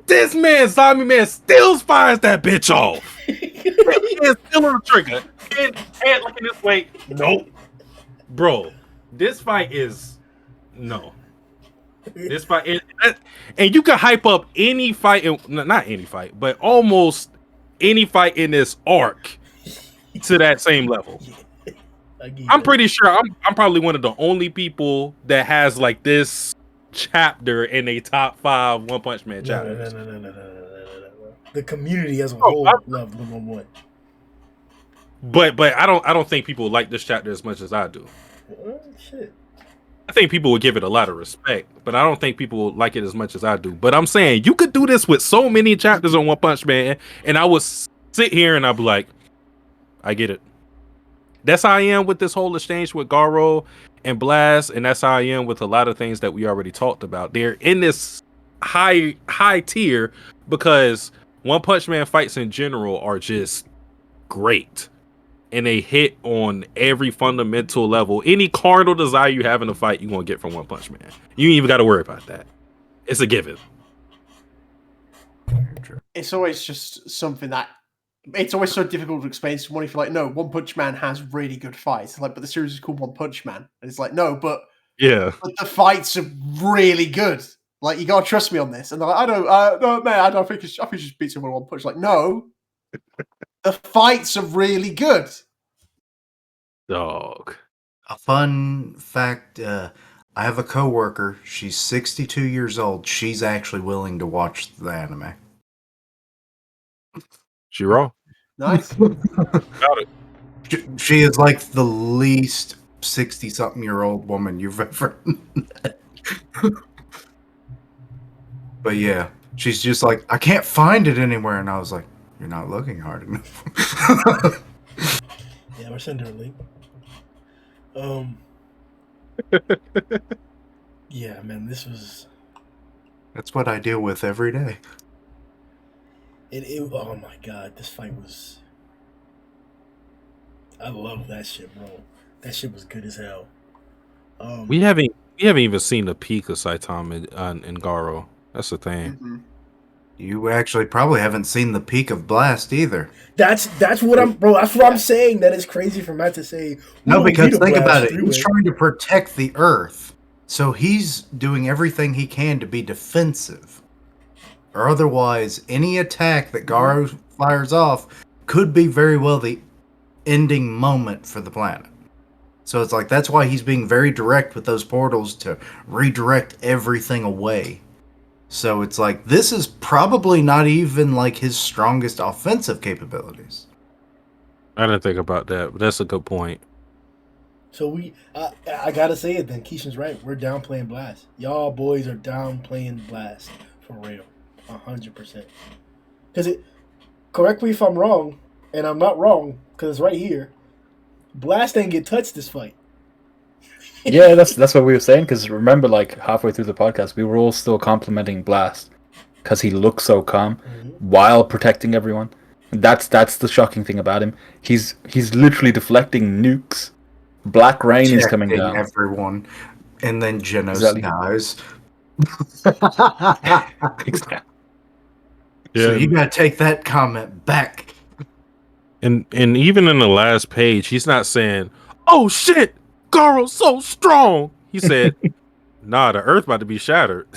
This man, zombie man, still fires that bitch off. He's still on the trigger. Head looking this way. Nope. Bro, this fight is no. This fight is, and you can hype up any fight, not any fight, but almost any fight in this arc to that same level. I'm pretty sure I'm probably one of the only people that has like this chapter in a top 5 One Punch Man chapters. No. The community as a whole loved 1-1-1. But I don't think people like this chapter as much as I do. Shit. I think people would give it a lot of respect, but I don't think people like it as much as I do. But I'm saying you could do this with so many chapters on One Punch Man, and I would sit here and I'd be like, I get it. That's how I am with this whole exchange with Garou and Blast, and that's how I am with a lot of things that we already talked about. They're in this high tier because One Punch Man fights in general are just great. And they hit on every fundamental level. Any carnal desire you have in a fight, you're going to get from One Punch Man. You ain't even got to worry about that. It's a given. It's always just something that it's always so difficult to explain to someone if you're like, no, One Punch Man has really good fights. It's like, but the series is called One Punch Man. And it's like, no, but the fights are really good. Like, you got to trust me on this. And they're like, no, man, I think you should beat someone with one punch. Like, no. The fights are really good. Dog. A fun fact, I have a coworker. She's 62 years old. She's actually willing to watch the anime. She raw. Nice. Got it. She is like the least 60-something-year-old woman you've ever met. But yeah, she's just like, I can't find it anywhere. And I was like, you're not looking hard enough. Yeah, we're sending her a link. Yeah, man, this was. That's what I deal with every day. Oh my god, this fight was. I love that shit, bro. That shit was good as hell. We haven't even seen the peak of Saitama in Garou. That's the thing. Mm-hmm. You actually probably haven't seen the peak of Blast either. That's what I'm, bro. That's what I'm saying. That is crazy for Matt to say. No, because think about it. Three-way. He's trying to protect the Earth, so he's doing everything he can to be defensive. Or otherwise, any attack that Garou fires off could be very well the ending moment for the planet. So it's like that's why he's being very direct with those portals to redirect everything away. So it's like, this is probably not even like his strongest offensive capabilities. I didn't think about that, but that's a good point. So I gotta say it then. Keishan's right. We're downplaying Blast. Y'all boys are downplaying Blast for real, 100%. Because correct me if I'm wrong, and I'm not wrong because it's right here. Blast didn't get touched this fight. Yeah, that's what we were saying, because remember, like, halfway through the podcast, we were all still complimenting Blast, because he looks so calm, while protecting everyone. That's the shocking thing about him. He's literally deflecting nukes. Black rain is coming down. Everyone. And then Genos dies. Exactly. So you gotta take that comment back. And even in the last page, he's not saying, "Oh shit, Garou's so strong." He said, "Nah, the Earth about to be shattered.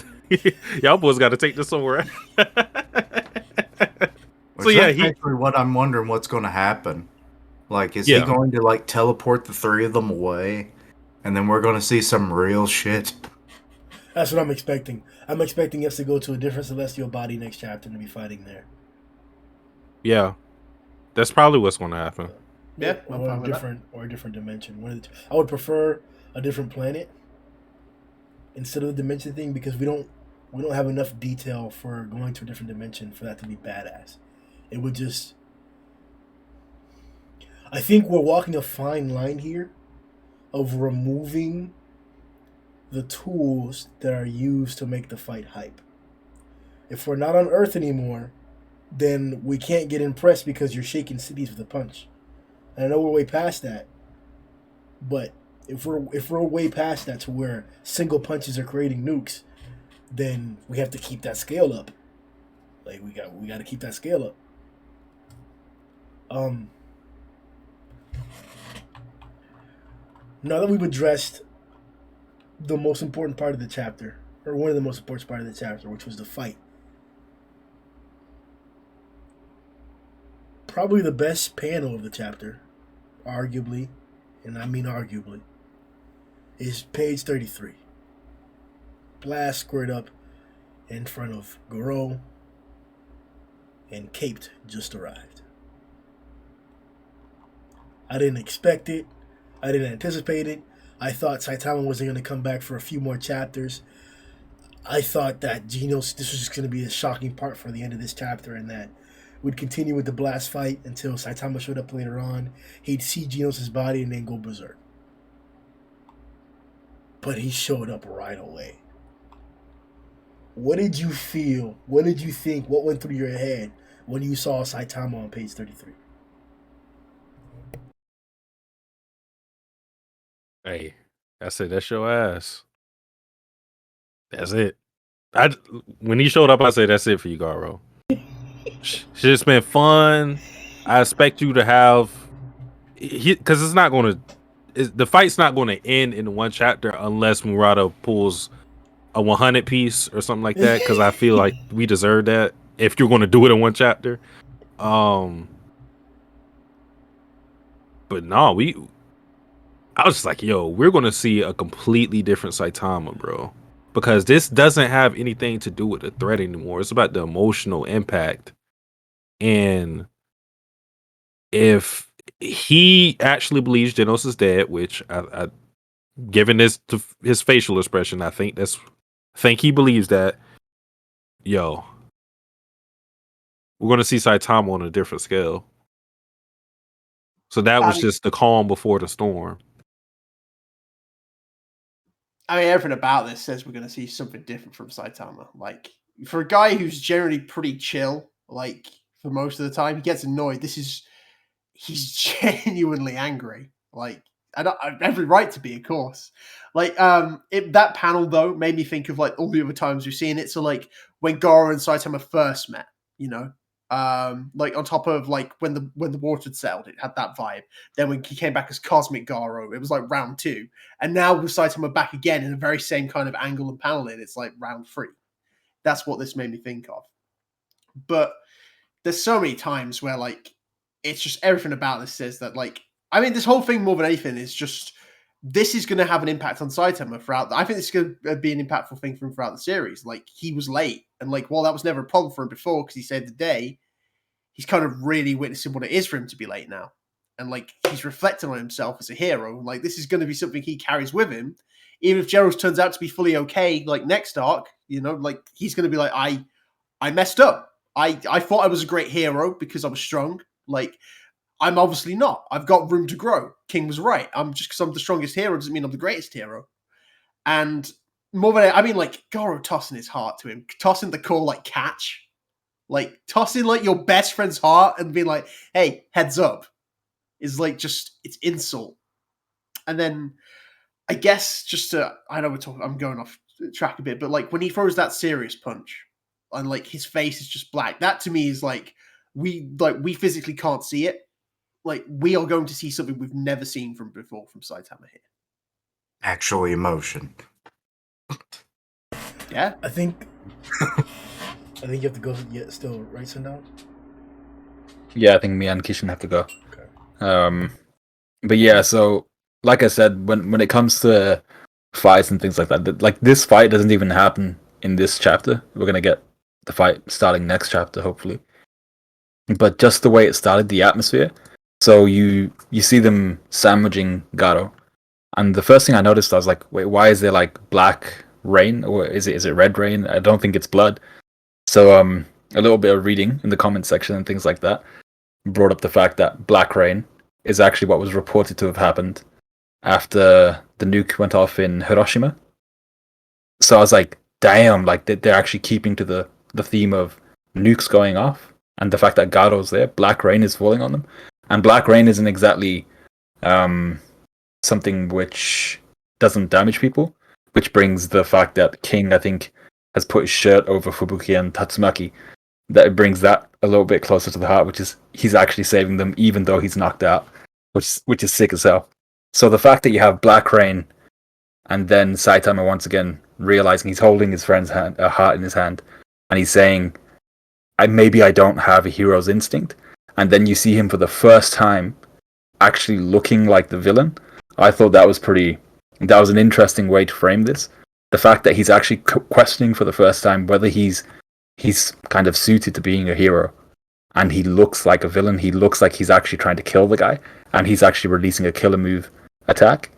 Y'all boys got to take this somewhere." So yeah, actually what I'm wondering what's going to happen. Like, is he going to like teleport the three of them away, and then we're gonna see some real shit. That's what I'm expecting. I'm expecting us to go to a different celestial body next chapter and to be fighting there. Yeah, that's probably what's going to happen. Yeah, I'm or fine a with that. different dimension. I would prefer a different planet instead of the dimension thing because we don't have enough detail for going to a different dimension for that to be badass. It would just. I think we're walking a fine line here of removing the tools that are used to make the fight hype. If we're not on Earth anymore, then we can't get impressed because you're shaking cities with a punch. And I know we're way past that, but if we're way past that to where single punches are creating nukes, then we have to keep that scale up. Like we got to keep that scale up. Now that we've addressed the most important part of the chapter, or one of the most important part of the chapter, which was the fight, probably the best panel of the chapter, arguably, and I mean arguably, is page 33. Blast squared up in front of Garou, and Caped just arrived. I didn't expect it. I didn't anticipate it. I thought Saitama wasn't going to come back for a few more chapters. I thought that this was just going to be a shocking part for the end of this chapter, and that we'd continue with the blast fight until Saitama showed up later on. He'd see Genos' body and then go berserk. But he showed up right away. What did you feel? What did you think? What went through your head when you saw Saitama on page 33? Hey, that's it. That's your ass. That's it. When he showed up, I said, "That's it for you, Garou." Shit's been fun. I expect you to have, because it's not going to. The fight's not going to end in one chapter unless Murata pulls a 100 piece or something like that. Because I feel like we deserve that if you're going to do it in one chapter. But no, I was just like, yo, we're going to see a completely different Saitama, bro. Because this doesn't have anything to do with the threat anymore. It's about the emotional impact. And if he actually believes Genos is dead, which I given this to his facial expression, I think he believes that, yo, we're going to see Saitama on a different scale. So that was just the calm before the storm. I mean, everything about this says we're going to see something different from Saitama. Like, for a guy who's generally pretty chill, like, for most of the time, he gets annoyed. He's genuinely angry. Like, I have every right to be, of course. Like, that panel, though, made me think of, like, all the other times we've seen it. So, like, when Garou and Saitama first met, you know? Like, on top of, like, when the water had settled, it had that vibe. Then when he came back as Cosmic Garou, it was, like, round 2. And now with Saitama back again in the very same kind of angle and paneling, it's, like, round 3. That's what this made me think of. But there's so many times where, like, it's just everything about this says that, like, I mean, this whole thing more than anything is just, this is going to have an impact on Saitama throughout. I think this is going to be an impactful thing for him throughout the series. Like, he was late, and, like, while that was never a problem for him before because he saved the day, he's kind of really witnessing what it is for him to be late now. And, like, he's reflecting on himself as a hero. Like, this is going to be something he carries with him. Even if Genos turns out to be fully okay, like, next arc, you know, like, he's going to be like, I messed up. I thought I was a great hero because I was strong. Like, I'm obviously not. I've got room to grow. King was right. Just because I'm the strongest hero doesn't mean I'm the greatest hero. And more than, I mean, like, Garou tossing his heart to him, tossing the call, like, catch. Like, tossing, like, your best friend's heart and being like, hey, heads up, is, like, just, it's insult. And then, I guess, I know I'm going off track a bit, but, like, when he throws that serious punch, and, like, his face is just black, that to me is, like, we physically can't see it. Like, we are going to see something we've never seen from before from Saitama here. Actually, emotion. Yeah? I think you have to go still, right, Sundown? Yeah, I think me and Kishin have to go. Okay. But yeah, so like I said, when it comes to fights and things like that, like this fight doesn't even happen in this chapter. We're gonna get the fight starting next chapter, hopefully. But just the way it started, the atmosphere. So you see them sandwiching Garou, and the first thing I noticed, I was like, wait, why is there like black rain, or is it red rain? I don't think it's blood. So a little bit of reading in the comment section and things like that brought up the fact that black rain is actually what was reported to have happened after the nuke went off in Hiroshima. So I was like, damn, like they're actually keeping to the theme of nukes going off and the fact that Garou's there, black rain is falling on them. And black rain isn't exactly something which doesn't damage people, which brings the fact that King, I think, has put his shirt over Fubuki and Tatsumaki. That it brings that a little bit closer to the heart, which is he's actually saving them even though he's knocked out, which is sick as hell. So the fact that you have black rain and then Saitama once again realizing he's holding his friend's hand, a heart in his hand, and he's saying, maybe I don't have a hero's instinct. And then you see him for the first time actually looking like the villain. I thought that was an interesting way to frame this. The fact that he's actually questioning for the first time whether he's kind of suited to being a hero. And he looks like a villain. He looks like he's actually trying to kill the guy. And he's actually releasing a killer move attack.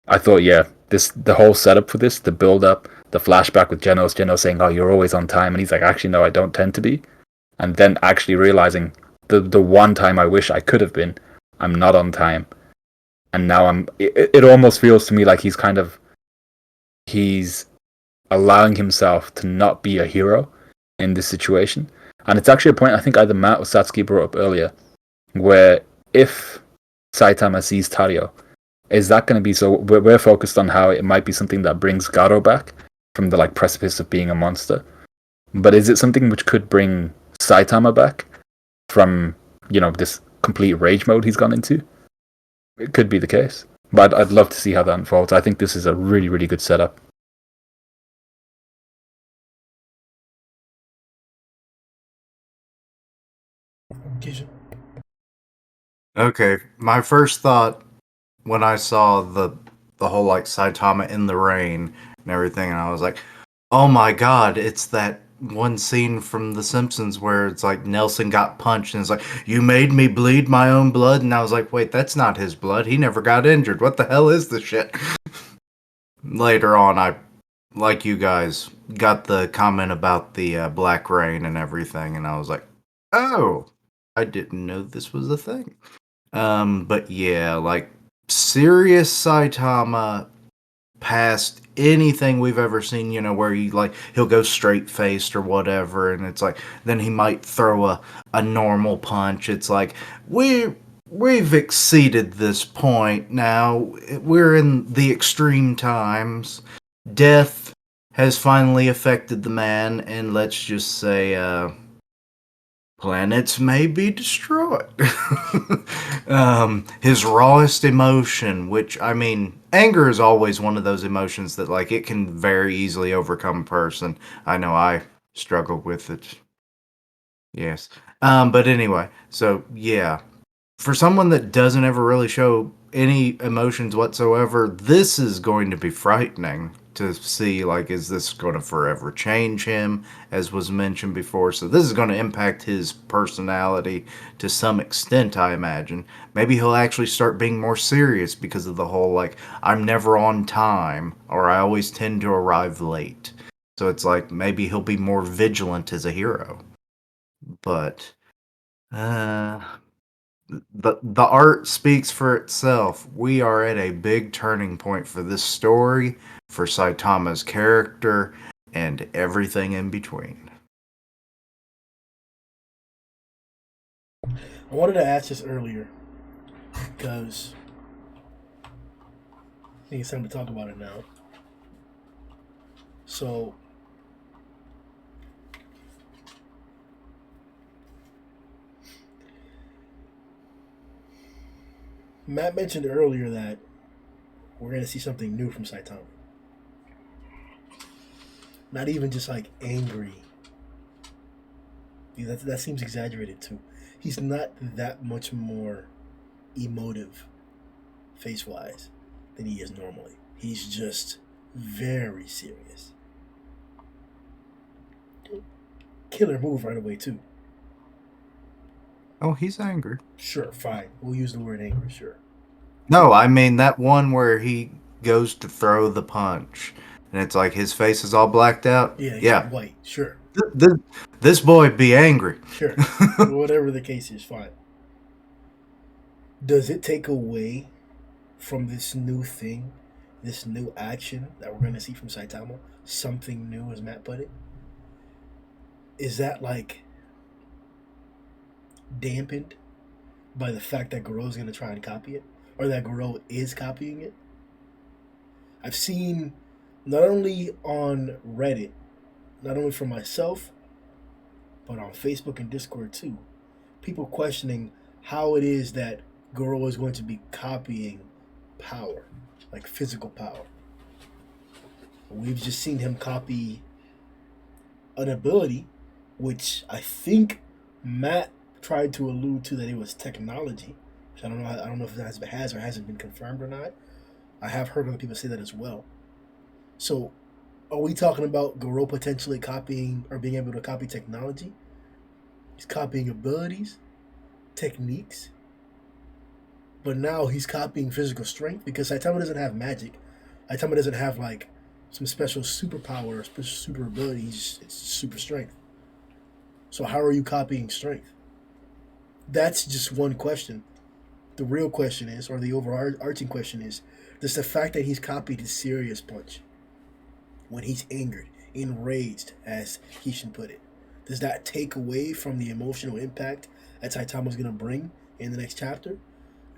I thought, yeah, the whole setup for this, the build up, the flashback with Genos saying, "Oh, you're always on time," and he's like, "Actually, no, I don't tend to be," and then actually realizing the one time I wish I could have been, I'm not on time, and now it almost feels to me like he's allowing himself to not be a hero in this situation, and it's actually a point I think either Matt or Satsuki brought up earlier, where if Saitama sees Tario, is that going to be so? We're focused on how it might be something that brings Garou back from the like precipice of being a monster, but is it something which could bring Saitama back from this complete rage mode he's gone into? It could be the case, but I'd love to see how that unfolds. I think this is a really, really good setup. Okay, my first thought when I saw the whole like Saitama in the rain and everything, and I was like, oh my god, it's that one scene from The Simpsons where it's like Nelson got punched and it's like, you made me bleed my own blood, and I was like, wait, that's not his blood. He never got injured. What the hell is this shit? Later on, I, like you guys, got the comment about the black rain and everything, and I was like, oh, I didn't know this was a thing. But yeah, like, serious Saitama past anything we've ever seen, where he'll go straight faced or whatever, and it's like then he might throw a normal punch. It's like we've exceeded this point now. We're in the extreme times. Death has finally affected the man, and let's just say planets may be destroyed. His rawest emotion, which, I mean, anger is always one of those emotions that, like, it can very easily overcome a person. I know I struggle with it. Yes. But anyway, so, yeah. For someone that doesn't ever really show any emotions whatsoever, this is going to be frightening to see, like, is this going to forever change him, as was mentioned before? So this is going to impact his personality to some extent, I imagine. Maybe he'll actually start being more serious because of the whole, like, I'm never on time, or I always tend to arrive late. So it's like, maybe he'll be more vigilant as a hero. But, the art speaks for itself. We are at a big turning point for this story, for Saitama's character, and everything in between. I wanted to ask this earlier because I think it's time to talk about it now. So, Matt mentioned earlier that we're going to see something new from Saitama. Not even just like angry. That seems exaggerated too. He's not that much more emotive face-wise than he is normally. He's just very serious. Killer move right away too. Oh, he's angry. Sure, fine. We'll use the word angry. Sure. No, I mean that one where he goes to throw the punch, and it's like his face is all blacked out. Yeah. White. Sure. This boy be angry. Sure. Whatever the case is, fine. Does it take away from this new thing, this new action that we're going to see from Saitama? Something new, as Matt put it? Is that like dampened by the fact that Garou's going to try and copy it? Or that Garou is copying it? I've seen, not only on Reddit, not only for myself, but on Facebook and Discord too, people questioning how it is that Garou is going to be copying power, like physical power. We've just seen him copy an ability, which I think Matt tried to allude to that it was technology. Which I don't know. I don't know if that has or hasn't been confirmed or not. I have heard other people say that as well. So, are we talking about Garou potentially copying or being able to copy technology? He's copying abilities, techniques, but now he's copying physical strength because Saitama doesn't have magic. Saitama doesn't have like some special superpower or special super ability. It's super strength. So how are you copying strength? That's just one question. The real question is, or the overarching question is, does the fact that he's copied his serious punch when he's angered, enraged, as Kishin put it, does that take away from the emotional impact that Saitama's going to bring in the next chapter?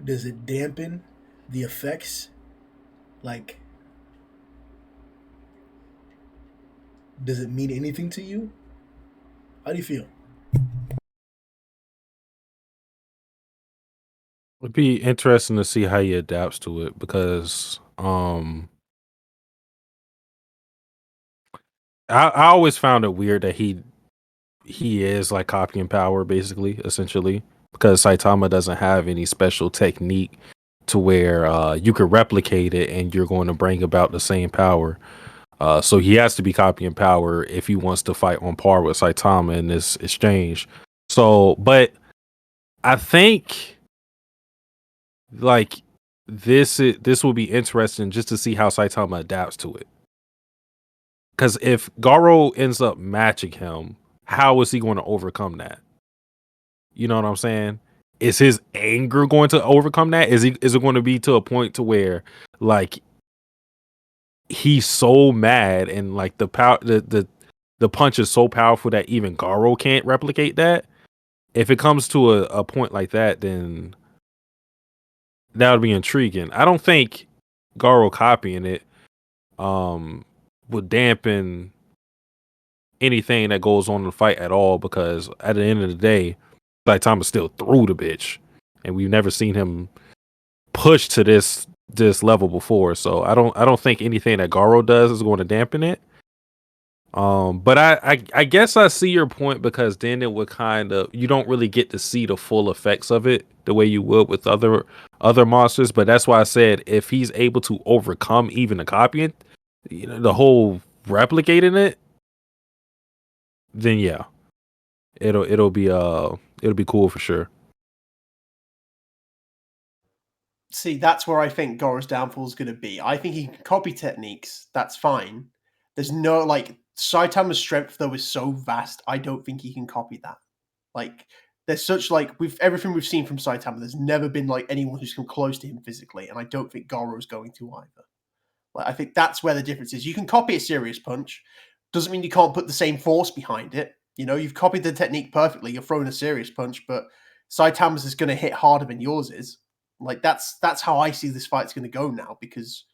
Does it dampen the effects? Like, does it mean anything to you? How do you feel? It'd be interesting to see how he adapts to it because I always found it weird that he is like copying power basically, essentially, because Saitama doesn't have any special technique to where you could replicate it and you're going to bring about the same power. So he has to be copying power if he wants to fight on par with Saitama in this exchange. So, but I think like this will be interesting just to see how Saitama adapts to it. Because if Garou ends up matching him, how is he going to overcome that? You know what I'm saying? Is his anger going to overcome that? Is it going to be to a point to where like he's so mad and like the power the punch is so powerful that even Garou can't replicate that? If it comes to a point like that, then that would be intriguing. I don't think Garou copying it would dampen anything that goes on in the fight at all, because at the end of the day, Saitama still threw the bitch, and we've never seen him push to this level before. So I don't think anything that Garou does is going to dampen it. But I guess I see your point, because then it would kind of, you don't really get to see the full effects of it the way you would with other monsters. But that's why I said if he's able to overcome even the copying, you know, the whole replicating it, then yeah, it'll be cool for sure. See, that's where I think Garou's downfall is going to be. I think he can copy techniques. That's fine. There's no, like, Saitama's strength, though, is so vast, I don't think he can copy that. Like, there's such, like, everything we've seen from Saitama, there's never been, like, anyone who's come close to him physically, and I don't think Garou's going to either. Like, I think that's where the difference is. You can copy a serious punch. Doesn't mean you can't put the same force behind it. You know, you've copied the technique perfectly. You're throwing a serious punch, but Saitama's is going to hit harder than yours is. Like, that's how I see this fight's going to go now, because...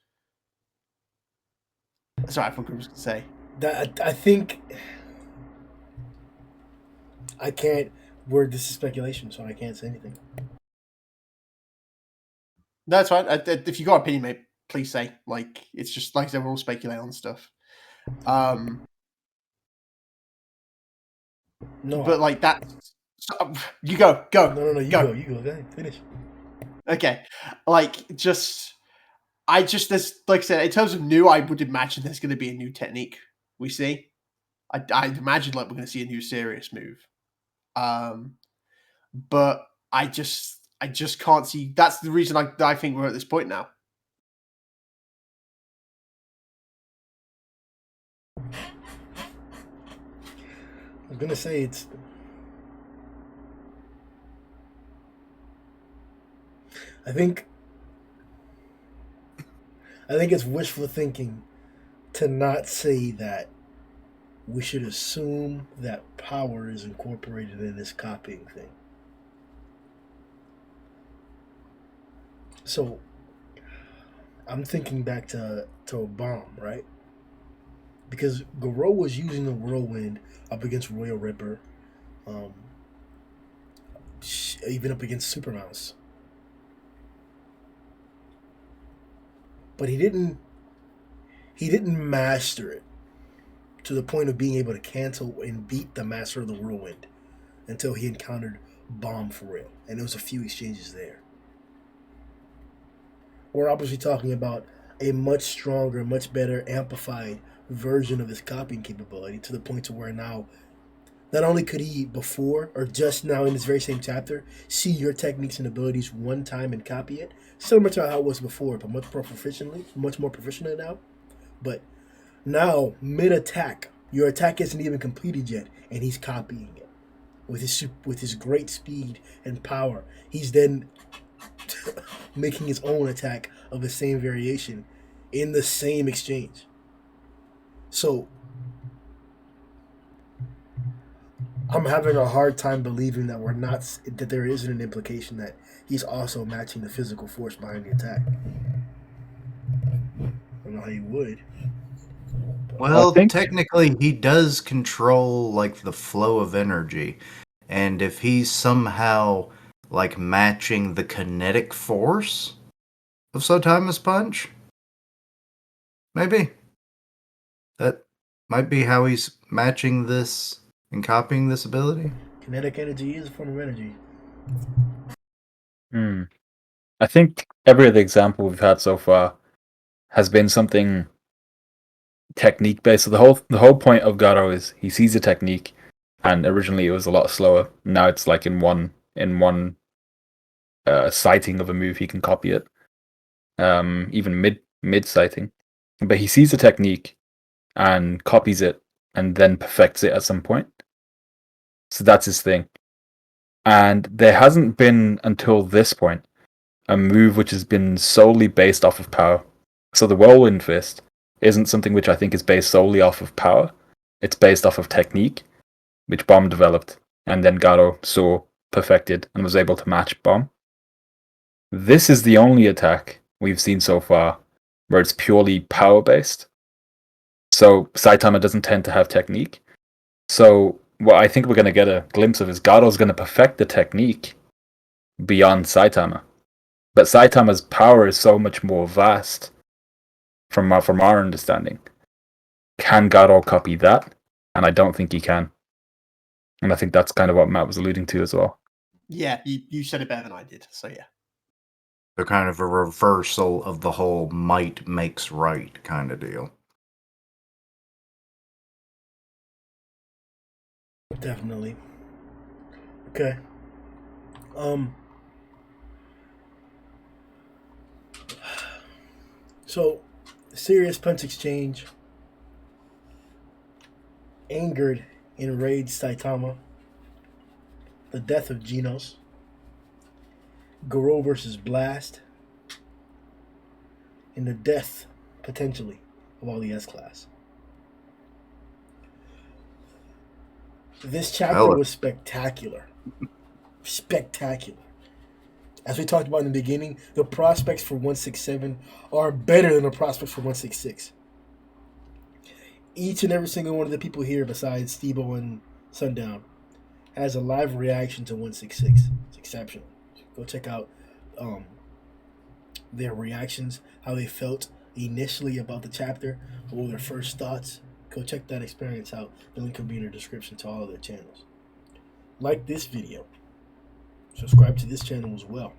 Sorry, I forgot what I was going to say. That I think... I can't... This is speculation, so I can't say anything. That's fine. If you got an opinion, mate, please say. Like, it's just, like I said, we're all speculating on stuff. No, but, like, that... You go. No, you go. Go ahead, finish. Okay, like there's like I said, in terms of new, I would imagine there's going to be a new technique we see. I'd imagine like we're going to see a new serious move. But I just can't see. That's the reason I think we're at this point now. I'm gonna say I think it's wishful thinking to not say that we should assume that power is incorporated in this copying thing. So I'm thinking back to a bomb, right? Because Garou was using the whirlwind up against Royal Ripper, um, even up against Super Mouse. But he didn't master it to the point of being able to cancel and beat the master of the whirlwind until he encountered Bomb for real. And there was a few exchanges there. We're obviously talking about a much stronger, much better amplified version of his copying capability to the point to where now not only could he before or just now in this very same chapter see your techniques and abilities one time and copy it, similar to how it was before, but much more proficiently now. But now mid attack, your attack isn't even completed yet, and he's copying it with his great speed and power. He's then making his own attack of the same variation in the same exchange. So I'm having a hard time believing that that there isn't an implication that he's also matching the physical force behind the attack. I don't know how you would. Well, technically, he does control like the flow of energy, and if he's somehow like matching the kinetic force of Saitama's punch, maybe that might be how he's matching this and copying this ability. Kinetic energy is a form of energy. I think every other example we've had so far has been something technique based. So the whole point of Garou is he sees a technique, and originally it was a lot slower. Now it's like in one sighting of a move he can copy it, even mid sighting. But he sees a technique and copies it, and then perfects it at some point. So that's his thing. And there hasn't been until this point a move which has been solely based off of power. So the Whirlwind Fist isn't something which I think is based solely off of power. It's based off of technique, which Bomb developed, and then Garou saw perfected and was able to match Bomb. This is the only attack we've seen so far where it's purely power based. So Saitama doesn't tend to have technique. So what I think we're going to get a glimpse of is Garou's going to perfect the technique beyond Saitama. But Saitama's power is so much more vast from our understanding. Can Garou copy that? And I don't think he can. And I think that's kind of what Matt was alluding to as well. Yeah, you said it better than I did, so yeah. They're kind of a reversal of the whole might makes right kind of deal. Definitely. Okay. So, serious punch exchange angered, enraged Saitama. The death of Genos. Garou versus Blast. And the death, potentially, of all the S-Class. This chapter was spectacular. Spectacular. As we talked about in the beginning, the prospects for 167 are better than the prospects for 166. Each and every single one of the people here, besides Stebo and Sundown, has a live reaction to 166. It's exceptional. Go check out their reactions, how they felt initially about the chapter, what were their first thoughts. Go check that experience out. The link will be in the description to all of their channels. Like this video. Subscribe to this channel as well.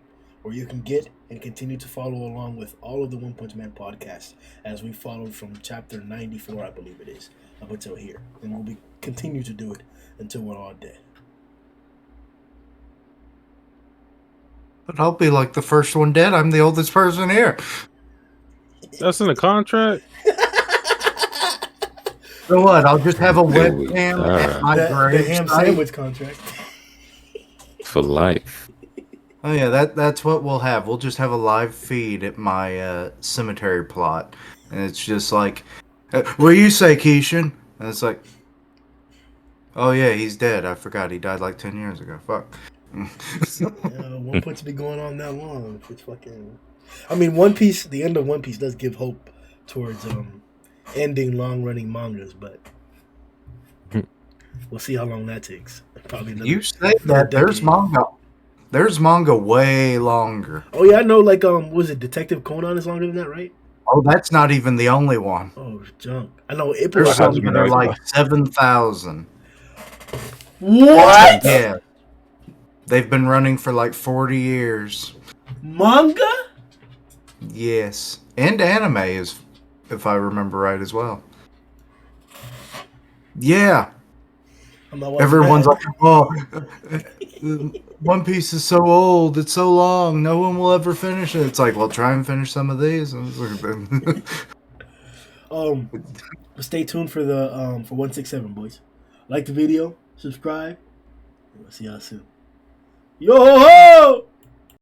where you can get and continue to follow along with all of the One Punch Man podcasts as we followed from chapter 94, I believe it is, up until here. And we'll be continue to do it until we're all dead. But I'll be like the first one dead. I'm the oldest person here. That's in the contract. So what? I'll just have a There we webcam are. at my The grave ham site. sandwich contract. For life. Oh yeah, that's what we'll have. We'll just have a live feed at my cemetery plot, and it's just like, "What do you say, Keishan?" And it's like, "Oh yeah, he's dead. I forgot he died like 10 years ago. Fuck." One Punch be going on that long. It's fucking. I mean, One Piece. The end of One Piece does give hope towards ending long-running mangas, but we'll see how long that takes. Probably another, You say that there's decade. manga. There's manga way longer. Oh yeah, I know. Like was it Detective Conan is longer than that, right? Oh, that's not even the only one. Oh, junk. I know. There's Well, how's some it that gonna- are like 7,000. What? Yeah, they've been running for like 40 years. Manga? Yes, and anime is, if I remember right, as well. Yeah, I'm not watching everyone's that. like, "Oh, One Piece is so old. It's so long. No one will ever finish it." It's like, well, try and finish some of these. Stay tuned for the for 167, boys. Like the video, subscribe. We'll see y'all soon. Yo!